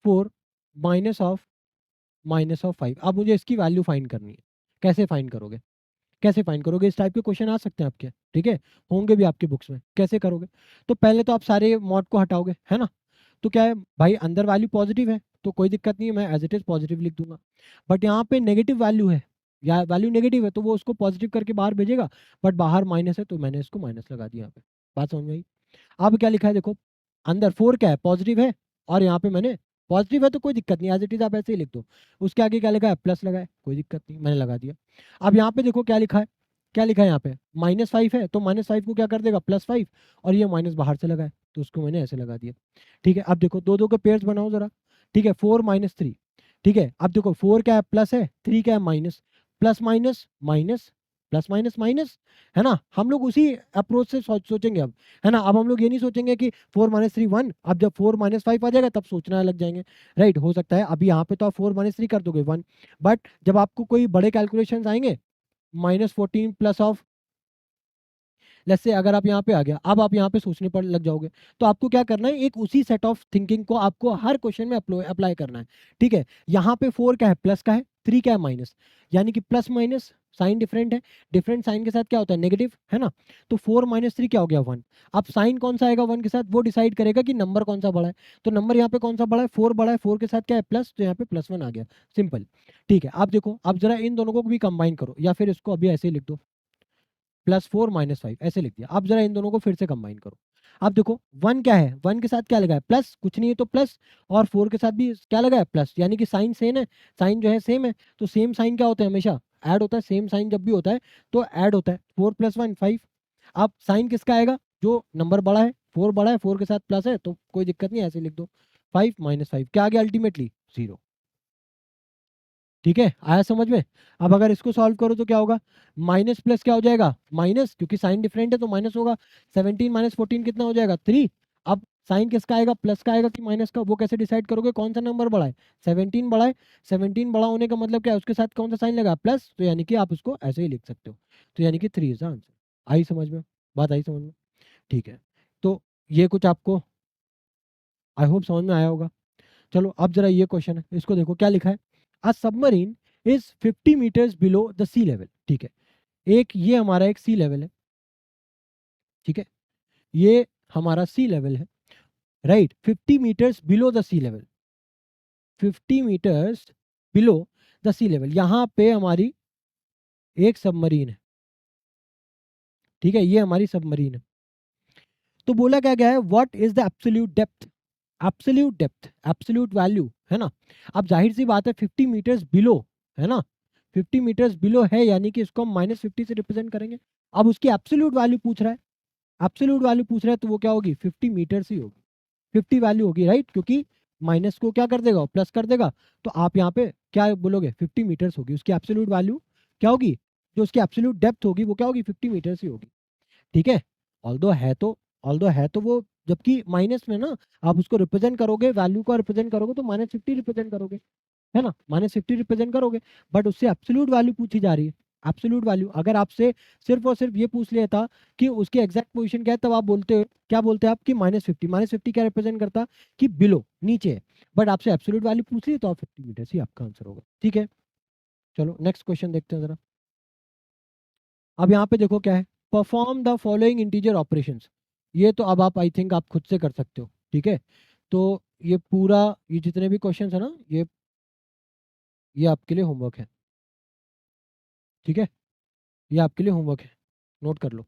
4 minus of 5। अब मुझे इसकी वैल्यू फाइंड करनी है। कैसे फाइंड करोगे, कैसे फाइंड करोगे, इस टाइप के क्वेश्चन आ सकते हैं आपके, ठीक है, होंगे भी आपके बुक्स में। कैसे करोगे, तो पहले तो आप सारे मॉड को हटाओगे, है ना। तो क्या है भाई, अंदर वैल्यू पॉजिटिव है तो कोई दिक्कत नहीं है, मैं एज इट इज पॉजिटिव लिख दूंगा। बट यहाँ पे नेगेटिव वैल्यू है, या वैल्यू नेगेटिव है तो वो उसको पॉजिटिव करके बाहर भेजेगा। बट बाहर माइनस है तो मैंने इसको माइनस लगा दिया यहाँ पे। बात समझ में आई। अब क्या लिखा है देखो, अंदर 4 क्या है, पॉजिटिव है, और यहाँ पे मैंने पॉजिटिव है तो कोई दिक्कत नहीं, एज इट इज आप ऐसे ही लिख दो। उसके आगे क्या लिखा है, प्लस लगा है, कोई दिक्कत नहीं, मैंने लगा दिया। अब यहाँ पे देखो क्या लिखा है, क्या लिखा है यहाँ पे, -5 है तो -5 को क्या कर देगा, +5, और ये माइनस बाहर से लगा है तो उसको मैंने ऐसे लगा दिया। ठीक है, अब देखो दो दो के पेयर्स बनाओ जरा। ठीक है, 4 - 3। ठीक है, अब देखो 4 क्या है, प्लस है, 3 क्या है, minus, plus minus minus, plus minus minus, है ना। हम लोग उसी अप्रोच से सोचेंगे अब, है ना। अब हम लोग ये नहीं सोचेंगे कि 4 - 3 1, अब जब 4 - 5 आ जाएगा तब सोचना लग जाएंगे। राइट, हो सकता है अभी यहाँ पे तो आप 4 - 3 कर दोगे 1, बट जब आपको कोई बड़े कैलकुलेशन आएंगे, -14 प्लस ऑफ, लेट्स से अगर आप यहाँ पे आ गया, अब आप यहाँ पे सोचने पर लग जाओगे, तो आपको क्या करना है, एक उसी सेट ऑफ थिंकिंग को आपको हर क्वेश्चन में अप्लाई करना है। ठीक है, यहाँ पे 4 क्या है, प्लस का है, 3 क्या है, माइनस, यानी कि प्लस माइनस साइन डिफरेंट है, डिफरेंट साइन के साथ क्या होता है, नेगेटिव, है ना। तो 4 - 3 क्या हो गया, 1। अब साइन कौन सा आएगा 1 के साथ, वो डिसाइड करेगा कि नंबर कौन सा बड़ा है। तो नंबर यहाँ पे कौन सा बड़ा है, 4 बड़ा है, 4 के साथ क्या है, प्लस, तो यहाँ पे +1 आ गया, सिंपल। ठीक है, आप देखो, अब जरा इन दोनों को भी कंबाइन करो, या फिर इसको अभी ऐसे ही लिख दो, +4 - 5 ऐसे लिख दिया। अब जरा इन दोनों को फिर से कंबाइन करो। अब देखो 1 क्या है, 1 के साथ क्या लगा है, प्लस, कुछ नहीं है तो प्लस, और 4 के साथ भी क्या लगा है, प्लस, यानी कि साइन सेम है, साइन जो है सेम है, तो सेम साइन क्या होता है, हमेशा ऐड होता है, सेम साइन जब भी होता है तो ऐड होता है, 4 + 1 5। अब साइन किसका आएगा, जो नंबर बड़ा है, 4 बड़ा है, 4 के साथ प्लस है तो कोई दिक्कत नहीं, ऐसे लिख दो, 5 - 5 क्या आ गया, अल्टीमेटली 0। ठीक है, आया समझ में। अब अगर इसको सॉल्व करो तो क्या होगा, माइनस प्लस क्या हो जाएगा, माइनस, क्योंकि साइन डिफरेंट है तो माइनस होगा, 17 - 14 कितना हो जाएगा, 3। अब साइन किसका आएगा, प्लस का आएगा कि माइनस का, वो कैसे डिसाइड करोगे, कौन सा नंबर बड़ा है, 17 बड़ा है, 17 बड़ा होने का मतलब क्या है, उसके साथ कौन सा साइन लगा, प्लस, तो यानी कि आप उसको ऐसे ही लिख सकते हो, तो यानी कि 3 इज आंसर। आई समझ में, बात आई समझ में। ठीक है, तो ये कुछ आपको आई होप समझ में आया होगा। चलो अब जरा ये क्वेश्चन है, इसको देखो क्या लिखा है, a submarine is 50 metres below the sea level. ठीक है, एक ये हमारा एक सी लेवल है, ठीक है, ये हमारा सी लेवल है, right, 50 metres below the sea level, 50 metres below the sea level, यहाँ पे हमारी एक सबमरीन है। ठीक है, ये हमारी सबमरीन है। तो बोला क्या गया है, what is the absolute depth, absolute depth, absolute value, है ना। अब जाहिर सी बात है 50 मीटर्स बिलो, है ना, 50 मीटर्स बिलो है, यानी कि इसको हम -50 से रिप्रेजेंट करेंगे। अब उसकी एब्सोल्यूट वैल्यू पूछ रहा है, एब्सोल्यूट वैल्यू पूछ रहा है तो वो क्या होगी, 50 मीटर्स ही होगी, 50 वैल्यू होगी, राइट, क्योंकि माइनस को क्या कर देगा, प्लस कर देगा, तो आप यहाँ पे क्या बोलोगे, 50 मीटर्स होगी उसकी एब्सोल्यूट वैल्यू, क्या होगी, जो उसकी एब्सोल्यूट डेप्थ होगी वो क्या होगी, 50 मीटर्स ही होगी। ठीक है, ऑल्दो है तो, ऑल्दो है तो वो, जबकि माइनस में ना, आप उसको रिप्रेजेंट करोगे, वैल्यू को रिप्रेजेंट करोगे तो -50 रिप्रेजेंट करोगे, है ना, -50 रिप्रेजेंट करोगे, बट उससे एब्सोल्यूट वैल्यू पूछी जा रही है। एब्सोल्यूट वैल्यू अगर आपसे सिर्फ और सिर्फ ये पूछ लिया था कि उसकी एग्जैक्ट पोजीशन क्या है, तब आप बोलते क्या बोलते आप कि -50, -50 क्या रिप्रेजेंट करता, कि बिलो, नीचे है, बट आपसे एब्सोल्यूट वैल्यू पूछ ली तो आप 50 मीटर ही आपका आंसर होगा। ठीक है, चलो नेक्स्ट क्वेश्चन देखते हैं जरा। अब यहाँ पे देखो क्या है, perform the following integer operations, ये तो अब आप आई थिंक आप खुद से कर सकते हो। ठीक है, तो ये पूरा, ये जितने भी क्वेश्चंस है ना, ये आपके लिए होमवर्क है। ठीक है, ये आपके लिए होमवर्क है, नोट कर लो,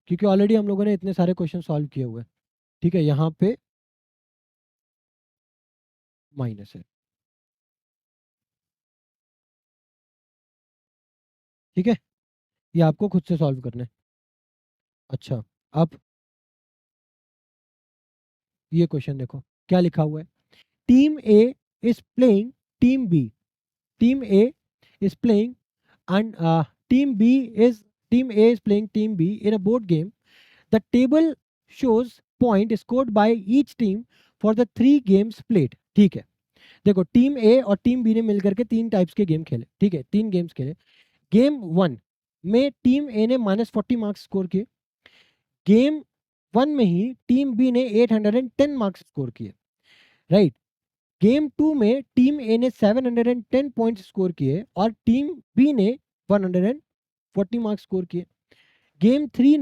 क्योंकि ऑलरेडी हम लोगों ने इतने सारे क्वेश्चन सॉल्व किए हुए हैं। ठीक है, यहाँ पे माइनस है। ठीक है, ये आपको खुद से सॉल्व करना है। अच्छा, अब ये क्वेश्चन देखो क्या लिखा हुआ है, team A is playing team B, team A is playing and team B is team A is playing team B in a board game. The table shows point scored by each team for the 3 games played. ठीक है, देखो team ए और team B ने मिलकर के 3 types के game खेले। ठीक है, 3 गेम्स खेले। गेम 1 में टीम ए ने -40 मार्क्स स्कोर किए, गेम 1 में ही टीम बी ने 810 मार्क्स स्कोर किए, राइट। गेम 2 में टीम ए ने 710 पॉइंट्स स्कोर किए और टीम बी ने 140 मार्क्स स्कोर किए। गेम 3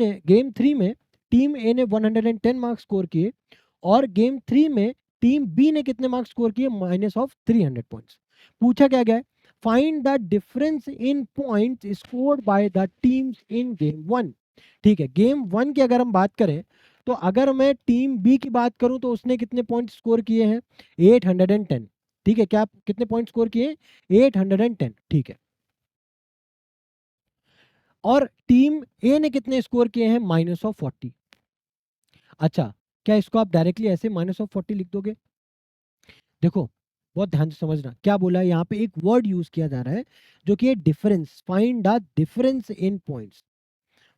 में टीम ए ने 110 मार्क्स स्कोर किए और गेम 3 में टीम बी ने कितने मार्क्स स्कोर किए, -300 पॉइंट्स। पूछा क्या गया है, find the difference in points scored by the teams in game 1। ठीक है, गेम 1 की अगर हम बात करें तो अगर मैं टीम बी की बात करूं तो उसने कितने पॉइंट स्कोर किए हैं? 810। ठीक है, क्या कितने पॉइंट स्कोर किए? 810। ठीक है। और टीम ए ने कितने स्कोर किए हैं? -40। अच्छा, क्या इसको आप डायरेक्टली ऐसे -40 लिख दोगे? देखो, बहुत ध्यान से समझना क्या बोला है। यहाँ पे एक वर्ड यूज किया जा रहा है जो कि है difference. Find the difference in points.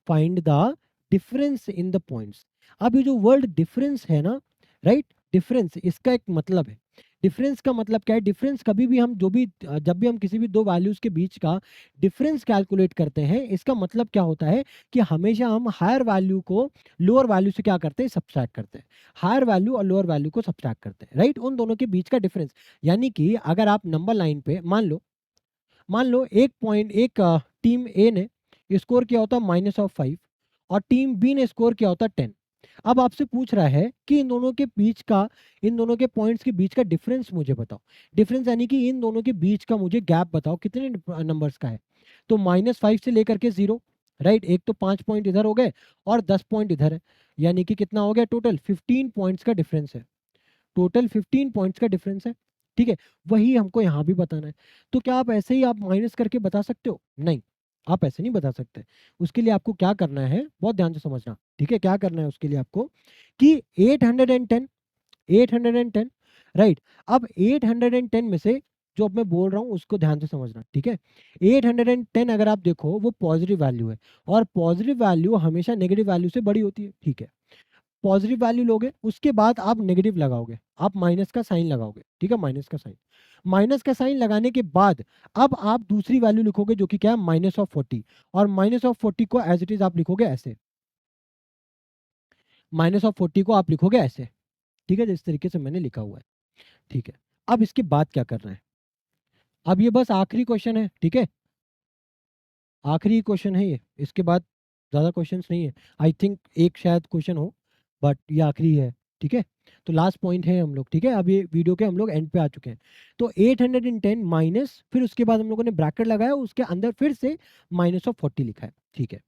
Find the difference in the points. अब ये जो वर्ड डिफरेंस है ना, राइट, डिफरेंस, इसका एक मतलब है। डिफरेंस का मतलब क्या है? डिफरेंस कभी भी हम जब भी हम किसी भी दो वैल्यूज के बीच का डिफरेंस कैलकुलेट करते हैं, इसका मतलब क्या होता है कि हमेशा हम हायर वैल्यू को लोअर वैल्यू से क्या करते हैं? सब्ट्रैक्ट करते हैं। हायर वैल्यू और लोअर वैल्यू को सब्ट्रैक्ट करते हैं, राइट, उन दोनों के बीच का डिफरेंस। यानी कि अगर आप नंबर लाइन पे मान लो एक टीम ए ने स्कोर किया होता -5 और टीम बी ने स्कोर किया होता 10। अब आपसे पूछ रहा है कि इन दोनों के पॉइंट्स के बीच का डिफरेंस मुझे बताओ। डिफरेंस यानी कि इन दोनों के बीच का मुझे गैप बताओ, कितने नंबर्स का है। तो -5 से लेकर के 0, राइट, एक तो 5 पॉइंट इधर हो गए और 10 पॉइंट इधर है। यानी कि कितना हो गया? टोटल 15 पॉइंट्स का डिफरेंस है। टोटल 15 पॉइंट्स का डिफरेंस है। ठीक है, वही हमको यहाँ भी बताना है। तो क्या आप ऐसे ही आप माइनस करके बता सकते हो? नहीं, आप ऐसे नहीं बता सकते। उसके लिए आपको क्या करना है, बहुत ध्यान से समझना। ठीक है, क्या करना है उसके लिए आपको कि 810 राइट। अब 810 में से जो अब मैं बोल रहा हूँ उसको ध्यान से समझना। ठीक है, 810 अगर आप देखो वो पॉजिटिव वैल्यू है और पॉजिटिव वैल्यू हमेशा नेगेटिव वैल्यू से बड़ी होती है। ठीक है, पॉजिटिव वैल्यू लोगे, उसके बाद आप नेगेटिव लगाओगे, आप माइनस का साइन लगाओगे। ठीक है, माइनस का साइन लगाने के बाद अब आप दूसरी वैल्यू लिखोगे जो कि क्या है? -40। और -40 को एज इट इज आप लिखोगे ऐसे। -40 को आप लिखोगे ऐसे। ठीक है, जिस तरीके से मैंने लिखा हुआ है। ठीक है, अब इसके बाद क्या करना है? अब ये बस आखिरी क्वेश्चन है। ठीक है, आखिरी क्वेश्चन है ये, इसके बाद ज़्यादा क्वेश्चंस नहीं है। आई थिंक एक शायद क्वेश्चन हो, बट ये आखिरी है। ठीक है, तो लास्ट पॉइंट है हम लोग। ठीक है, अब ये वीडियो के हम लोग एंड पे आ चुके हैं। तो 810 माइनस, फिर उसके बाद हम लोगों ने ब्रैकेट लगाया, उसके अंदर फिर से -40 लिखा है। ठीक है,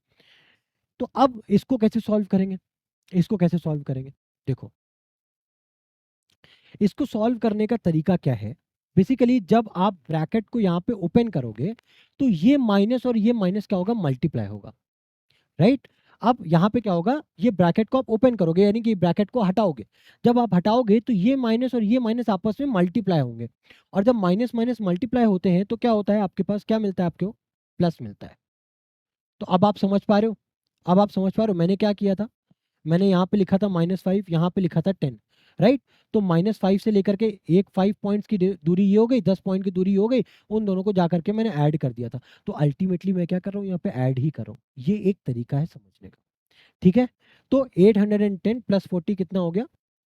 तो अब इसको कैसे सॉल्व करेंगे? इसको कैसे सॉल्व करेंगे? देखो, इसको सॉल्व करने का तरीका क्या है? बेसिकली जब आप ब्रैकेट को यहाँ पे ओपन करोगे तो ये माइनस और ये माइनस क्या होगा? मल्टीप्लाई होगा, राइट। अब यहाँ पे क्या होगा? ये ब्रैकेट को आप ओपन करोगे यानी कि ब्रैकेट को हटाओगे। जब आप हटाओगे तो ये माइनस और ये माइनस आपस में मल्टीप्लाई होंगे। और जब माइनस माइनस मल्टीप्लाई होते हैं तो क्या होता है? आपके पास क्या मिलता है? आपको प्लस मिलता है। तो अब आप समझ पा रहे हो? अब आप समझ पा रहे हो मैंने क्या किया था? मैंने यहाँ पे लिखा था -5, यहाँ पे लिखा था 10, राइट। तो -5 से लेकर के एक 5 पॉइंट्स की दूरी ये हो गई, 10 पॉइंट की दूरी हो गई। उन दोनों को जा करके मैंने ऐड कर दिया था। तो अल्टीमेटली मैं क्या कर रहा हूँ? यहाँ पे ऐड ही कर रहा हूँ। ये एक तरीका है समझने का। ठीक है, तो 810 प्लस 40 कितना हो गया?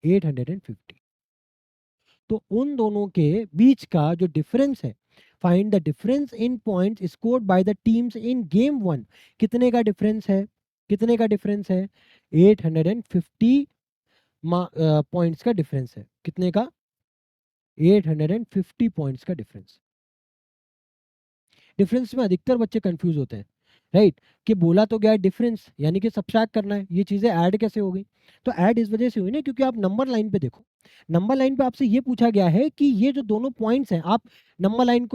850। तो उन दोनों के बीच का जो डिफरेंस है, find the difference in points scored by the teams in game 1। कितने का डिफरेंस है? कितने का डिफरेंस है? 850 पॉइंट्स का डिफरेंस है। कितने का? 850 पॉइंट्स का डिफरेंस। डिफरेंस में अधिकतर बच्चे कंफ्यूज होते हैं, राइट, कि बोला तो गया डिफरेंस यानी कि सब्ट्रैक्ट करना है, ये चीजें ऐड कैसे हो गई? तो ऐड इस वजह से हुई ना क्योंकि आप नंबर लाइन पे देखो। नंबर लाइन पे आपसे ये पूछा गया है कि ये जो दोनों पॉइंट्स हैं, आप नंबर लाइन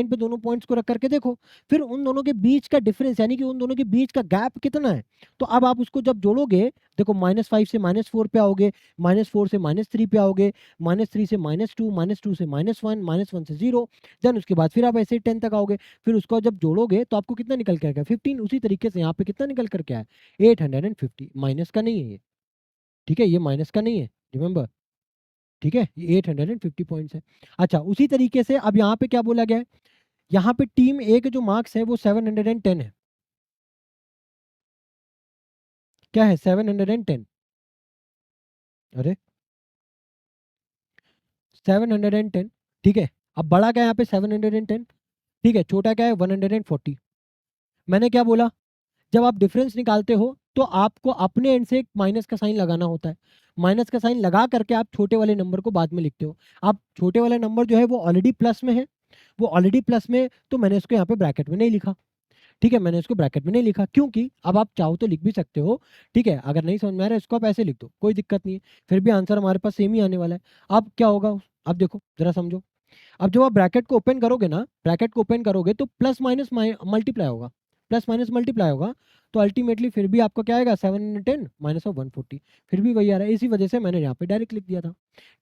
पे दोनों पॉइंट्स को रख करके देखो, फिर उन दोनों के बीच का डिफरेंस यानी कि उन दोनों के बीच का गैप कितना है। तो अब आप उसको जब जोड़ोगे, देखो -5 से -4 पे आओगे, -4 से -3 पे आओगे, -3 से -2, -2 से -1, -1 से 0, देन उसके बाद फिर आप ऐसे ही 10 तक आओगे। फिर उसको जब जोड़ोगे तो आपको कितना निकल के आएगा? 15। उसी तरीके से यहाँ पे कितना निकल करके आया? 850। माइनस का नहीं है ये। ठीक है, ये माइनस का नहीं है, रिमेंबर। ठीक है, ये 850 पॉइंट्स है। अच्छा, उसी तरीके से अब यहाँ पे क्या बोला गया है? यहाँ पे टीम ए के जो मार्क्स है वो 710 है। क्या है? 710। अरे 710। ठीक है, अब बड़ा क्या है यहाँ पे? 710। ठीक है, छोटा क्या है? 140। मैंने क्या बोला? जब आप डिफरेंस निकालते हो तो आपको अपने एंड से एक माइनस का साइन लगाना होता है। माइनस का साइन लगा करके आप छोटे वाले नंबर को बाद में लिखते हो। अब छोटे वाला नंबर जो है वो ऑलरेडी प्लस में है, वो ऑलरेडी प्लस में, तो मैंने इसको यहाँ पे ब्रैकेट में नहीं लिखा। ठीक है, मैंने इसको ब्रैकेट में नहीं लिखा क्योंकि अब आप चाहो तो लिख भी सकते हो, ठीक है, अगर नहीं समझ में आ रहा है इसको आप ऐसे लिख दो, कोई दिक्कत नहीं है, फिर भी आंसर हमारे पास सेम ही आने वाला है। अब क्या होगा, अब देखो जरा समझो, अब जब आप ब्रैकेट को ओपन करोगे ना, ब्रैकेट को ओपन करोगे तो प्लस माइनस मल्टीप्लाई होगा, प्लस माइनस मल्टीप्लाई होगा, तो अल्टीमेटली फिर भी आपका क्या आएगा 710 माइनस ऑफ 140, फिर भी वही आ रहा है, इसी वजह से मैंने यहाँ पे डायरेक्ट लिख दिया था।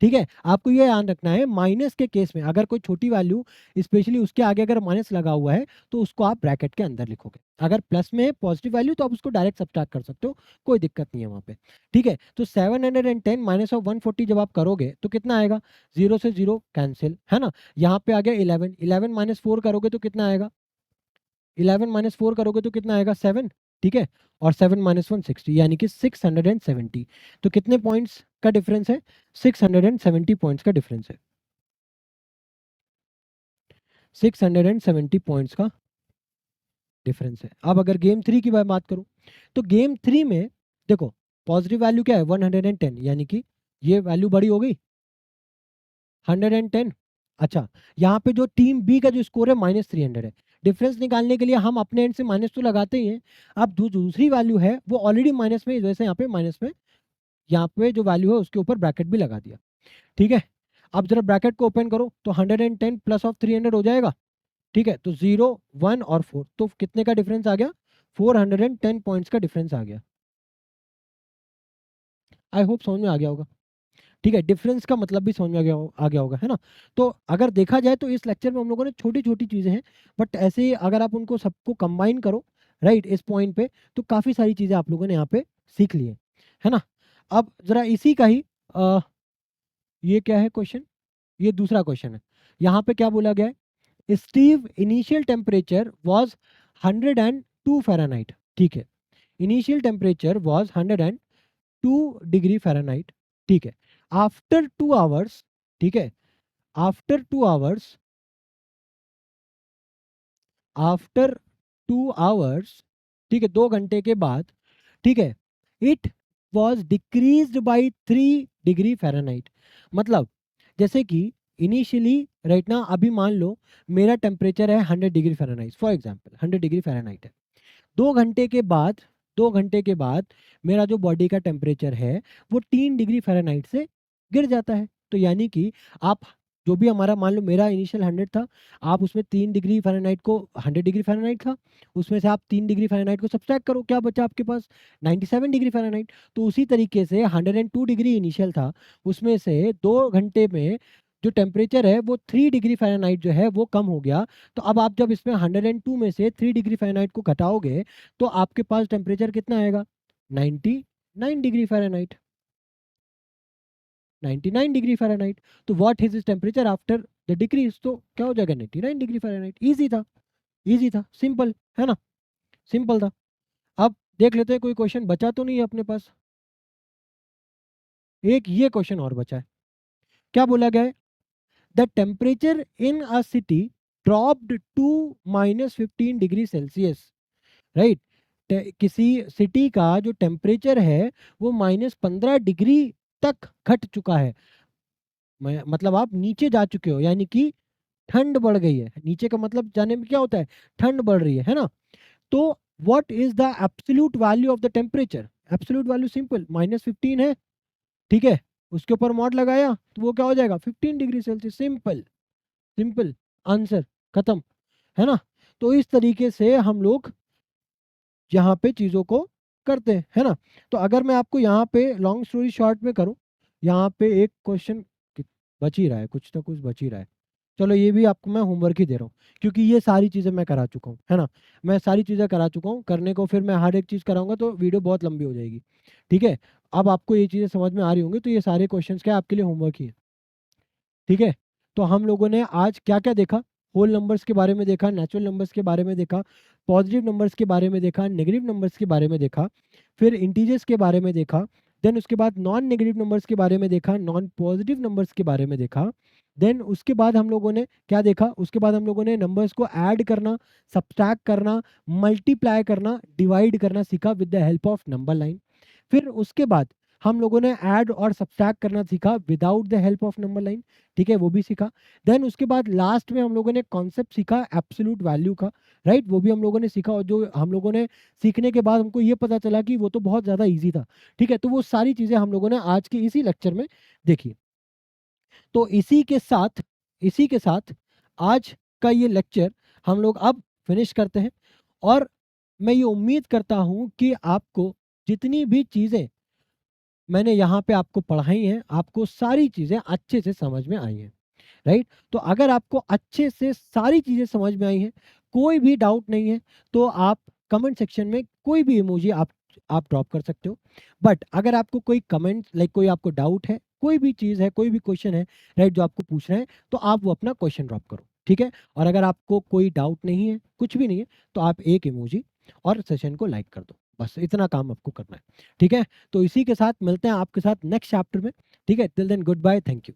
ठीक है, आपको ये ध्यान रखना है माइनस के केस में अगर कोई छोटी वैल्यू स्पेशली उसके आगे अगर माइनस लगा हुआ है तो उसको आप ब्रैकेट के अंदर लिखोगे, अगर प्लस में पॉजिटिव वैल्यू तो आप उसको डायरेक्ट सब्ट्रैक्ट कर सकते हो, कोई दिक्कत नहीं है वहाँ पे। ठीक है, तो 710 माइनस ऑफ 140 जब आप करोगे तो कितना आएगा, जीरो से जीरो कैंसिल, है ना, यहाँ पे आ गया 11, 11 माइनस 4 करोगे तो कितना आएगा, 11 माइनस 4 करोगे तो कितना आएगा 7, ठीक है, और 7 माइनस 1 60, यानी कि 670। तो कितने पॉइंट्स का डिफरेंस है, 670 पॉइंट्स का डिफरेंस है, 670 पॉइंट्स का डिफरेंस है। अब अगर गेम 3 की बात करूं तो गेम 3 में देखो पॉजिटिव वैल्यू क्या है 110, यानी कि ये वैल्यू बड़ी हो गई 110। अच्छा, यहाँ पे जो टीम बी का जो स्कोर है -300 है, डिफरेंस निकालने के लिए हम अपने एंड से माइनस तो लगाते ही हैं। अब दूसरी वैल्यू है वो ऑलरेडी माइनस में, इस वजह से यहाँ पे माइनस में, यहाँ पे जो वैल्यू है उसके ऊपर ब्रैकेट भी लगा दिया। ठीक है, अब जरा ब्रैकेट को ओपन करो तो 110 प्लस ऑफ 300 हो जाएगा। ठीक है, तो 0 1 और 4, तो कितने का डिफरेंस आ गया, 410 पॉइंट्स का डिफरेंस आ गया। आई होप समझ में आ गया होगा। ठीक है, डिफरेंस का मतलब भी समझ में आ गया होगा, है ना। तो अगर देखा जाए तो इस लेक्चर में हम लोगों ने छोटी छोटी चीज़ें हैं, बट ऐसे ही अगर आप उनको सबको कंबाइन करो राइट इस पॉइंट पे, तो काफ़ी सारी चीज़ें आप लोगों ने यहाँ पे सीख ली है ना। अब जरा इसी का ही ये क्या है क्वेश्चन, ये दूसरा क्वेश्चन है। यहाँ पे क्या बोला गया है, Steve initial temperature was 102 Fahrenheit. ठीक है, initial temperature was 102 degree Fahrenheit. ठीक है, आफ्टर 2 आवर्स, ठीक है, आफ्टर 2 आवर्स, आफ्टर 2 आवर्स, ठीक है, 2 घंटे के बाद, ठीक है, it was decreased by 3 degree Fahrenheit. मतलब जैसे कि इनिशियली राइट ना, अभी मान लो मेरा टेम्परेचर है 100 degree Fahrenheit, for example 100 degree Fahrenheit है, 2 घंटे के बाद, 2 घंटे के बाद मेरा जो बॉडी का टेम्परेचर है वो 3 डिग्री फ़ारेनहाइट से गिर जाता है। तो यानी कि आप जो भी हमारा, मान लो मेरा इनिशियल 100 था, आप उसमें 3 डिग्री फ़ारेनहाइट को, 100 डिग्री फ़ारेनहाइट था, उसमें से आप 3 डिग्री फ़ारेनहाइट को सब्सट्रैक्ट करो, क्या बचा आपके पास 97 डिग्री फ़ारेनहाइट। तो उसी तरीके से 102 डिग्री इनिशियल था, उसमें से 2 घंटे में जो टेम्परेचर है वो 3 डिग्री फ़ारेनहाइट जो है वो कम हो गया। तो अब आप जब इसमें 102 में से 3 डिग्री फ़ारेनहाइट को घटाओगे तो आपके पास टेम्परेचर कितना आएगा, 99 डिग्री फ़ारेनहाइट, 99 डिग्री फ़ारेनहाइट। तो what is is temperature after the decrease, तो क्या हो जाएगा 99 डिग्री फ़ारेनहाइट। इजी था, इजी था, सिंपल है ना, सिंपल था। अब देख लेते हैं कोई क्वेश्चन बचा तो नहीं है अपने पास। एक ये क्वेश्चन और बचा है, क्या बोला गया है, the temperature in a city dropped to -15 degree Celsius, right. किसी सिटी का जो टेम्परेचर है वो -15 डिग्री तक घट चुका है, मतलब आप नीचे जा चुके हो, यानी कि ठंड बढ़ गई है, नीचे का मतलब जाने में क्या होता है, ठंड बढ़ रही है ना। तो what is the absolute value of the temperature, absolute value simple -15 है, ठीक है, उसके ऊपर मॉड लगाया तो वो क्या हो जाएगा 15 degree Celsius, simple, simple answer, खत्म, है ना। तो इस तरीके से हम लोग यहाँ पे चीज़ों को करते हैं, है ना। तो अगर मैं आपको यहाँ पे लॉन्ग स्टोरी शॉर्ट में करूँ, यहाँ पे एक क्वेश्चन बच ही रहा है, कुछ ना कुछ बच ही रहा है। चलो ये भी आपको मैं होमवर्क ही दे रहा हूँ, क्योंकि ये सारी चीज़ें मैं करा चुका हूँ, है ना। मैं सारी चीज़ें करा चुका हूँ, करने को फिर मैं हर एक चीज़ कराऊंगा तो वीडियो बहुत लंबी हो जाएगी। ठीक है, अब आपको ये चीज़ें समझ में आ रही होंगी, तो ये सारे क्वेश्चंस क्या आपके लिए होमवर्क ही है। ठीक है, तो हम लोगों ने आज क्या क्या देखा, होल नंबर्स के बारे में देखा, नेचुरल नंबर्स के बारे में देखा, पॉजिटिव नंबर्स के बारे में देखा, नेगेटिव नंबर्स के बारे में देखा, फिर इंटीजर्स के बारे में देखा, देन उसके बाद नॉन नेगेटिव नंबर्स के बारे में देखा, नॉन पॉजिटिव नंबर्स के बारे में देखा, देन उसके बाद हम लोगों ने क्या देखा, उसके बाद हम लोगों ने नंबर्स को ऐड करना, सब्ट्रैक्ट करना, मल्टीप्लाई करना, डिवाइड करना सीखा with the help of number line. फिर उसके बाद हम लोगों ने ऐड और सब्सट्रैक्ट करना सीखा without the help of number line, ठीक है, वो भी सीखा। देन उसके बाद लास्ट में हम लोगों ने कॉन्सेप्ट सीखा एब्सोल्यूट वैल्यू का, राइट, वो भी हम लोगों ने सीखा। और जो हम लोगों ने सीखने के बाद हमको ये पता चला कि वो तो बहुत ज़्यादा ईजी था, ठीक है। तो वो सारी चीज़ें हम लोगों ने आज के इसी लेक्चर में देखी। तो इसी के साथ आज का ये लेक्चर हम लोग अब फिनिश करते हैं। और मैं ये उम्मीद करता हूँ कि आपको जितनी भी चीज़ें मैंने यहाँ पे आपको पढ़ाई हैं, आपको सारी चीज़ें अच्छे से समझ में आई हैं, राइट। तो अगर आपको अच्छे से सारी चीज़ें समझ में आई हैं, कोई भी डाउट नहीं है, तो आप कमेंट सेक्शन में कोई भी इमोजी आप ड्रॉप कर सकते हो। बट अगर आपको कोई कमेंट लाइक कोई आपको डाउट है, कोई भी चीज़ है, कोई भी क्वेश्चन है, राइट, जो आपको पूछ रहे हैं, तो आप वो अपना क्वेश्चन ड्रॉप करो, ठीक है। और अगर आपको कोई डाउट नहीं है, कुछ भी नहीं है, तो आप एक इमोजी और सेशन को लाइक कर दो, बस इतना काम आपको करना है, ठीक है। तो इसी के साथ मिलते हैं आपके साथ नेक्स्ट चैप्टर में, ठीक है। Till then goodbye, thank you.